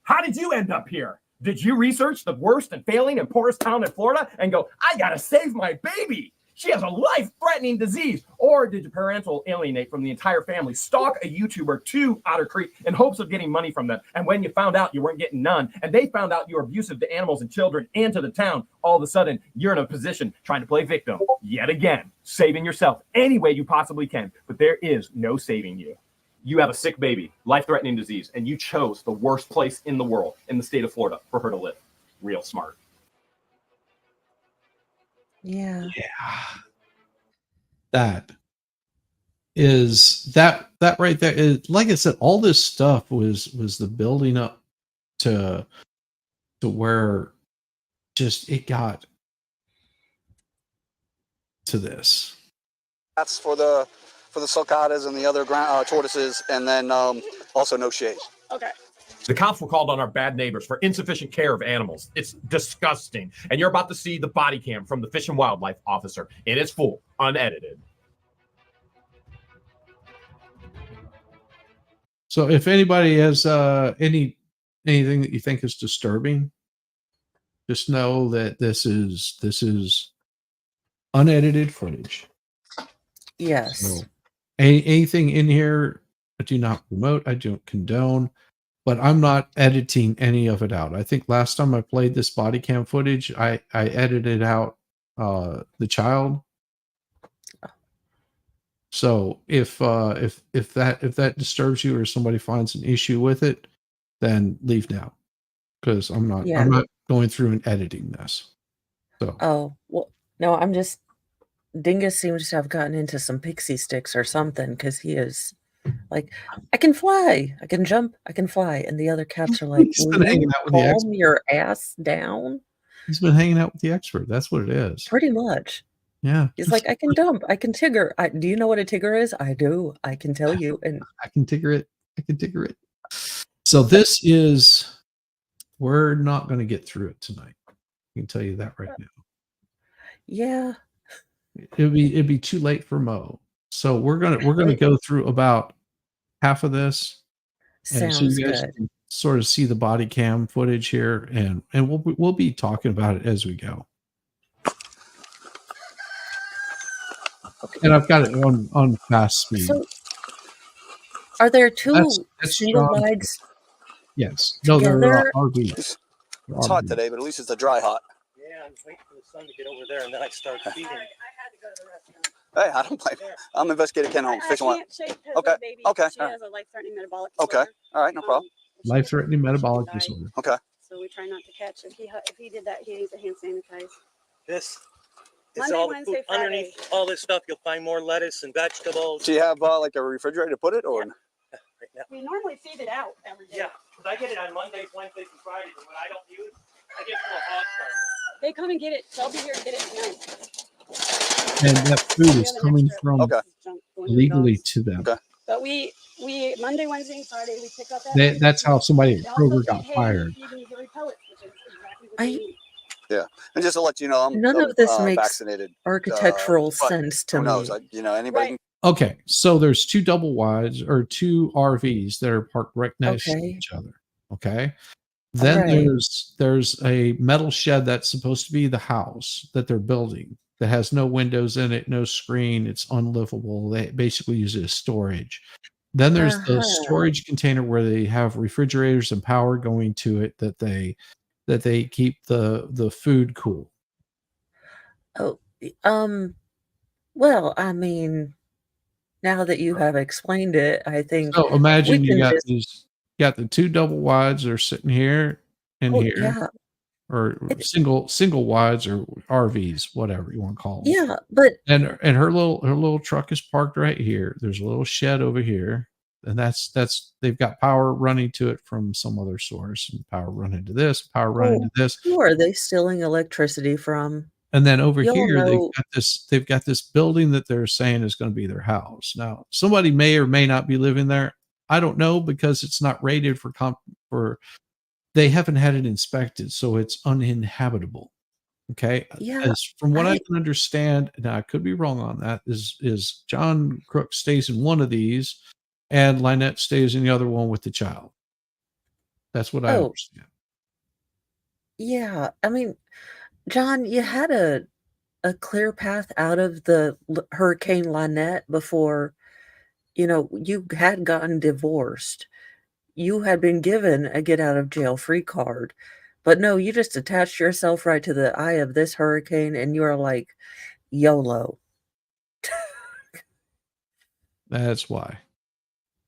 how did you end up here? Did you research the worst and failing and poorest town in Florida and go, I got to save my baby? She has a life-threatening disease. Or did your parental alienate from the entire family, stalk a YouTuber to Otter Creek in hopes of getting money from them? And when you found out you weren't getting none, and they found out you were abusive to animals and children and to the town, all of a sudden, you're in a position trying to play victim yet again, saving yourself any way you possibly can. But there is no saving you. You have a sick baby, life-threatening disease, and you chose the worst place in the world, in the state of Florida, for her to live. Real smart. Yeah. That right there is, like I said, all this stuff was the building up to where just it got to this. That's for the sulcatas and the other tortoises, and then also no shade. Okay. The cops were called on our bad neighbors for insufficient care of animals. It's disgusting. And you're about to see the body cam from the Fish and Wildlife officer. It is full, unedited. So if anybody has anything that you think is disturbing, just know that this is unedited footage. Yes. So anything in here I do not promote, I don't condone, but I'm not editing any of it out. I think last time I played this body cam footage, I edited out the child. So if that disturbs you or somebody finds an issue with it, then leave now, because I'm not going through and editing this. So Oh, well, no, I'm just Dingus seems to have gotten into some pixie sticks or something, because he is like, I can fly, I can jump, I can fly, and the other cats are like, He's will been you hanging out with the calm expert. your ass down? He's been hanging out with the expert. That's what it is. Pretty much. Yeah. He's like, I can dump, I can tigger. Do you know what a tigger is? I do. I can tell you. And I can tigger it. I can tigger it. So this is, we're not going to get through it tonight. I can tell you that right now. yeah, It'd be too late for Mo. So we're gonna go through about half of this, and so sounds you guys good. can sort of see the body cam footage here, and we'll be talking about it as we go. And I've got it on fast speed. So, are there two That's single John. wides Yes. No, they're together? RVs. They're It's hot RVs. today, but at least it's a dry hot. Yeah, I'm waiting for the sun to get over there and then I start feeding. Hey, I don't blame you. I'm investigating Ken Holmes. Fish and what? Okay. Okay. She has a life-threatening metabolic Okay. disorder. All right. No problem. Life-threatening metabolic disorder. Okay. So we try not to catch. If he did that, he needs a hand sanitize. This is Monday, all the Wednesday, food. Friday. Underneath all this stuff, you'll find more lettuce and vegetables. Do you have like a refrigerator to put it, or? Right now. We normally feed it out every day. Yeah, because I get it on Mondays, Wednesdays, and Fridays, and what I don't use, I get to a hog farm. They come and get it. They'll be here to get it tonight. And that food is coming from Junk going legally dogs. to them. But we Monday, Wednesday, and Friday we pick up that. That's how somebody at They also Kroger feed got hay, fired. feed them dairy pellets, which is exactly what they need. Yeah. And just to let you know, I'm None of this makes vaccinated. architectural but sense to who knows? me. Anybody. Can, Okay, so there's two double wides or two RVs that are parked right next to each other. Okay. Then Right. there's a metal shed that's supposed to be the house that they're building that has no windows in it, no screen. It's unlivable. They basically use it as storage. Then there's the storage container where they have refrigerators and power going to it that they keep the food cool. Oh, well, I mean, now that you have explained it, I think So imagine we you can got just. got the two double wides that are sitting here and Oh, here, yeah. or single wides or RVs, whatever you want to call them. Yeah, but And her little truck is parked right here. There's a little shed over here, and that's they've got power running to it from some other source, and power running to this, power running to this. who are they stealing electricity from? And then over Y'all here, know- they've got this building that they're saying is going to be their house. Now, somebody may or may not be living there. I don't know, because it's not rated for they haven't had it inspected, so it's uninhabitable. Okay. Yeah, As from what I can understand, now I could be wrong on that, is John Crook stays in one of these and Linette stays in the other one with the child. That's what I Oh. understand. Yeah, I mean, John, you had a clear path out of the Hurricane Linette before, you had gotten divorced. You had been given a get out of jail free card. But no, you just attached yourself right to the eye of this hurricane and you are like, YOLO. That's why.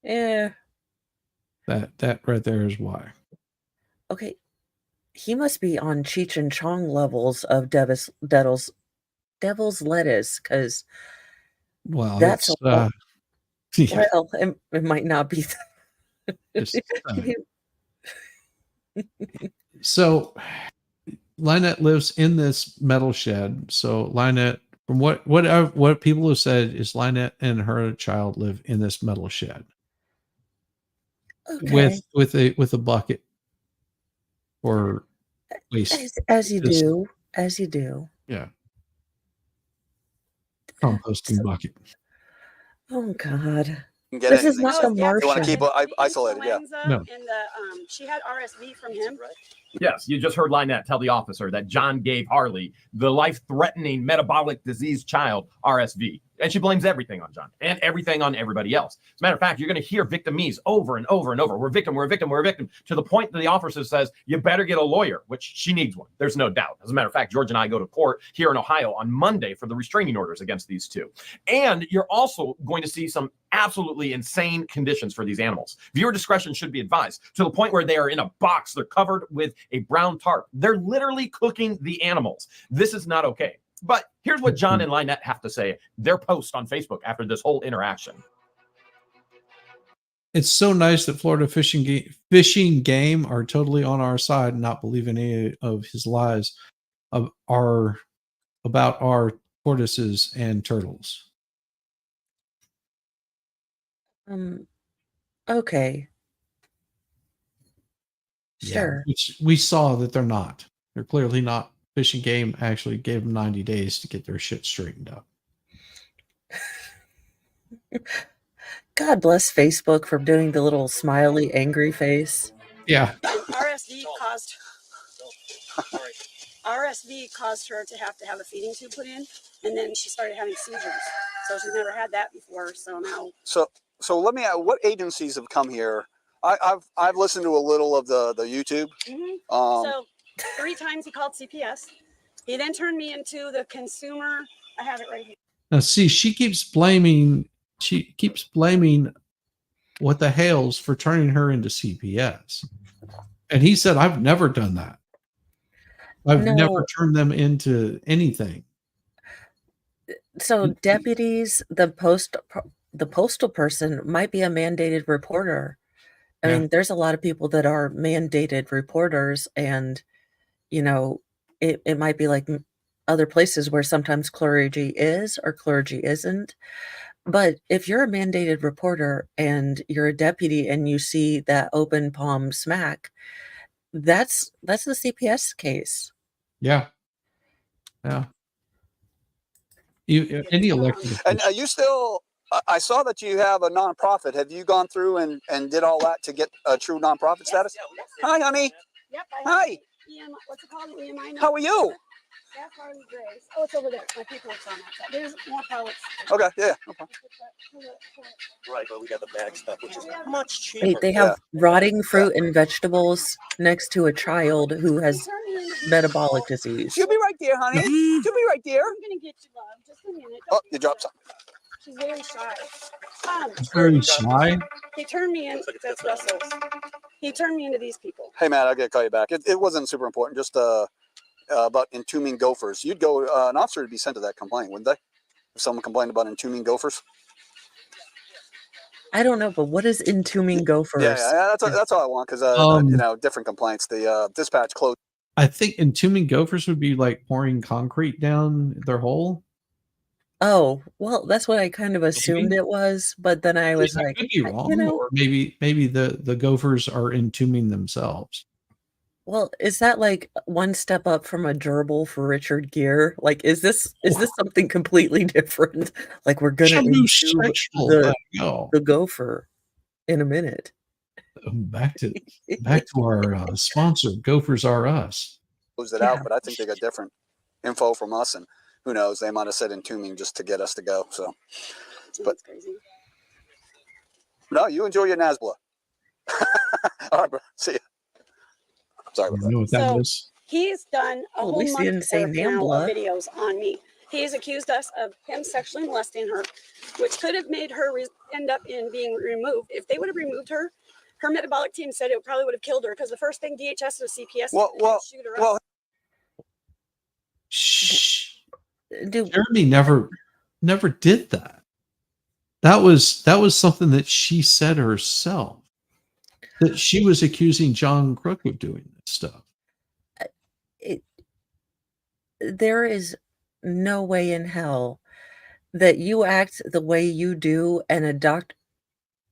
Yeah. That right there is why. Okay. He must be on Cheech and Chong levels of devil's lettuce, because Well, that's it's a lot. yeah. Well, it might not be. Just, so Linette lives in this metal shed. So Linette, from what people have said, is Linette and her child live in this metal shed Okay. with a bucket or waste. As you do. Yeah. Composting bucket. Oh God. Get This it. is not the They want to Martian. keep it isolated. Yeah. No. And she had RSV from him. Yes, you just heard Linette tell the officer that John gave Harley, the life-threatening metabolic disease child, RSV. And she blames everything on John and everything on everybody else. As a matter of fact, you're going to hear victimese over and over and over. We're a victim, we're a victim, we're a victim, to the point that the officer says, you better get a lawyer, which she needs one. There's no doubt. As a matter of fact, George and I go to court here in Ohio on Monday for the restraining orders against these two. And you're also going to see some absolutely insane conditions for these animals. Viewer discretion should be advised, to the point where they are in a box. They're covered with a brown tarp. They're literally cooking the animals. This is not okay. But here's what John and Linette have to say, their post on Facebook after this whole interaction. It's so nice that Florida fishing game are totally on our side and not believe any of his lies about our tortoises and turtles. Okay. Sure. Which we saw that they're not. They're clearly not. Fishing game actually gave them 90 days to get their shit straightened up. God bless Facebook for doing the little smiley angry face. Yeah. RSV caused her to have a feeding tube put in, and then she started having seizures. So she's never had that before. So now. So let me ask, what agencies have come here? I've listened to a little of the YouTube. So 3 times he called CPS. He then turned me into the consumer. I have it right here. Now, see, she keeps blaming what the Hales for turning her into CPS. And he said, I've never done that. I've never turned them into anything. So deputies, the postal person might be a mandated reporter. I mean, there's a lot of people that are mandated reporters, and you know, it might be like other places where sometimes clergy is or clergy isn't. But if you're a mandated reporter and you're a deputy and you see that open palm smack, that's the CPS case. Yeah. Any elected. And are you still? I saw that you have a nonprofit. Have you gone through and did all that to get a true nonprofit status? Hi, honey. Yep. Hi. What's it called? EMI. How are you? That's Harley Grace. Oh, it's over there. My paperwork's on that side. There's more pallets. Okay, yeah. Okay. Right, but we got the bag stuff, which is much cheaper. Wait, they have rotting fruit and vegetables next to a child who has metabolic disease. She'll be right there, honey. She'll be right there. I'm gonna get you, love. Just a minute. Oh, you dropped something. She's very shy. Very shy. He turned me in. That's Russell's. He turned me into these people. Hey, Matt, I gotta call you back. It wasn't super important. Just about entombing gophers. You'd go. An officer would be sent to that complaint, wouldn't they? If someone complained about entombing gophers. I don't know, but what is entombing gophers? Yeah, that's all I want because you know, different complaints. The dispatch closed. I think entombing gophers would be like pouring concrete down their hole. Oh, well, that's what I kind of assumed it was, but then I was like, could be wrong, you know, or maybe the gophers are entombing themselves. well, is that like one step up from a gerbil for Richard Gere? Like, is this something completely different? Like, we're gonna entomb the gopher in a minute. Back to our sponsor, Gophers R Us. Closed it out, but I think they got different info from us, and who knows? They might have said entombing just to get us to go. So, but no, you enjoy your Nasbla. All right, bro. See you. Sorry about that. You know what that was? He's done a Well, at whole least he didn't month say worth now Nambla. of videos on me. He's accused us of him sexually molesting her, which could have made her end up in being removed. If they would have removed her, her metabolic team said it probably would have killed her because the first thing DHS or CPS did was shoot her up. Shh. Jeremy never did that. That was something that she said herself. That she was accusing John Crook of doing this stuff. There is no way in hell that you act the way you do and a doctor.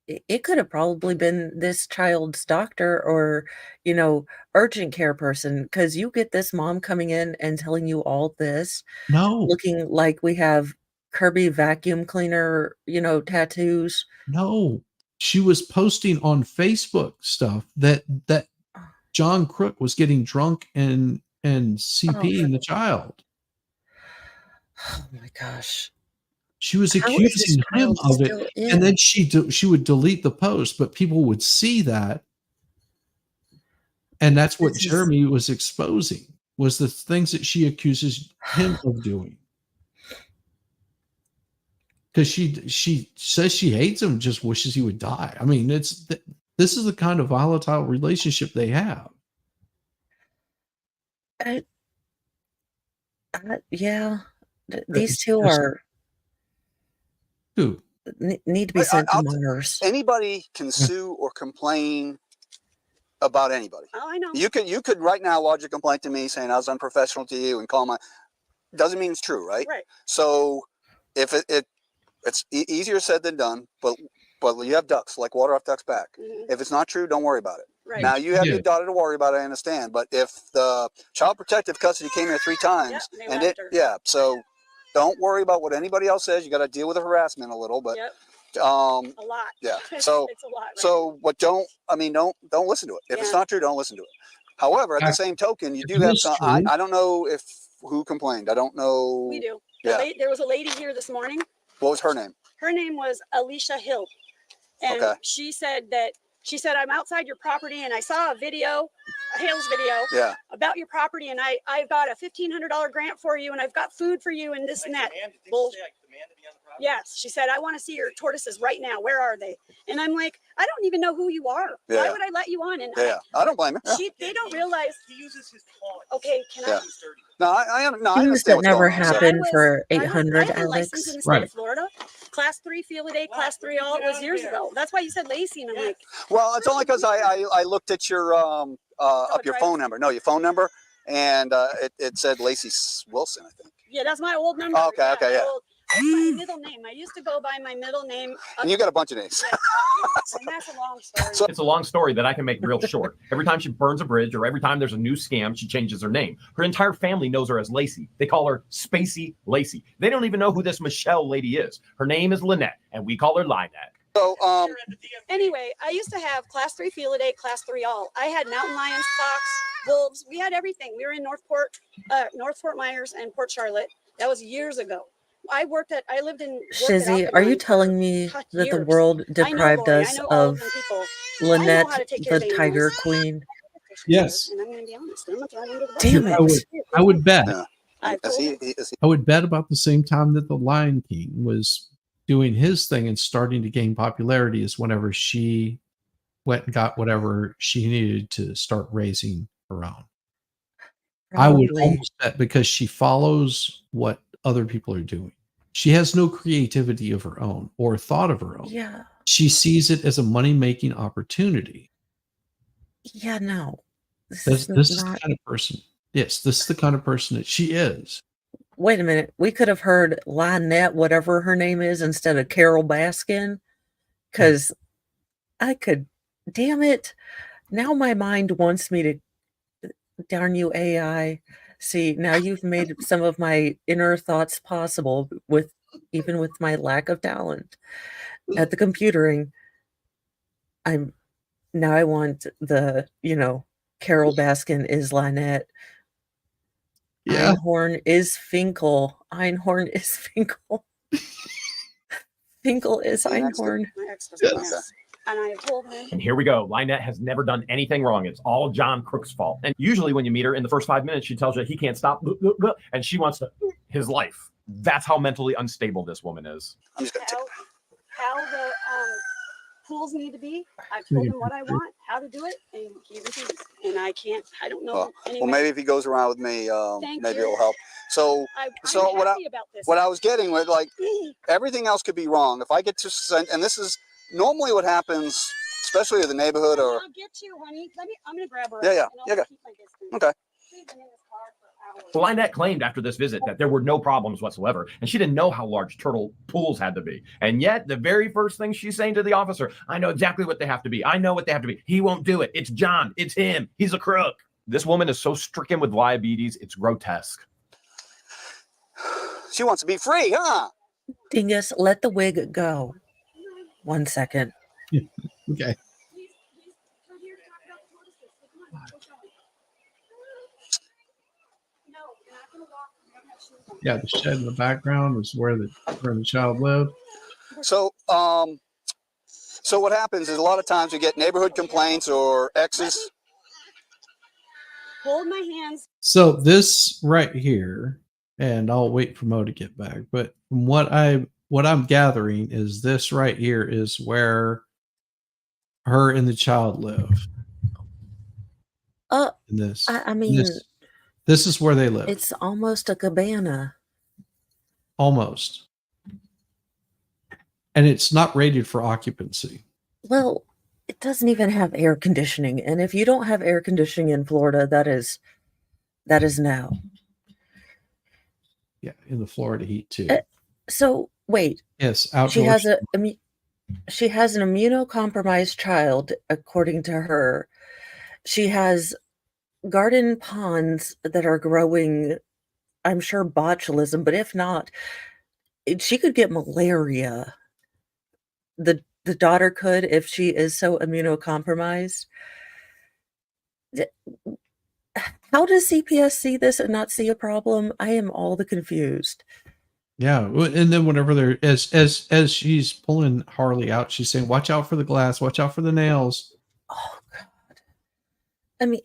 It could have probably been this child's doctor or, you know, urgent care person, because you get this mom coming in and telling you all this. No. Looking like we have Kirby vacuum cleaner, you know, tattoos. No. She was posting on Facebook stuff that John Crook was getting drunk and CPing the child. Oh my gosh. She was How is accusing this him child of still it, in? and then she would delete the post, but people would see that, and that's what Jeremy was exposing, was the things that she accuses him of doing. Because she says she hates him, just wishes he would die. I mean, this is the kind of volatile relationship they have. Yeah, these two are who need to be sent to Mars. Anybody can sue or complain about anybody. Oh, I know. You could right now lodge a complaint to me saying I was unprofessional to you and call my. Doesn't mean it's true, right? Right. So if it's easier said than done, but you have ducks, like water off duck's back. Mm-hmm. If it's not true, don't worry about it. Right. Now you have your daughter to worry about. I understand, but if the child protective custody came here 3 times so don't worry about what anybody else says. You got to deal with the harassment a little, but a lot. Yeah. So it's a lot. Right? So, but don't listen to it. If it's not true, don't listen to it. However, at the same token, you do have some. I don't know who complained. I don't know. We do. Yeah. There was a lady here this morning What was her name? Her name was Alicia Hill. And Okay. she said, I'm outside your property and I saw a video, a Hale's video about your property. And I've got a $1,500 grant for you and I've got food for you and this and that. Yes. She said, I want to see your tortoises right now. Where are they? And I'm like, I don't even know who you are. Yeah. Why would I let you on? And I don't blame her. Yeah. they don't realize. He uses his paws. Okay, can I? No, I understand Things that what's never going on. happened for I 800, had a license in Alex. the state of Florida. Class 3 field a day, class 3 all. It was years ago. That's why you said Lacey, and I'm like, Well, it's only because I looked at your up your phone number. No, your phone number, and it said Lacey Wilson, I think. yeah, that's my old number. Okay, okay, yeah. That's my middle name. I used to go by my middle name. And you got a bunch of names. And that's a long story. It's a long story that I can make real short. Every time she burns a bridge or every time there's a new scam, she changes her name. Her entire family knows her as Lacey. They call her Spacey Lacey. They don't even know who this Michelle lady is. Her name is Linette, and we call her LIEnette. So, anyway, I used to have class 3 field a day, class 3 all. I had mountain lions, fox, wolves. We had everything. We were in Northport, Northport Myers, and Port Charlotte. That was years ago. I lived in. Shizzy, are you telling me that the world deprived us of Linette, the Tiger Queen? Yes. And I'm going to be honest. I'm going to throw them under the bus. Damn it. I would bet. I would bet about the same time that the Lion King was doing his thing and starting to gain popularity is whenever she went and got whatever she needed to start raising her own. I would almost bet because she follows what other people are doing. She has no creativity of her own or thought of her own. Yeah. She sees it as a money-making opportunity. Yeah, no. This is the kind of person. Yes, this is the kind of person that she is. Wait a minute. We could have heard LIEnette, whatever her name is, instead of Carol Baskin. Because I could, damn it. Now my mind wants me to, darn you AI. See, now you've made some of my inner thoughts possible with even with my lack of talent at the computering. I want the, Carol Baskin is LIEnette. Yeah. Einhorn is Finkel. Einhorn is Finkel. Finkel is Einhorn. And I have told him. And here we go. LIEnette has never done anything wrong. It's all John Crook's fault. And usually when you meet her in the first 5 minutes, she tells you he can't stop, and she wants his life. That's how mentally unstable this woman is. I'm just gonna how the pools need to be. I've told him what I want, how to do it, and he refuses. And I don't know. Well, maybe if he goes around with me, maybe it'll help. So, I'm what happy about this. I was getting with, like, everything else could be wrong. If I get to send, and this is normally what happens, especially in the neighborhood, or I'll get you, honey. I'm gonna grab her. Yeah. And I'll keep my distance. Okay. She's been in this car for hours. So LIEnette claimed after this visit that there were no problems whatsoever, and she didn't know how large turtle pools had to be. And yet, the very first thing she's saying to the officer, I know exactly what they have to be. I know what they have to be. He won't do it. It's John. It's him. He's a crook. This woman is so stricken with diabetes, it's grotesque. She wants to be free, huh? Dingus, let the wig go. 1 second. Okay. Yeah, the shed in the background is where the child lived. So, so what happens is a lot of times we get neighborhood complaints or exes. Hold my hands. So this right here, and I'll wait for Mo to get back, but from what I'm gathering is this right here is where her and the child live. In this. I mean, this is where they live. it's almost a cabana. Almost. And it's not rated for occupancy. Well, it doesn't even have air conditioning. And if you don't have air conditioning in Florida, that is now. Yeah, in the Florida heat too. So wait. Yes, outdoor. She has an immunocompromised child, according to her. She has garden ponds that are growing, I'm sure, botulism, but if not, she could get malaria. The daughter could if she is so immunocompromised. How does CPS see this and not see a problem? I am all the confused. Yeah, and then whenever they're as she's pulling Harley out, she's saying, "Watch out for the glass. Watch out for the nails." Oh God! I mean,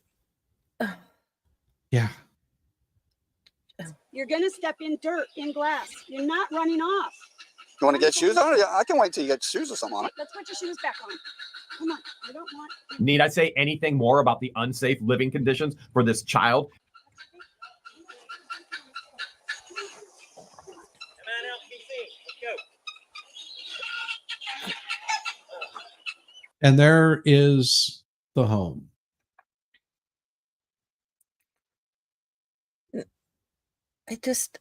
yeah. You're gonna step in dirt, in glass. You're not running off. You want to get shoes on? I can wait till you get shoes or something on it. Let's put your shoes back on. Come on. I don't want. Need I say anything more about the unsafe living conditions for this child? And there is the home. I just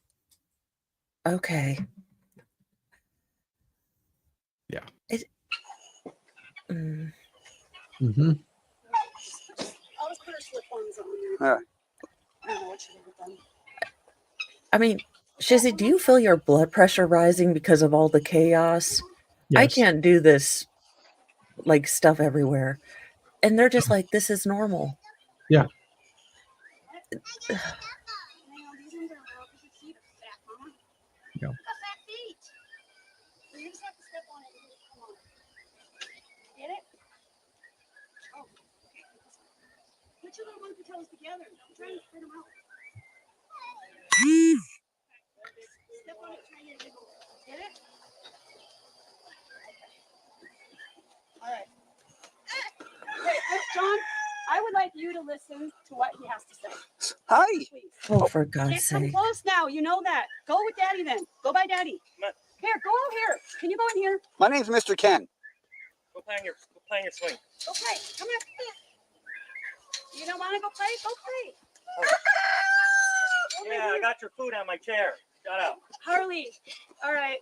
okay. Yeah. It. Mm-hmm. I'll just put her slip-ons on there. All right. I don't know what she did with them. I mean, Shizzy, do you feel your blood pressure rising because of all the chaos? I Yes. can't do this like stuff everywhere. And they're just like, this is normal. Yeah. Yeah. Get it? Oh. Put your little monkey toes together. I'm trying to spread them out. Step on it, try and wiggle. Get it? All right. Hey, John, I would like you to listen to what he has to say. Hi. Please. Oh, for God's Can't come sake. close now. You know that. Go with Daddy then. Go by Daddy. Here, go here. Can you go in here? My name's Mr. Ken. Go play on your swing. Go play. Come here. You don't want to go play? Go play. Yeah, I got your food on my chair. Shut up. Harley. All right.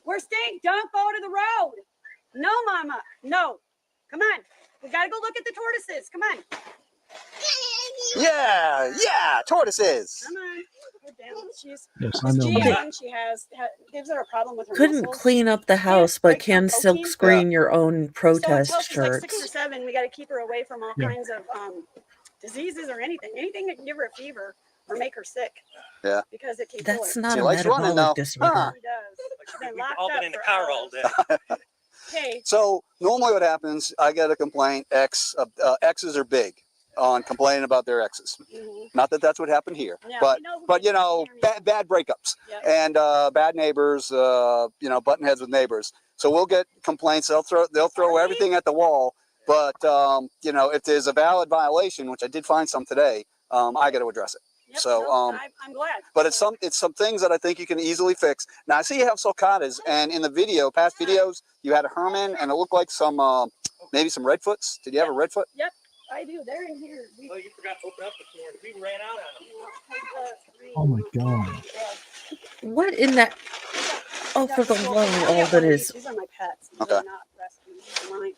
We're staying. Don't go to the road. No, Mama. No. Come on. We got to go look at the tortoises. Come on. Yeah, tortoises. Come on. Go down. She's Yes, I know. G1. She gives her a problem with her Couldn't muscles. clean up the house, but can silk screen your own protest So until she's like shirts. 6 or 7, we got to keep her away from all Yeah. kinds of diseases or anything that can give her a fever or make her sick. Yeah. Because it can That's kill her. not She a likes running, metabolic though. disorder. Huh. She does. She's been locked All up been in the for car hours. all day. Okay. So normally what happens, I get a complaint. Exes are big on complaining about their exes. Not that that's what happened here, Yeah, but we know who but you gets know, married. bad breakups Yep. and bad neighbors. You know, button heads with neighbors. So we'll get complaints. They'll throw everything at the wall. But you know, if there's a valid violation, which I did find some today, I got to address it. Yep, So no, I'm glad. but it's some things that I think you can easily fix. Now I see you have sulcatas, and in the video, past videos, you had a Herman, and it looked like some maybe some redfoots. Did you have a redfoot? Yep, I do. They're in here. Oh, you forgot to open up the door. We ran out on them. Oh my God. What in that? Oh, for the love of all that is These are my pets. These Okay. are not rescued. These are mine.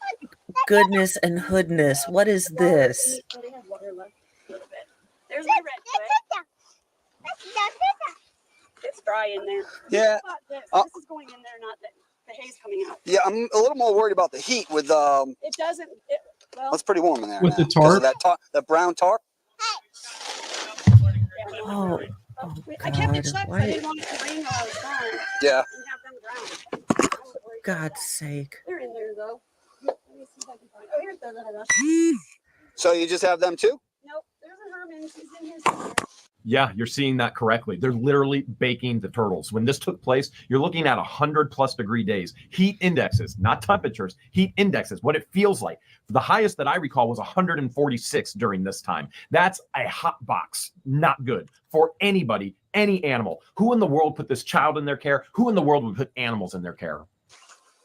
goodness and hoodness. What is this? They have water left a little bit. There's my redfoot. It's dry in there. Yeah. This is going in there, not the haze coming out. Yeah, I'm a little more worried about the heat with It doesn't. Well, it's pretty warm in there With now, the 'cause of tarp? that brown tarp. Oh, I kept it God. shut 'cause I Why? didn't want it to rain while I was gone Yeah. and have them drown. God's sake. They're in there though. Let me see if I can find. Oh, here's the So you just have them too? Nope, there's a Herman. He's in here somewhere. Yeah, you're seeing that correctly. They're literally baking the turtles. When this took place, you're looking at 100+ degree days. Heat indexes, not temperatures, heat indexes, what it feels like. The highest that I recall was 146 during this time. That's a hot box. Not good for anybody, any animal. Who in the world put this child in their care? Who in the world would put animals in their care?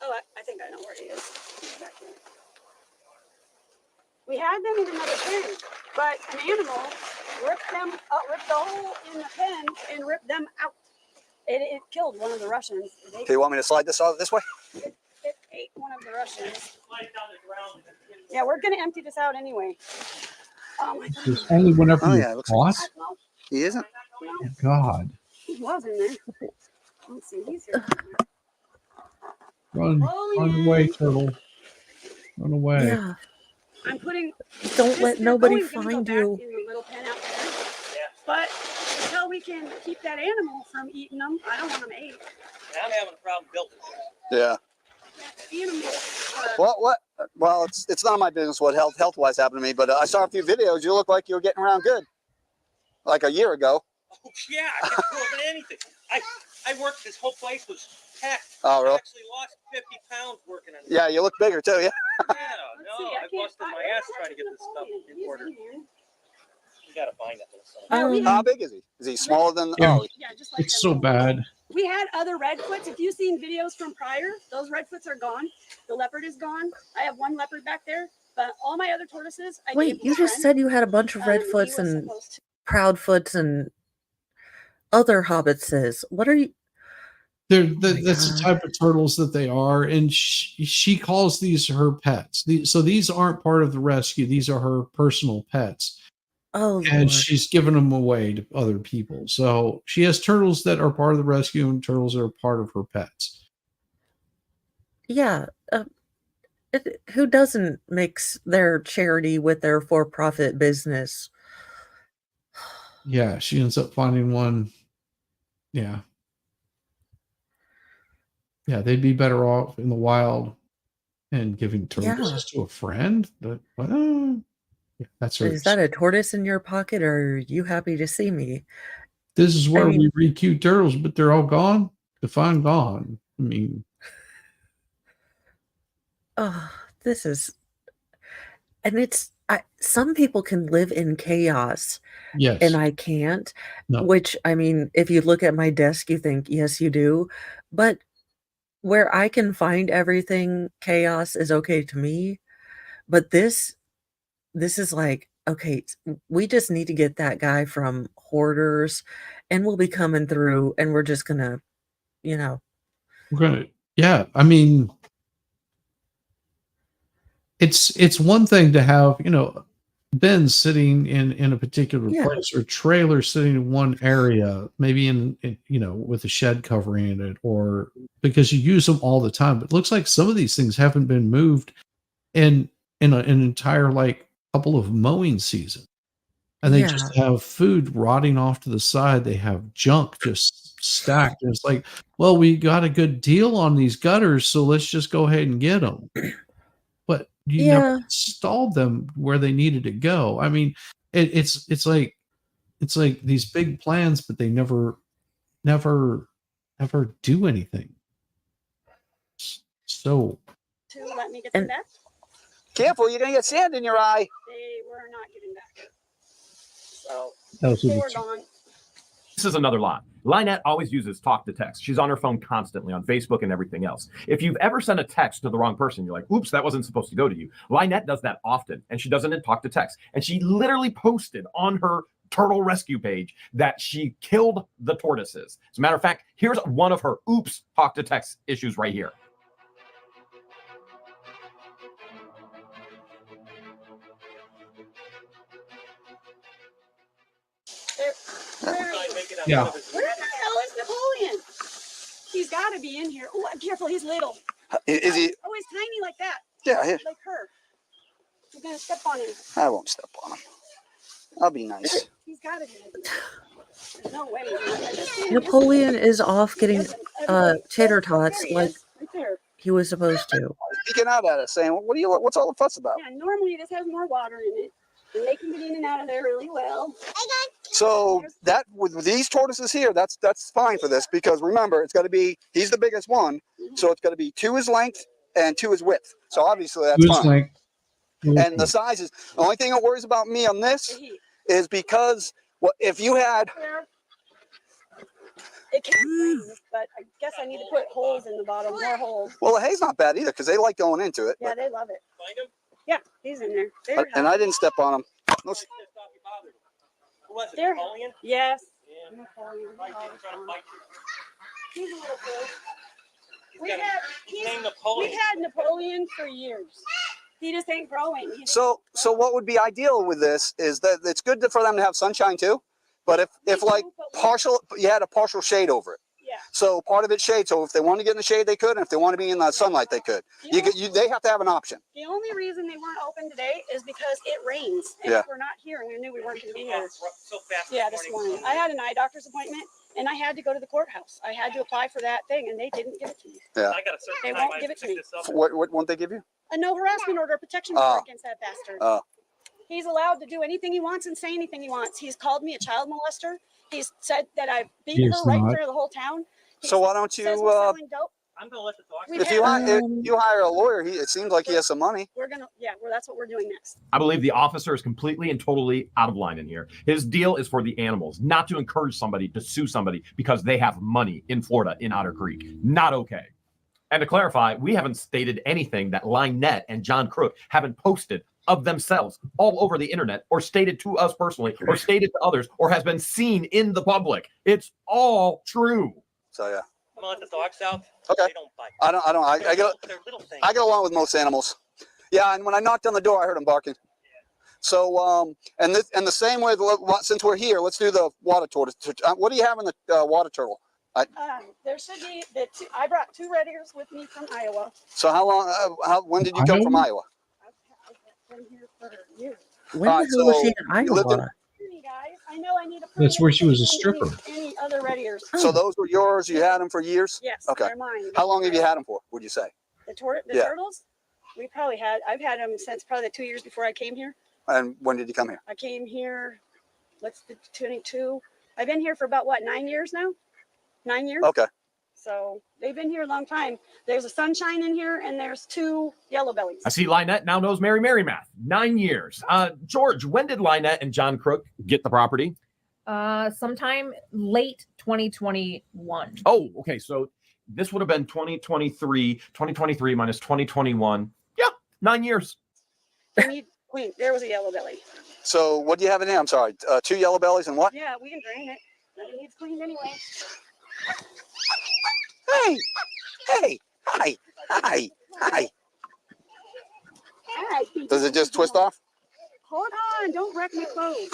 Oh, I think I know where he is. Back here. We had them in another pen, but an animal ripped them up, ripped the hole in the pen and ripped them out. It killed one of the Russians. Do you want me to slide this out this way? It ate one of the Russians. Yeah, we're gonna empty this out anyway. Oh my God. There's only whenever Oh, you yeah, it looks cross. He isn't. God. He was in there. Let's see, he's here. Run away, turtle. Run away. Yeah. I'm putting. Don't let they're nobody going- gonna go find back you. in the little pen out there. But until we we can keep that animal from eating them. I don't want them ate. I'm having a problem building. Yeah. Animal. Well, it's not my business what health wise happened to me, but I saw a few videos. You look like you were getting around good, like a year ago. Oh yeah, I can feel it anything. I worked. This whole place was packed. Oh really? I actually lost 50 pounds working on it. Yeah, you look bigger too. Yeah. Yeah, no, I busted my ass trying to get this stuff in order. You gotta find it. How big is he? Is he smaller than? Yeah. Oh, Yeah, just like It's so bad. we had other redfoots. If you've seen videos from prior, those redfoots are gone. The leopard is gone. I have one leopard back there, but all my other tortoises. I Wait, gave you to a just friend. said you had a bunch of He redfoots was and supposed to- proudfoots and other hobbitses. What are you? That's the type of turtles that they are, and she calls these her pets. So these aren't part of the rescue; these are her personal pets. Oh, and Lord. she's giving them away to other people. So she has turtles that are part of the rescue and turtles that are part of her pets. Yeah. Who doesn't mix their charity with their for-profit business? Yeah, she ends up finding one. Yeah. Yeah, they'd be better off in the wild and giving turtles to a friend. But yeah, that's her. Is that a tortoise in your pocket, or are you happy to see me? This is where mean- we recue turtles, but they're all gone. Define gone. I mean, Oh, this is, and it's, some people can live in chaos. Yes. And I can't. No. Which, I mean, if you look at my desk, you think, yes, you do. But where I can find everything, chaos is okay to me. But this is like, okay, we just need to get that guy from Hoarders, and we'll be coming through, and we're just gonna, we're gonna. Yeah, I mean, it's one thing to have bins sitting in a particular place, or trailers sitting in one area, maybe in with a shed covering it, or because you use them all the time. But it looks like some of these things haven't been moved in an entire couple of mowing seasons, and they just have food rotting off to the side. They have junk just stacked. And it's like, well, we got a good deal on these gutters, so let's just go ahead and get them. But you never installed them where they needed to go. I mean, it's like these big plans, but they never do anything. So To let me get them back. Careful, you're gonna get sand in your eye. They were not getting back. So they were gone. This is another lot. LIEnette always uses talk to text. She's on her phone constantly on Facebook and everything else. If you've ever sent a text to the wrong person, you're like, oops, that wasn't supposed to go to you. LIEnette does that often, and she does it in talk to text. And she literally posted on her turtle rescue page that she killed the tortoises. As a matter of fact, here's one of her oops talk to text issues right here. Yeah. Where the hell is Napoleon? He's got to be in here. Oh, careful, he's little. Is he? Oh, he's tiny like that. Yeah, here. Like her. You're gonna step on him. I won't step on him. I'll be nice. He's got to be. There's no way. Napoleon is off getting tater tots like Right there. he was supposed to. Peeking out at us, saying, "What's all the fuss about?" Yeah, normally this has more water in it. And they can get in and out of there really well. So that with these tortoises here, that's fine for this, because remember, it's got to be, he's the biggest one, so it's got to be 2 his length and 2 his width. So obviously that's fine. And the sizes. The only thing that worries about me on this is because if you had. It can rain, but I guess I need to put holes in the bottom, more holes. Well, the hay's not bad either, because they like going into it. Yeah, they love it. Find him? Yeah, he's in there. But, and I didn't step on him. No, They're, yes. Napoleon. He's a little fool. We've had Napoleon for years. He just ain't growing. So what would be ideal with this is that it's good for them to have sunshine too, but if like partial, you had a partial shade over it. Yeah. So part of it's shade. So if they want to get in the shade, they could. And if they want to be in the sunlight, they could. They have to have an option. The only reason they weren't open today is because it rains. And Yeah. if we're not here, and we knew we weren't going to be here. Yeah, this morning. I had an eye doctor's appointment, and I had to go to the courthouse. I had to apply for that thing, and they didn't give it to me. Yeah. They won't give it to me. What won't they give you? A no harassment order, a protection order against that bastard. He's allowed to do anything he wants and say anything he wants. He's called me a child molester. He's said that I've beaten her right in front of the whole town. So why don't you? Says we're selling dope. I'm gonna let the talk. If you hire a lawyer, it seems like he has some money. We're gonna, that's what we're doing next. I believe the officer is completely and totally out of line in here. His deal is for the animals, not to encourage somebody to sue somebody because they have money in Florida, in Otter Creek. Not okay. And to clarify, we haven't stated anything that LIEnette and John Crook haven't posted of themselves all over the internet, or stated to us personally, or stated to others, or has been seen in the public. It's all true. So yeah. I'm gonna let the dogs out. Okay. They don't bite. I get along with most animals. Yeah, and when I knocked on the door, I heard them barking. So and the same way, since we're here, let's do the water turtle. What do you have in the water turtle? There should be I brought 2 red ears with me from Iowa. So how long? When did you come from Iowa? I've been here for years. When the hell was she in Iowa? I know I need a That's where she was a stripper. Any other red ears. So those were yours? You had them for years? Yes, Okay. they're mine. How long have you had them for, would you say? The turtles? I've had them since probably the 2 years before I came here. And when did you come here? I came here, 22. I've been here for about 9 years now? 9 years? Okay. So they've been here a long time. There's a sunshine in here, and there's 2 yellow bellies. I see LIEnette now knows Mary math. 9 years. George, when did LIEnette and John Crook get the property? Sometime late 2021. Oh, okay. So this would have been 2023 minus 2021. Yeah, 9 years. There was a yellow belly. So what do you have in there? I'm sorry. 2 yellow bellies and what? Yeah, we can drain it. It needs cleaned anyway. Hey, hi. Does it just twist off? Hold on, don't wreck my clothes.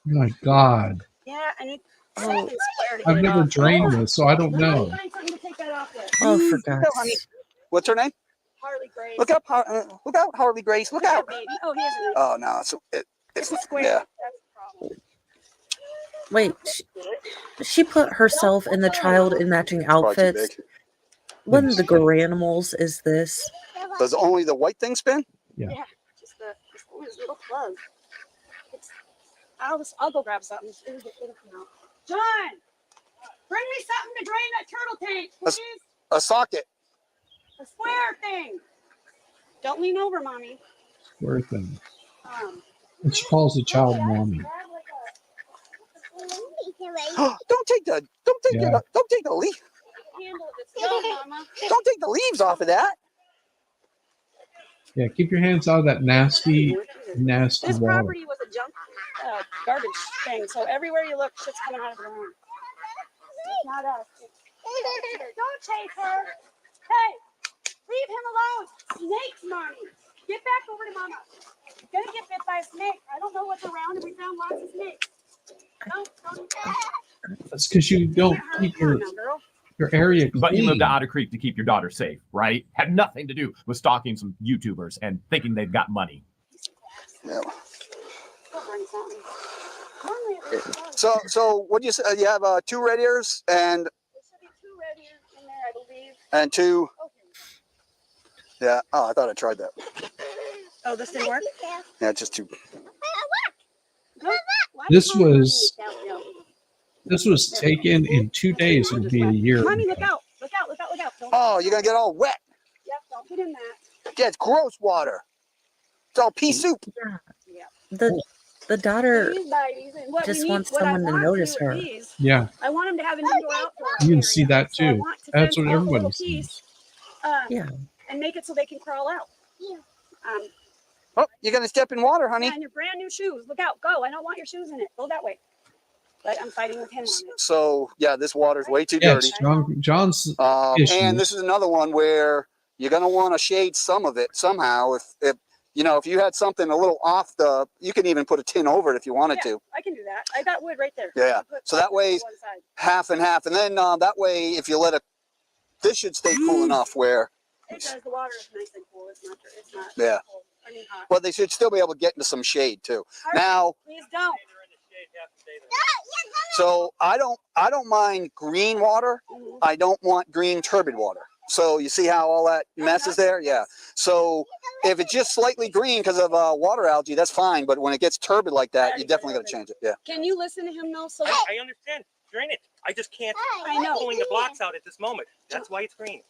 My God. Yeah, I need something square to get I've it never off. drained this, so I don't know. Find something to take that off with. Oh, for God's sake. What's her name? Harley Grace. Look out, Harley Grace. Look out. Baby. Oh, he isn't. Oh, no. It's a square. Yeah. That's the problem. Wait, she put herself and the child in matching outfits. What in the granimals is this? Does only the white thing spin? Yeah. Just this little plug. I'll go grab something. It'll come out. John, bring me something to drain that turtle tank, please. A socket. A square thing. Don't lean over, mommy. Square thing. And she calls the child mommy. Don't take the leaf. Don't take the leaves off of that. Yeah, keep your hands out of that nasty This water. property was a junk garbage thing, so everywhere you look, shit's coming out of the ground. It's not us. Don't chase her. Hey, leave him alone. Snakes, mommy. Get back over to mama. You're gonna get bit by a snake. I don't know what's around, and we found lots of snakes. Don't. That's because you don't keep your area clean. But you moved to Otter Creek to keep your daughter safe, right? Had nothing to do with stalking some YouTubers and thinking they've got money. Yeah. So what do you say? You have 2 red ears and. There should be 2 red ears in there, I believe. And 2. Yeah. Oh, I thought I tried that. Oh, this didn't work? Yeah, just 2. This was taken in 2 days. It would be a year. Mommy, look out. Look out, look out, look out. Oh, you're going to get all wet. Yep, don't get in that. Yeah, it's gross water. It's all pea soup. Yeah. The daughter What just we need- wants what I someone to want notice do her. with these, Yeah. I want them to have an indoor outdoor. You can see that So I too. want to That's fence what off a everybody little sees. piece, Yeah. and make it so they can crawl out. Oh, you're going to step in water, honey. Yeah, and your brand new shoes. Look out, go. I don't want your shoes in it. Go that way. But I'm fighting with him on it. So, yeah, this water's way too Yes, dirty. John's issue. And this is another one where you're going to want to shade some of it somehow. If you know, if you had something a little off you can even put a tin over it if you wanted to. I can do that. I got wood right there. Yeah. So that way, half and half. And then that way, if you let it, this should stay cool enough where. It does. The water is nice and cool. It's not Yeah. cold. I mean hot. But they should still be able to get into some shade too. Now, please don't. so I don't mind green water. I don't want green turbid water. So you see how all that mess is there? Yeah. So if it's just slightly green because of water algae, that's fine. But when it gets turbid like that, you definitely got to change it. Yeah. Can you listen to him though? So I understand drainage. I just can't pulling the blocks out at this moment. That's why it's green.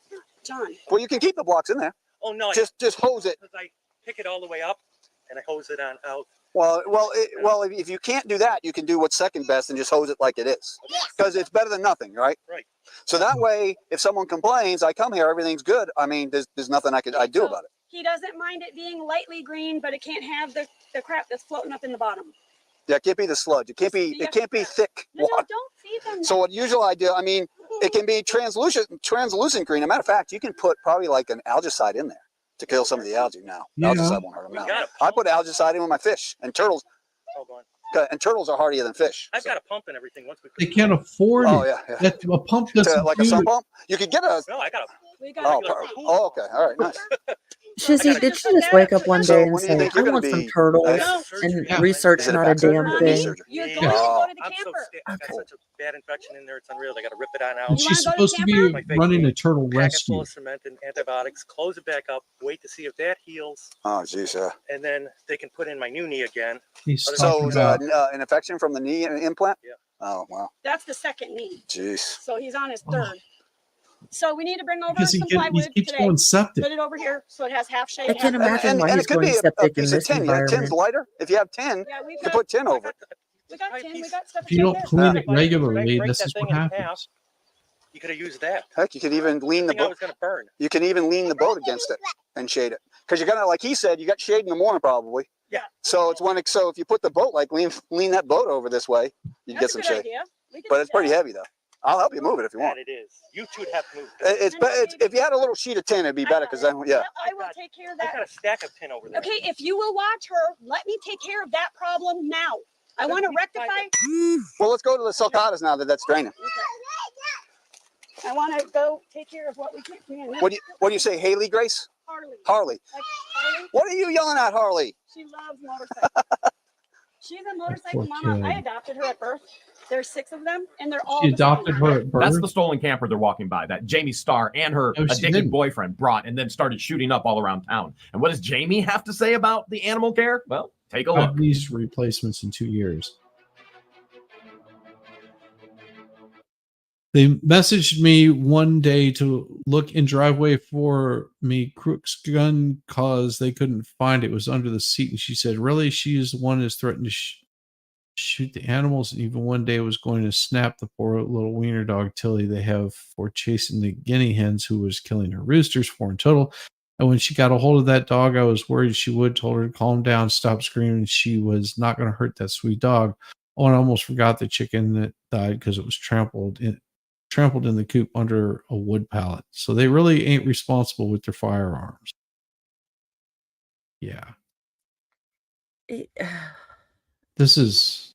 John. Well, you can keep the blocks in there. Oh no. Just hose it. Because I pick it all the way up and I hose it on out. Well, if you can't do that, you can do what's second best and just hose it like it is, because it's better than nothing, right? Right. So that way, if someone complains, I come here, everything's good. I mean, there's nothing I do about it. he doesn't mind it being lightly green, but it can't have the crap that's floating up in the bottom. Yeah, it can't be the sludge. It can't be thick water. No, don't feed them. So what usually I do, I mean, it can be translucent green. As a matter of fact, you can put probably like an algicide in there to kill some of the algae now. Yeah. Algicide won't hurt them now. I put algicide in with my fish, and turtles. And turtles are hardier than fish. I've got a pump and everything. Once we They can't afford it. Oh yeah, yeah. A pump doesn't like a do sump it. pump. You could get a. No, I got a. Oh, okay. All right, nice. Shizzy, did she just wake up one day and say, I want some turtles and research not a damn thing? I'm I've got such a bad infection in there. It's unreal. They got to rip it on out. And she's supposed to be running a turtle Pack it full rescue. of cement and antibiotics. Close it back up. Wait to see if that heals. Oh, geez, yeah. And then they can put in my new knee again. So an infection from the knee implant? Yeah. Oh, wow. That's the second knee. Jeez. So he's on his third. So we need to bring over Because he some keeps plywood today. going septic. Put it over here so it has half shade. I can't imagine why he's going septic in this Tin's environment. lighter. If you have tin, you can put tin over it. We got tin. We got stuff. If you don't clean it regularly, Break this that is thing what in happens. half. You could have used that. Heck, you could even lean the I was boat. going to burn. You can even lean the boat against it and shade it. Because you're gonna, like he said, you got shade in the morning probably. Yeah. So it's so if you put the boat, like lean that boat over this way, you get some shade. But it's pretty heavy though. I'll help you move it if you want. It is. You two would have to move. It's if you had a little sheet of tin, it'd be better because then yeah. I will take care of that. I got a stack of tin over there. Okay, if you will watch her, let me take care of that problem now. I want to rectify. Well, let's go to the sulcatas now that's draining. I want to go take care of what we can't. What do you say, Haley Grace? Harley. What are you yelling at, Harley? She loves motorcycles. She's a motorcycle mama. I adopted her at birth. There's 6 of them, and they're all. She adopted her at birth. That's the stolen camper they're walking by that Jamie Starr and her No, she addicted didn't. boyfriend brought and then started shooting up all around town. And what does Jamie have to say about the animal care? Well, take a look. These replacements in 2 years. They messaged me one day to look in driveway for me Crook's gun cause they couldn't find it. It was under the seat. And she said, really? She is the one who's threatened to shoot the animals. And even one day was going to snap the poor little wiener dog Tilly they have for chasing the guinea hens who was killing her roosters, 4 in total. And when she got a hold of that dog, I was worried she would. Told her to calm down, stop screaming. She was not going to hurt that sweet dog. Oh, and I almost forgot the chicken that died because it was trampled in the coop under a wood pallet. So they really ain't responsible with their firearms. Yeah. This is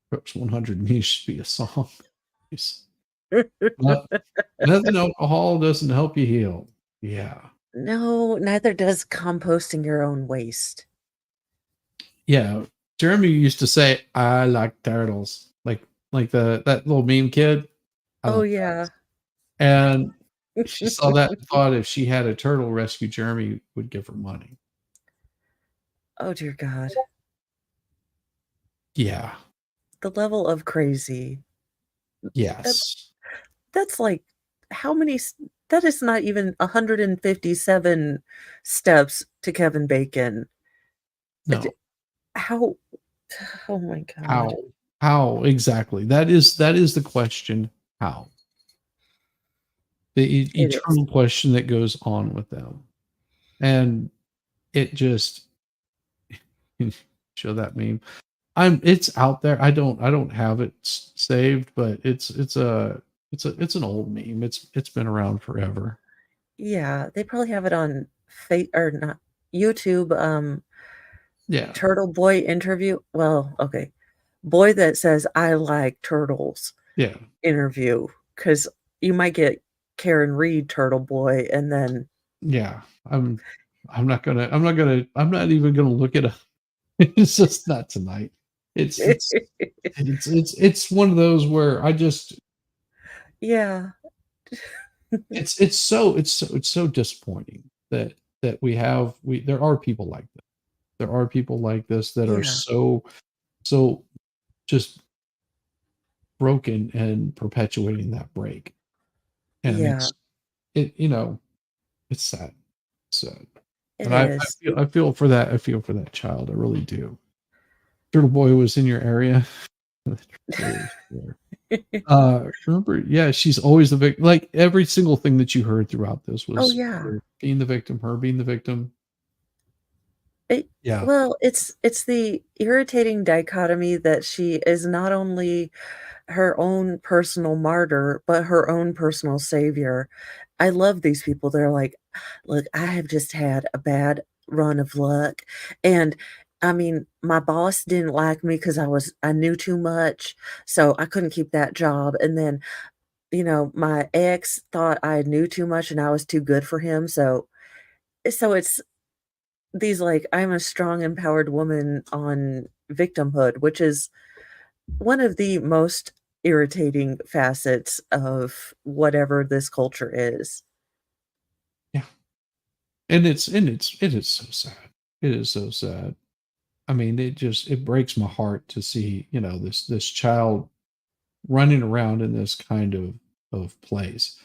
Crooks 100 Me should be a song. Nothing alcohol doesn't help you heal. Yeah. No, neither does composting your own waste. Yeah. Jeremy used to say, I like turtles. Like that little meme kid. Oh yeah. And she saw that and thought if she had a turtle rescue, Jeremy would give her money. Oh dear God. Yeah. The level of crazy. Yes. That's like how many? That is not even 157 steps to Kevin Bacon. No. How? Oh my God. How exactly? That is the question. How? The eternal question that goes on with them, and it just show that meme. It's out there. I don't have it saved, but it's an old meme. It's been around forever. Yeah, they probably have it on or not YouTube. Yeah. Turtle Boy interview. Well, okay. Boy that says I like turtles Yeah. interview, because you might get Karen Reed Turtle Boy, and then Yeah. I'm not even gonna look it up. It's just not tonight. It's one of those where I just yeah. it's so disappointing that there are people like this. There are people like this that are Yeah. so just broken and perpetuating that break. And Yeah. it's sad. Sad. It And I is. feel for that. I feel for that child. I really do. Turtle Boy was in your area. Remember, yeah, she's always the victim. Like every single thing that you heard throughout this Oh, was yeah. her being the victim, her being the victim. Yeah. Well, it's the irritating dichotomy that she is not only her own personal martyr, but her own personal savior. I love these people. They're like, "Look, I have just had a bad run of luck, and I mean, my boss didn't like me because I knew too much, so I couldn't keep that job, and then, my ex thought I knew too much and I was too good for him, so it's these, like, I'm a strong, empowered woman on victimhood, which is one of the most irritating facets of whatever this culture is. Yeah. And it is so sad. It is so sad. I mean, it breaks my heart to see, this child running around in this kind of place.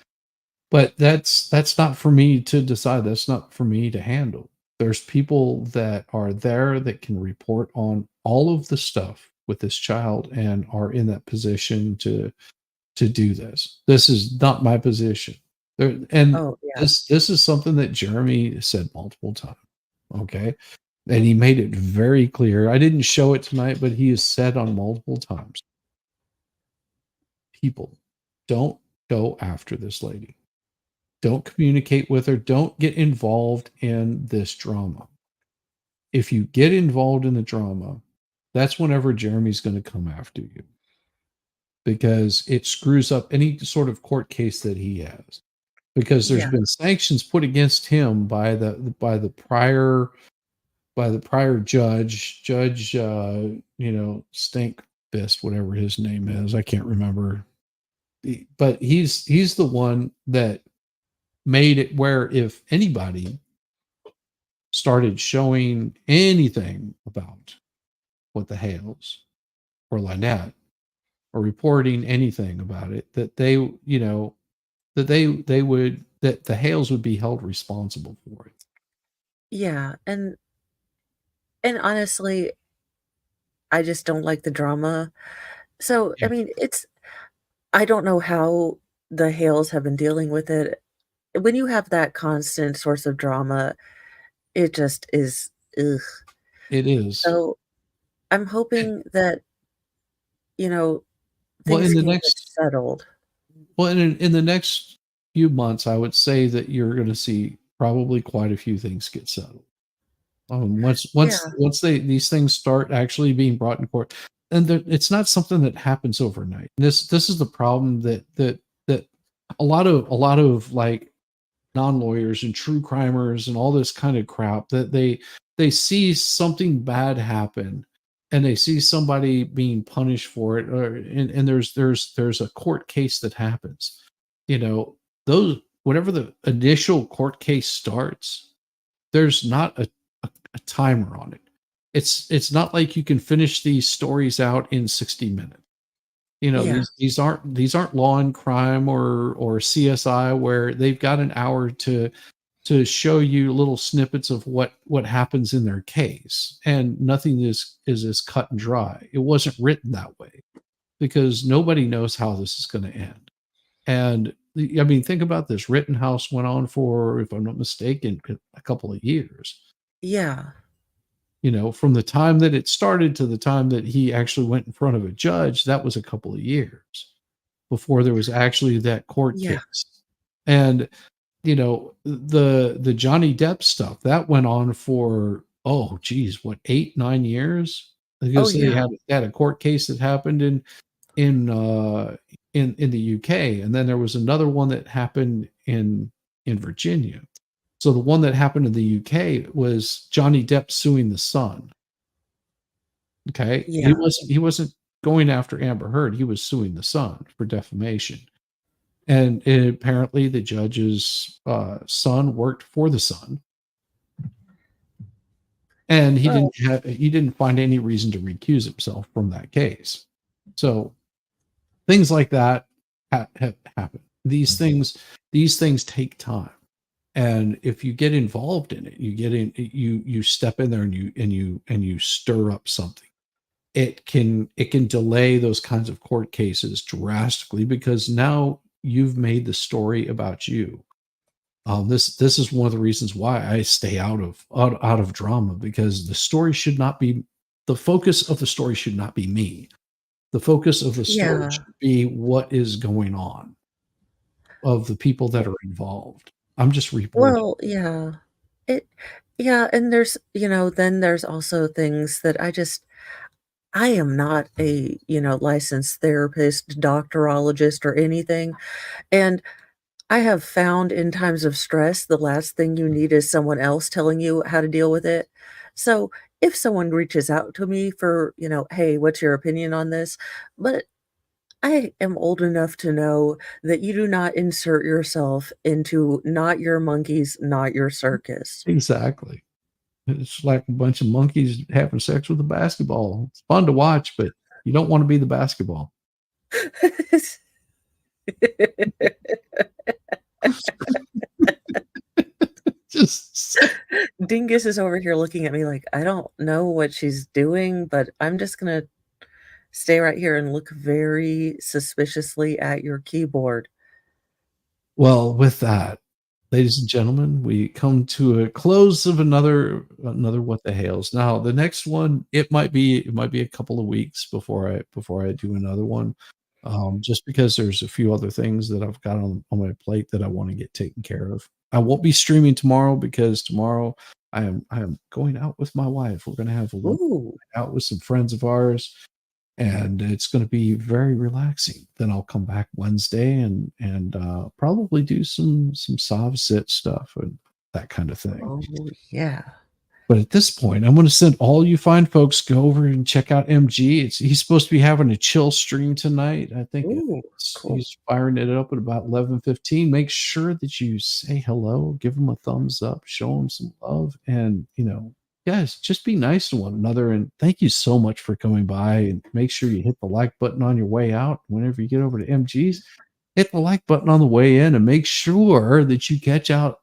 But that's not for me to decide. That's not for me to handle. There's people that are there that can report on all of the stuff with this child and are in that position to do this. This is not my position. And Oh, yeah. this is something that Jeremy said multiple times. Okay. And he made it very clear. I didn't show it tonight, but he has said on multiple times, people, don't go after this lady. Don't communicate with her. Don't get involved in this drama. If you get involved in the drama, that's whenever Jeremy's going to come after you, because it screws up any sort of court case that he has. Because there's Yeah. been sanctions put against him by the prior judge, Stink Fist, whatever his name is. I can't remember. But he's the one that made it where if anybody started showing anything about what the Hales or Linette or reporting anything about it, that they that the Hales would be held responsible for it. Yeah, and honestly, I just don't like the drama. So, I mean, I don't know how the Hales have been dealing with it. When you have that constant source of drama, it just is, ugh. It is. So, I'm hoping that, Well, things in the can get next settled. Well, in the next few months, I would say that you're going to see probably quite a few things get settled. Once these things start actually being brought in court, and it's not something that happens overnight. This is the problem that a lot of like non-lawyers and true crimers and all this kind of crap, that they see something bad happen and they see somebody being punished for it, and there's a court case that happens. Those, whenever the initial court case starts, there's not a timer on it. It's not like you can finish these stories out in 60 minutes. Yeah. These aren't Law and Crime or CSI, where they've got an hour to show you little snippets of what happens in their case, and nothing is as cut and dry. It wasn't written that way because nobody knows how this is going to end. And I mean, think about this. Rittenhouse went on for, if I'm not mistaken, a couple of years. Yeah. From the time that it started to the time that he actually went in front of a judge, that was a couple of years before there was actually that court Yeah. case. And you know, the Johnny Depp stuff that went on for, oh geez, what, 8-9 years? Because they had a court case that happened in the UK, and then there was another one that happened in Virginia. So the one that happened in the UK was Johnny Depp suing the Sun. Okay, he wasn't going after Amber Heard. He was suing the Sun for defamation, and apparently the judge's son worked for the Sun, and he didn't find any reason to recuse himself from that case. So things like that have happened. These things take time, and if you get involved in it, you step in there and you stir up something. It can delay those kinds of court cases drastically, because now you've made the story about you. This is one of the reasons why I stay out of drama, because the focus of the story should not be me. The focus of the story should be what is going on, of the people that are involved. I'm just reporting. Well, and there's, then there's also things that I am not a, licensed therapist, doctorologist, or anything. And I have found in times of stress, the last thing you need is someone else telling you how to deal with it. So if someone reaches out to me for, hey, what's your opinion on this? But I am old enough to know that you do not insert yourself into not your monkeys, not your circus. Exactly. It's like a bunch of monkeys having sex with a basketball. It's fun to watch, but you don't want to be the basketball. Just Dingus is over here looking at me like, I don't know what she's doing, but I'm just gonna stay right here and look very suspiciously at your keyboard. Well, with that, ladies and gentlemen, we come to a close of another What the Hales. Now, the next one, it might be a couple of weeks before I do another one, just because there's a few other things that I've got on my plate that I want to get taken care of. I won't be streaming tomorrow, because tomorrow I am going out with my wife. We're going to have a little night out with some friends of ours, and it's going to be very relaxing. Then I'll come back Wednesday and probably do some Sav sit stuff and that kind of thing. Oh yeah. But at this point, I'm going to send all you fine folks go over and check out MG. He's supposed to be having a chill stream tonight. I think he's firing it up at about 11:15. Make sure that you say hello, give him a thumbs up, show him some love, and guys, just be nice to one another. And thank you so much for coming by. And make sure you hit the like button on your way out. Whenever you get over to MG's, hit the like button on the way in, and make sure that you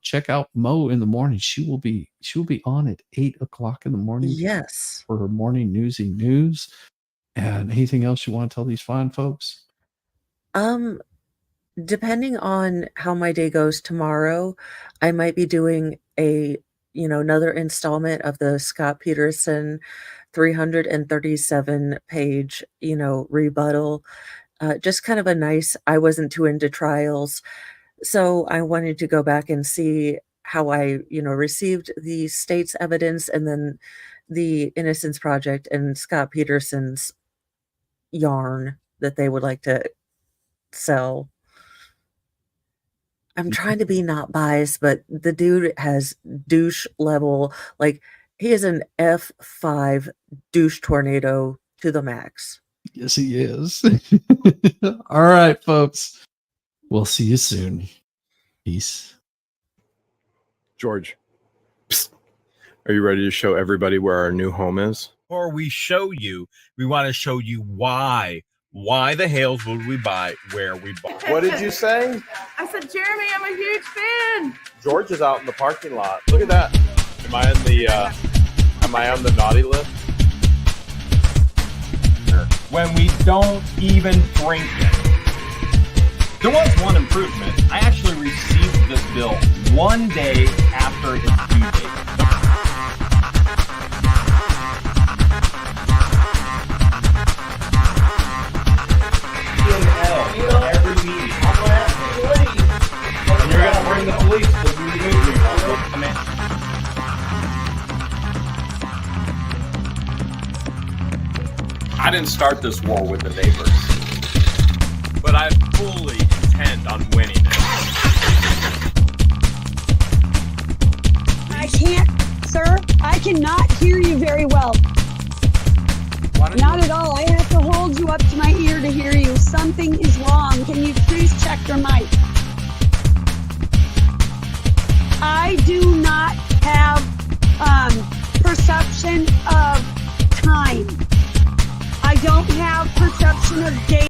check out Mo in the morning. She will be on at 8:00 in the morning. Yes. For her morning newsy news. And anything else you want to tell these fine folks? Depending on how my day goes tomorrow, I might be doing another installment of the Scott Peterson 337 page, rebuttal. Just kind of a nice, I wasn't too into trials. So I wanted to go back and see how I, received the state's evidence, and then the Innocence Project and Scott Peterson's yarn that they would like to sell. I'm trying to be not biased, but the dude has douche level, like he is an F5 douche tornado to the max. Yes, he is. All right, folks. We'll see you soon. Peace. George, psst. Are you ready to show everybody where our new home is? Before we show you, we want to show you why. Why the Hales would we buy where we bought? What did you say? I said, Jeremy, I'm a huge fan. George is out in the parking lot. Look at that. Am I on the naughty list? When we don't even drink it. There was one improvement. I actually received this bill one day after its due date. In L for every meeting. And you're gonna bring calling the police. Listen to the news report. Come in. I didn't start this war with the neighbors, but I fully intend on winning it. I can't, sir, I cannot hear you very well. Not at all. I have to hold you up to my ear to hear you. Something is wrong. Can you please check your mic? I do not have perception of time. I don't have perception of date.